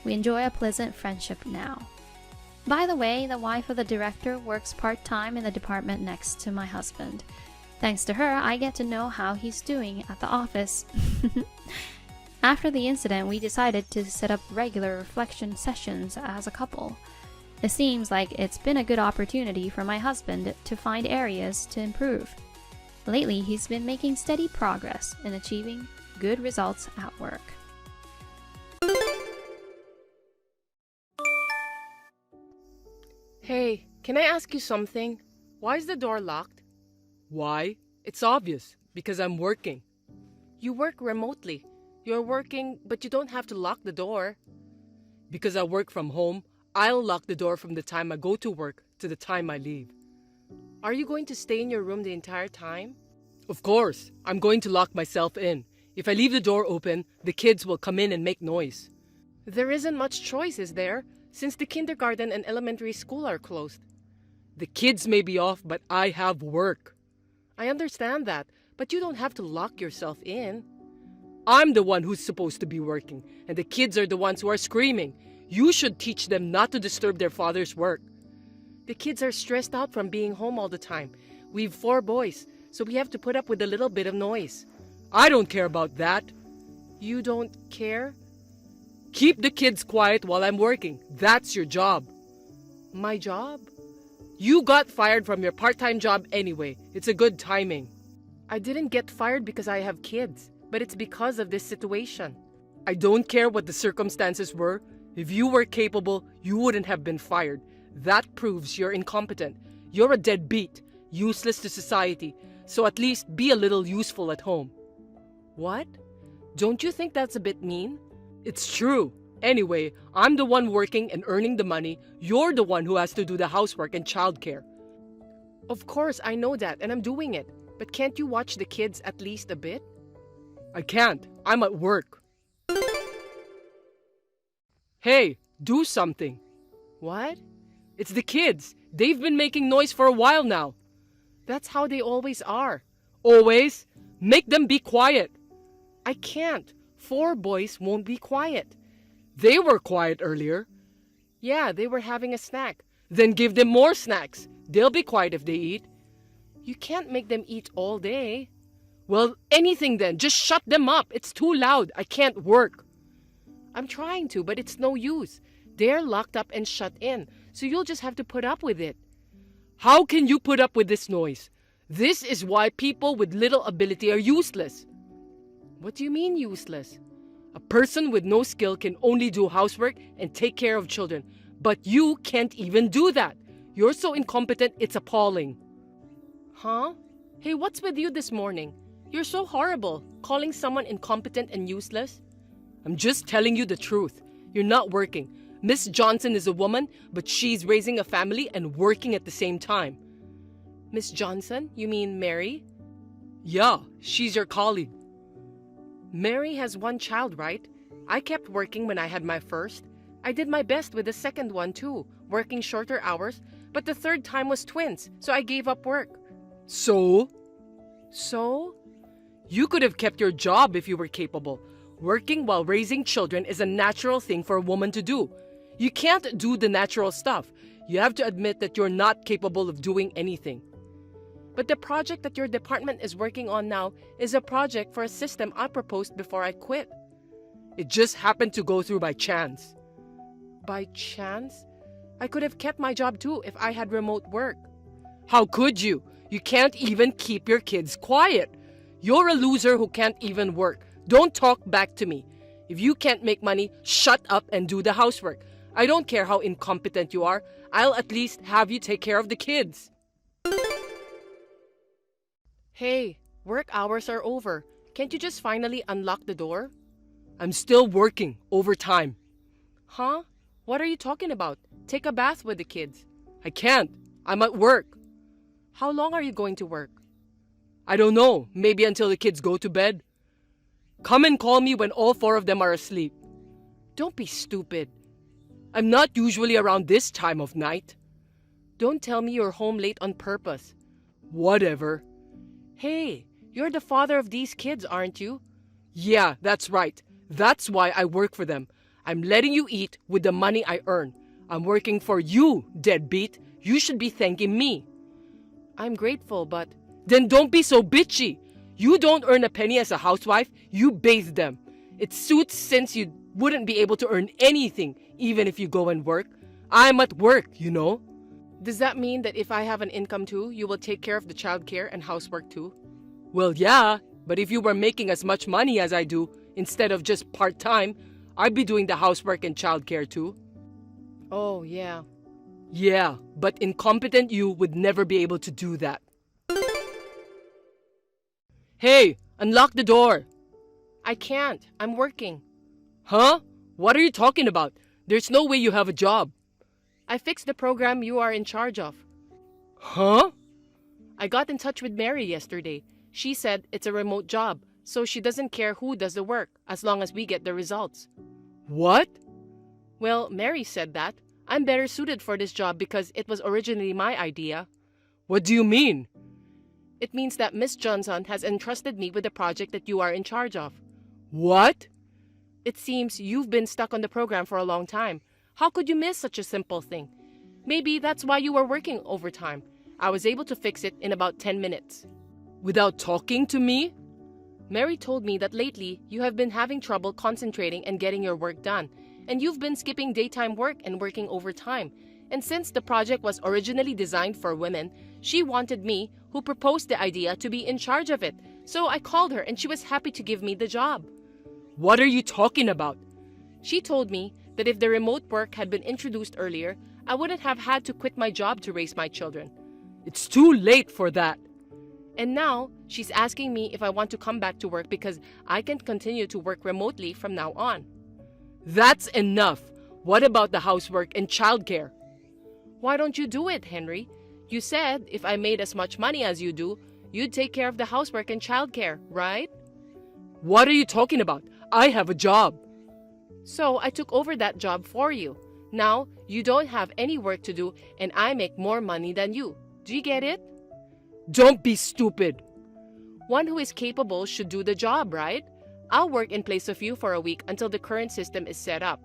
[SPEAKER 2] We enjoy a pleasant friendship now. By the way, the wife of the director works part-time in the department next to my husband. Thanks to her, I get to know how he's doing at the office. After the incident, we decided to set up regular reflection sessions as a couple. It seems like it's been a good opportunity for my husband to find areas to improve. Lately, he's been making steady progress in achieving good results at work.
[SPEAKER 8] Hey, can I ask you something? Why is the door locked?
[SPEAKER 6] Why? It's obvious. Because I'm working.
[SPEAKER 8] You work remotely. You're working, but you don't have to lock the door.
[SPEAKER 6] Because I work from home, I'll lock the door from the time I go to work to the time I leave.
[SPEAKER 8] Are you going to stay in your room the entire time?
[SPEAKER 6] Of course, I'm going to lock myself in. If I leave the door open, the kids will come in and make noise.
[SPEAKER 8] There isn't much choice, is there? Since the kindergarten and elementary school are closed.
[SPEAKER 6] The kids may be off, but I have work.
[SPEAKER 8] I understand that, but you don't have to lock yourself in.
[SPEAKER 6] I'm the one who's supposed to be working, and the kids are the ones who are screaming. You should teach them not to disturb their father's work.
[SPEAKER 8] The kids are stressed out from being home all the time. We've 4 boys, so we have to put up with a little bit of noise.
[SPEAKER 6] I don't care about that.
[SPEAKER 8] You don't care?
[SPEAKER 6] Keep the kids quiet while I'm working. That's your job.
[SPEAKER 8] My job?
[SPEAKER 6] You got fired from your part-time job anyway. It's a good timing.
[SPEAKER 8] I didn't get fired because I have kids, but it's because of this situation.
[SPEAKER 6] I don't care what the circumstances were. If you were capable, you wouldn't have been fired. That proves you're incompetent. You're a deadbeat, useless to society, so at least be a little useful at home.
[SPEAKER 8] What? Don't you think that's a bit mean?
[SPEAKER 6] It's true. Anyway, I'm the one working and earning the money. You're the one who has to do the housework and childcare.
[SPEAKER 8] Of course, I know that, and I'm doing it. But can't you watch the kids at least a bit?
[SPEAKER 6] I can't. I'm at work. Hey, do something.
[SPEAKER 8] What?
[SPEAKER 6] It's the kids. They've been making noise for a while now.
[SPEAKER 8] That's how they always are.
[SPEAKER 6] Always? Make them be quiet.
[SPEAKER 8] I can't. 4 boys won't be quiet.
[SPEAKER 6] They were quiet earlier.
[SPEAKER 8] Yeah, they were having a snack.
[SPEAKER 6] Then give them more snacks. They'll be quiet if they eat.
[SPEAKER 8] You can't make them eat all day.
[SPEAKER 6] Well, anything then. Just shut them up. It's too loud. I can't work.
[SPEAKER 8] I'm trying to, but it's no use. They're locked up and shut in, so you'll just have to put up with it.
[SPEAKER 6] How can you put up with this noise? This is why people with little ability are useless.
[SPEAKER 8] What do you mean useless?
[SPEAKER 6] A person with no skill can only do housework and take care of children, but you can't even do that. You're so incompetent, it's appalling.
[SPEAKER 8] Huh? Hey, what's with you this morning? You're so horrible, calling someone incompetent and useless.
[SPEAKER 6] I'm just telling you the truth. You're not working. Miss Johnson is a woman, but she's raising a family and working at the same time.
[SPEAKER 8] Miss Johnson? You mean Mary?
[SPEAKER 6] Yeah, she's your colleague.
[SPEAKER 8] Mary has 1 child, right? I kept working when I had my first. I did my best with the second one too, working shorter hours, but the 3rd time was twins, so I gave up work.
[SPEAKER 6] So?
[SPEAKER 8] So?
[SPEAKER 6] You could have kept your job if you were capable. Working while raising children is a natural thing for a woman to do. You can't do the natural stuff. You have to admit that you're not capable of doing anything.
[SPEAKER 8] But the project that your department is working on now is a project for a system I proposed before I quit.
[SPEAKER 6] It just happened to go through by chance.
[SPEAKER 8] By chance? I could have kept my job too if I had remote work.
[SPEAKER 6] How could you? You can't even keep your kids quiet. You're a loser who can't even work. Don't talk back to me. If you can't make money, shut up and do the housework. I don't care how incompetent you are. I'll at least have you take care of the kids.
[SPEAKER 8] Hey, work hours are over. Can't you just finally unlock the door?
[SPEAKER 6] I'm still working overtime.
[SPEAKER 8] Huh? What are you talking about? Take a bath with the kids.
[SPEAKER 6] I can't. I'm at work.
[SPEAKER 8] How long are you going to work?
[SPEAKER 6] I don't know. Maybe until the kids go to bed. Come and call me when all 4 of them are asleep.
[SPEAKER 8] Don't be stupid.
[SPEAKER 6] I'm not usually around this time of night.
[SPEAKER 8] Don't tell me you're home late on purpose.
[SPEAKER 6] Whatever.
[SPEAKER 8] Hey, you're the father of these kids, aren't you?
[SPEAKER 6] Yeah, that's right. That's why I work for them. I'm letting you eat with the money I earn. I'm working for you, deadbeat. You should be thanking me.
[SPEAKER 8] I'm grateful, but...
[SPEAKER 6] Then don't be so bitchy. You don't earn a penny as a housewife. You bathe them. It suits since you wouldn't be able to earn anything, even if you go and work. I'm at work, you know.
[SPEAKER 8] Does that mean that if I have an income too, you will take care of the childcare and housework too?
[SPEAKER 6] Well, yeah, but if you were making as much money as I do, instead of just part-time, I'd be doing the housework and childcare too.
[SPEAKER 8] Oh, yeah.
[SPEAKER 6] Yeah, but incompetent you would never be able to do that. Hey, unlock the door.
[SPEAKER 8] I can't. I'm working.
[SPEAKER 6] Huh? What are you talking about? There's no way you have a job.
[SPEAKER 8] I fixed the program you are in charge of.
[SPEAKER 6] Huh?
[SPEAKER 8] I got in touch with Mary yesterday. She said it's a remote job, so she doesn't care who does the work as long as we get the results.
[SPEAKER 6] What?
[SPEAKER 8] Well, Mary said that. I'm better suited for this job because it was originally my idea.
[SPEAKER 6] What do you mean?
[SPEAKER 8] It means that Miss Johnson has entrusted me with the project that you are in charge of.
[SPEAKER 6] What?
[SPEAKER 8] It seems you've been stuck on the program for a long time. How could you miss such a simple thing? Maybe that's why you were working overtime. I was able to fix it in about 10 minutes.
[SPEAKER 6] Without talking to me?
[SPEAKER 8] Mary told me that lately you have been having trouble concentrating and getting your work done, and you've been skipping daytime work and working overtime. And since the project was originally designed for women, she wanted me, who proposed the idea, to be in charge of it. So I called her and she was happy to give me the job.
[SPEAKER 6] What are you talking about?
[SPEAKER 8] She told me that if the remote work had been introduced earlier, I wouldn't have had to quit my job to raise my children.
[SPEAKER 6] It's too late for that.
[SPEAKER 8] And now, she's asking me if I want to come back to work because I can continue to work remotely from now on.
[SPEAKER 6] That's enough. What about the housework and childcare?
[SPEAKER 8] Why don't you do it, Henry? You said if I made as much money as you do, you'd take care of the housework and childcare, right?
[SPEAKER 6] What are you talking about? I have a job.
[SPEAKER 8] So I took over that job for you. Now, you don't have any work to do and I make more money than you. Do you get it?
[SPEAKER 6] Don't be stupid.
[SPEAKER 8] One who is capable should do the job, right? I'll work in place of you for a week until the current system is set up.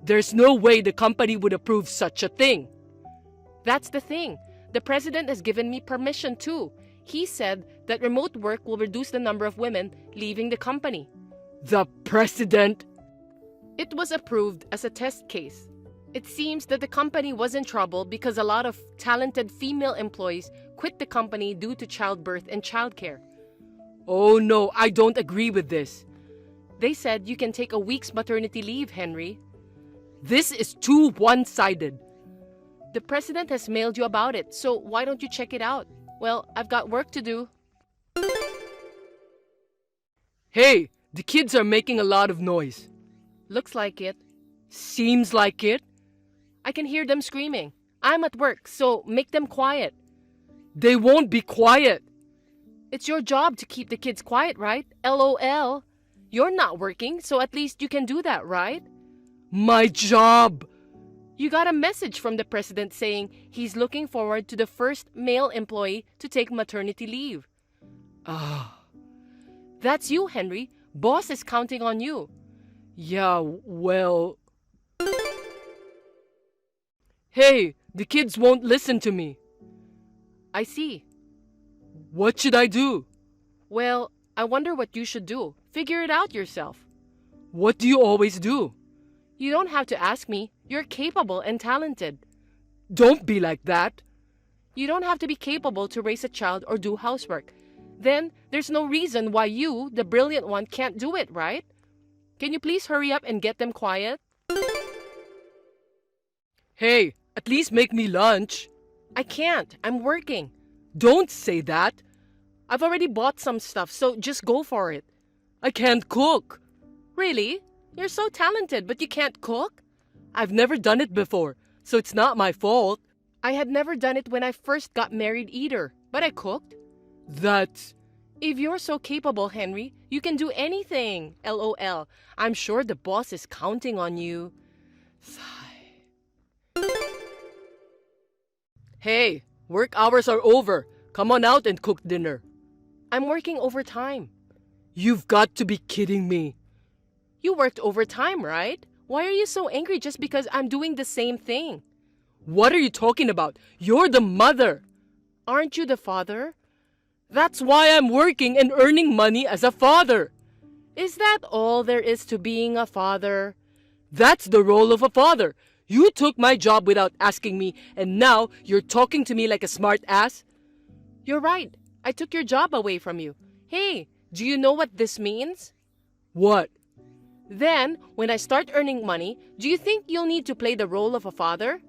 [SPEAKER 6] There's no way the company would approve such a thing.
[SPEAKER 8] That's the thing. The president has given me permission too. He said that remote work will reduce the number of women leaving the company.
[SPEAKER 6] The president?
[SPEAKER 8] It was approved as a test case. It seems that the company was in trouble because a lot of talented female employees quit the company due to childbirth and childcare.
[SPEAKER 6] Oh no, I don't agree with this.
[SPEAKER 8] They said you can take a week's maternity leave, Henry.
[SPEAKER 6] This is too one-sided.
[SPEAKER 8] The president has mailed you about it, so why don't you check it out? Well, I've got work to do.
[SPEAKER 6] Hey, the kids are making a lot of noise.
[SPEAKER 8] Looks like it.
[SPEAKER 6] Seems like it.
[SPEAKER 8] I can hear them screaming. I'm at work, so make them quiet.
[SPEAKER 6] They won't be quiet.
[SPEAKER 8] It's your job to keep the kids quiet, right? LOL. You're not working, so at least you can do that, right?
[SPEAKER 6] My job.
[SPEAKER 8] You got a message from the president saying he's looking forward to the first male employee to take maternity leave. That's you, Henry. Boss is counting on you.
[SPEAKER 6] Yeah, well... Hey, the kids won't listen to me.
[SPEAKER 8] I see.
[SPEAKER 6] What should I do?
[SPEAKER 8] Well, I wonder what you should do. Figure it out yourself.
[SPEAKER 6] What do you always do?
[SPEAKER 8] You don't have to ask me. You're capable and talented.
[SPEAKER 6] Don't be like that.
[SPEAKER 8] You don't have to be capable to raise a child or do housework. Then, there's no reason why you, the brilliant one, can't do it, right? Can you please hurry up and get them quiet?
[SPEAKER 6] Hey, at least make me lunch.
[SPEAKER 8] I can't. I'm working.
[SPEAKER 6] Don't say that.
[SPEAKER 8] I've already bought some stuff, so just go for it.
[SPEAKER 6] I can't cook.
[SPEAKER 8] Really? You're so talented, but you can't cook?
[SPEAKER 6] I've never done it before, so it's not my fault.
[SPEAKER 8] I had never done it when I first got married either, but I cooked.
[SPEAKER 6] That's...
[SPEAKER 8] If you're so capable, Henry, you can do anything. LOL. I'm sure the boss is counting on you. Sigh.
[SPEAKER 6] Hey, work hours are over. Come on out and cook dinner.
[SPEAKER 8] I'm working overtime.
[SPEAKER 6] You've got to be kidding me.
[SPEAKER 8] You worked overtime, right? Why are you so angry just because I'm doing the same thing?
[SPEAKER 6] What are you talking about? You're the mother.
[SPEAKER 8] Aren't you the father?
[SPEAKER 6] That's why I'm working and earning money as a father.
[SPEAKER 8] Is that all there is to being a father?
[SPEAKER 6] That's the role of a father. You took my job without asking me, and now you're talking to me like a smart ass?
[SPEAKER 8] You're right. I took your job away from you. Hey, do you know what this means?
[SPEAKER 6] What?
[SPEAKER 8] Then, when I start earning money, do you think you'll need to play the role of a father?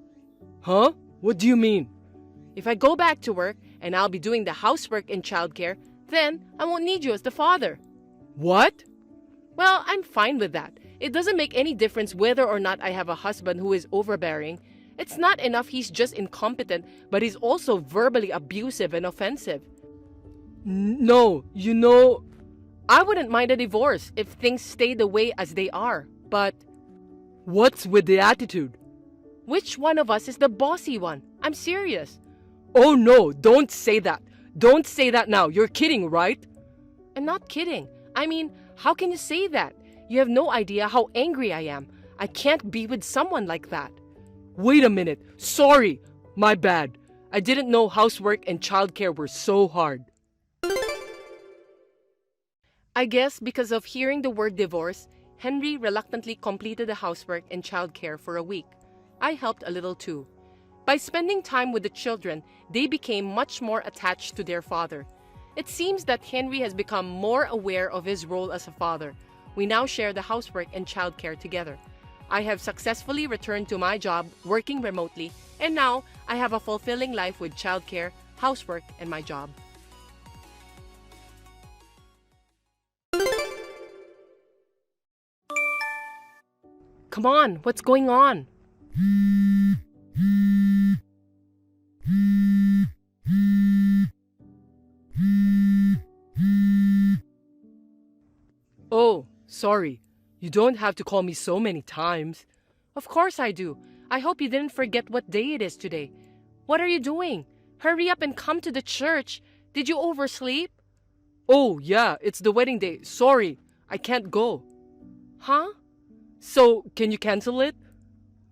[SPEAKER 6] Huh? What do you mean?
[SPEAKER 8] If I go back to work and I'll be doing the housework and childcare, then I won't need you as the father.
[SPEAKER 6] What?
[SPEAKER 8] Well, I'm fine with that. It doesn't make any difference whether or not I have a husband who is overbearing. It's not enough he's just incompetent, but he's also verbally abusive and offensive.
[SPEAKER 6] No, you know...
[SPEAKER 8] I wouldn't mind a divorce if things stay the way as they are, but...
[SPEAKER 6] What's with the attitude?
[SPEAKER 8] Which one of us is the bossy one? I'm serious.
[SPEAKER 6] Oh no, don't say that. Don't say that now. You're kidding, right?
[SPEAKER 8] I'm not kidding. I mean, how can you say that? You have no idea how angry I am. I can't be with someone like that.
[SPEAKER 6] Wait a minute. Sorry. My bad. I didn't know housework and childcare were so hard.
[SPEAKER 8] I guess because of hearing the word divorce, Henry reluctantly completed the housework and childcare for a week. I helped a little too. By spending time with the children, they became much more attached to their father. It seems that Henry has become more aware of his role as a father. We now share the housework and childcare together. I have successfully returned to my job working remotely, and now I have a fulfilling life with childcare, housework, and my job. Come on, what's going on?
[SPEAKER 6] Oh, sorry. You don't have to call me so many times.
[SPEAKER 8] Of course I do. I hope you didn't forget what day it is today. What are you doing? Hurry up and come to the church. Did you oversleep?
[SPEAKER 6] Oh, yeah, it's the wedding day. Sorry, I can't go.
[SPEAKER 8] Huh?
[SPEAKER 6] So, can you cancel it?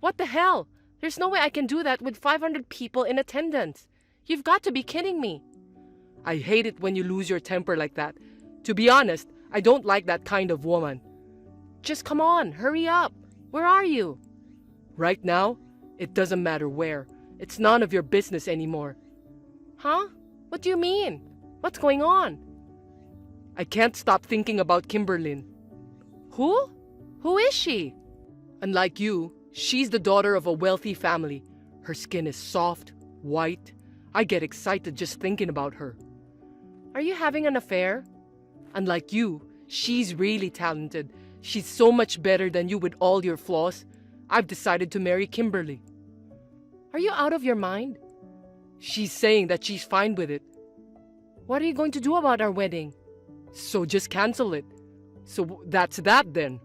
[SPEAKER 8] What the hell? There's no way I can do that with 500 people in attendance. You've got to be kidding me.
[SPEAKER 6] I hate it when you lose your temper like that. To be honest, I don't like that kind of woman.
[SPEAKER 8] Just come on, hurry up. Where are you?
[SPEAKER 6] Right now, it doesn't matter where. It's none of your business anymore.
[SPEAKER 8] Huh? What do you mean? What's going on?
[SPEAKER 6] I can't stop thinking about Kimberlyn.
[SPEAKER 8] Who? Who is she?
[SPEAKER 6] Unlike you, she's the daughter of a wealthy family. Her skin is soft, white. I get excited just thinking about her.
[SPEAKER 8] Are you having an affair?
[SPEAKER 6] Unlike you, she's really talented. She's so much better than you with all your flaws. I've decided to marry Kimberly.
[SPEAKER 8] Are you out of your mind?
[SPEAKER 6] She's saying that she's fine with it.
[SPEAKER 8] What are you going to do about our wedding?
[SPEAKER 6] So just cancel it. So that's that then.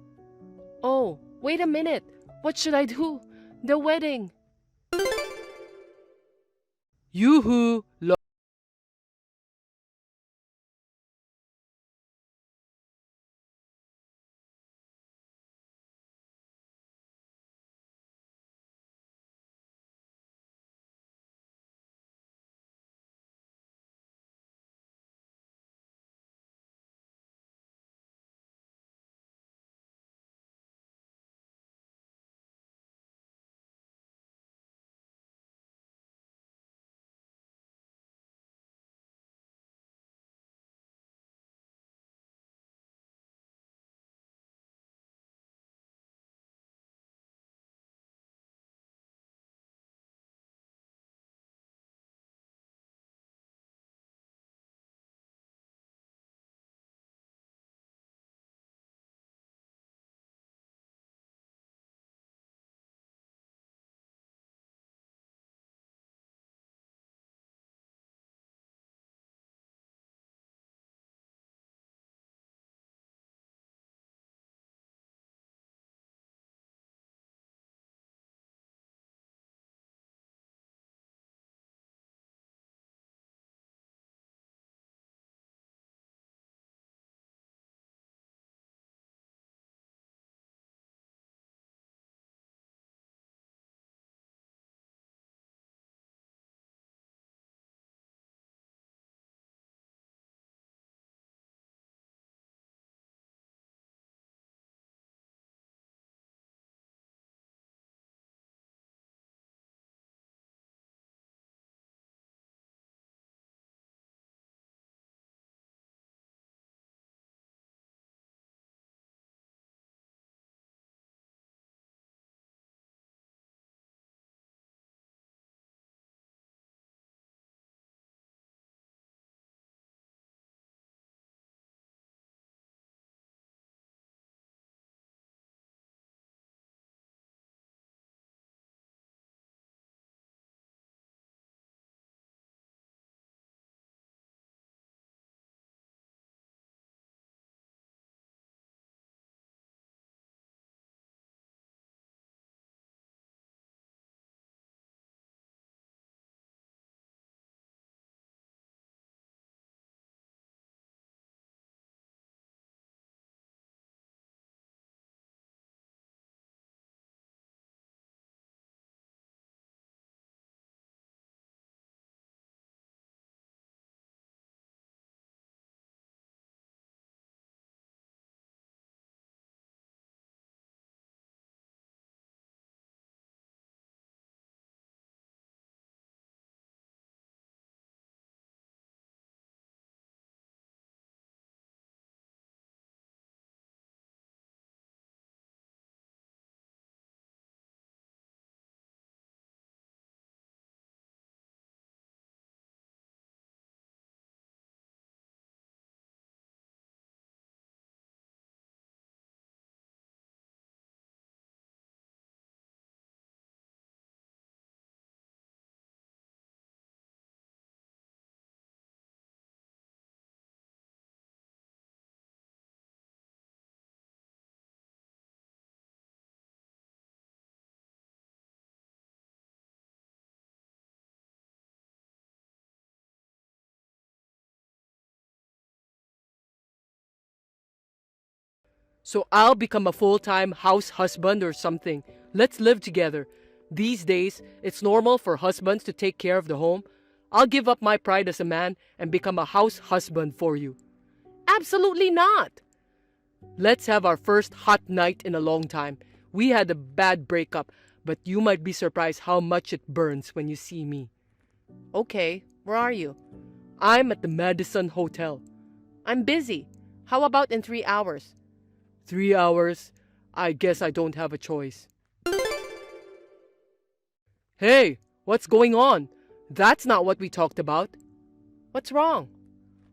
[SPEAKER 8] Oh, wait a minute. What should I do? The wedding.
[SPEAKER 6] Yoo-hoo! So I'll become a full-time house husband or something. Let's live together. These days, it's normal for husbands to take care of the home. I'll give up my pride as a man and become a house husband for you.
[SPEAKER 8] Absolutely not!
[SPEAKER 6] Let's have our first hot night in a long time. We had a bad breakup, but you might be surprised how much it burns when you see me.
[SPEAKER 8] Okay, where are you?
[SPEAKER 6] I'm at the Madison Hotel.
[SPEAKER 8] I'm busy. How about in 3 hours?
[SPEAKER 6] 3 hours? I guess I don't have a choice. Hey, what's going on? That's not what we talked about.
[SPEAKER 8] What's wrong?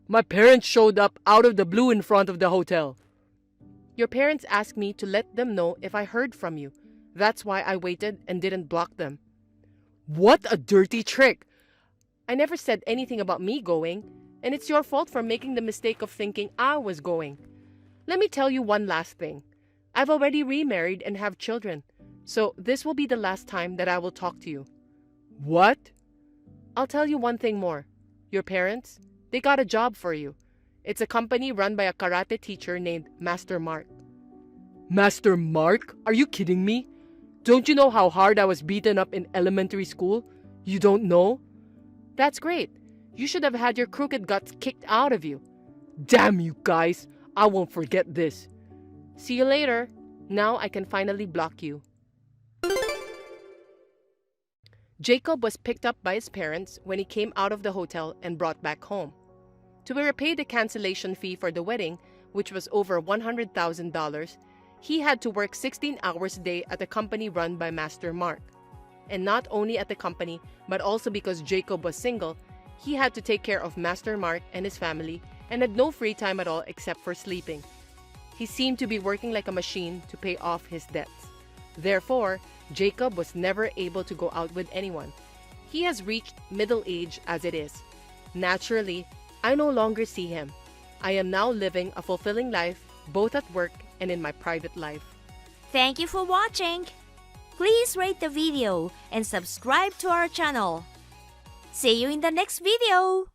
[SPEAKER 6] My parents showed up out of the blue in front of the hotel.
[SPEAKER 8] Your parents asked me to let them know if I heard from you. That's why I waited and didn't block them.
[SPEAKER 6] What a dirty trick!
[SPEAKER 8] I never said anything about me going, and it's your fault for making the mistake of thinking I was going. Let me tell you one last thing. I've already remarried and have children, so this will be the last time that I will talk to you.
[SPEAKER 6] What?
[SPEAKER 8] I'll tell you one thing more. Your parents, they got a job for you. It's a company run by a karate teacher named Master Mark.
[SPEAKER 6] Master Mark? Are you kidding me? Don't you know how hard I was beaten up in elementary school? You don't know?
[SPEAKER 8] That's great. You should have had your crooked guts kicked out of you.
[SPEAKER 6] Damn you guys! I won't forget this.
[SPEAKER 8] See you later. Now I can finally block you. Jacob was picked up by his parents when he came out of the hotel and brought back home. To repay the cancellation fee for the wedding, which was over $100,000, he had to work 16 hours a day at a company run by Master Mark. And not only at the company, but also because Jacob was single, he had to take care of Master Mark and his family and had no free time at all except for sleeping. He seemed to be working like a machine to pay off his debts. Therefore, Jacob was never able to go out with anyone. He has reached middle age as it is. Naturally, I no longer see him. I am now living a fulfilling life both at work and in my private life.
[SPEAKER 3] Thank you for watching. Please rate the video and subscribe to our channel. See you in the next video.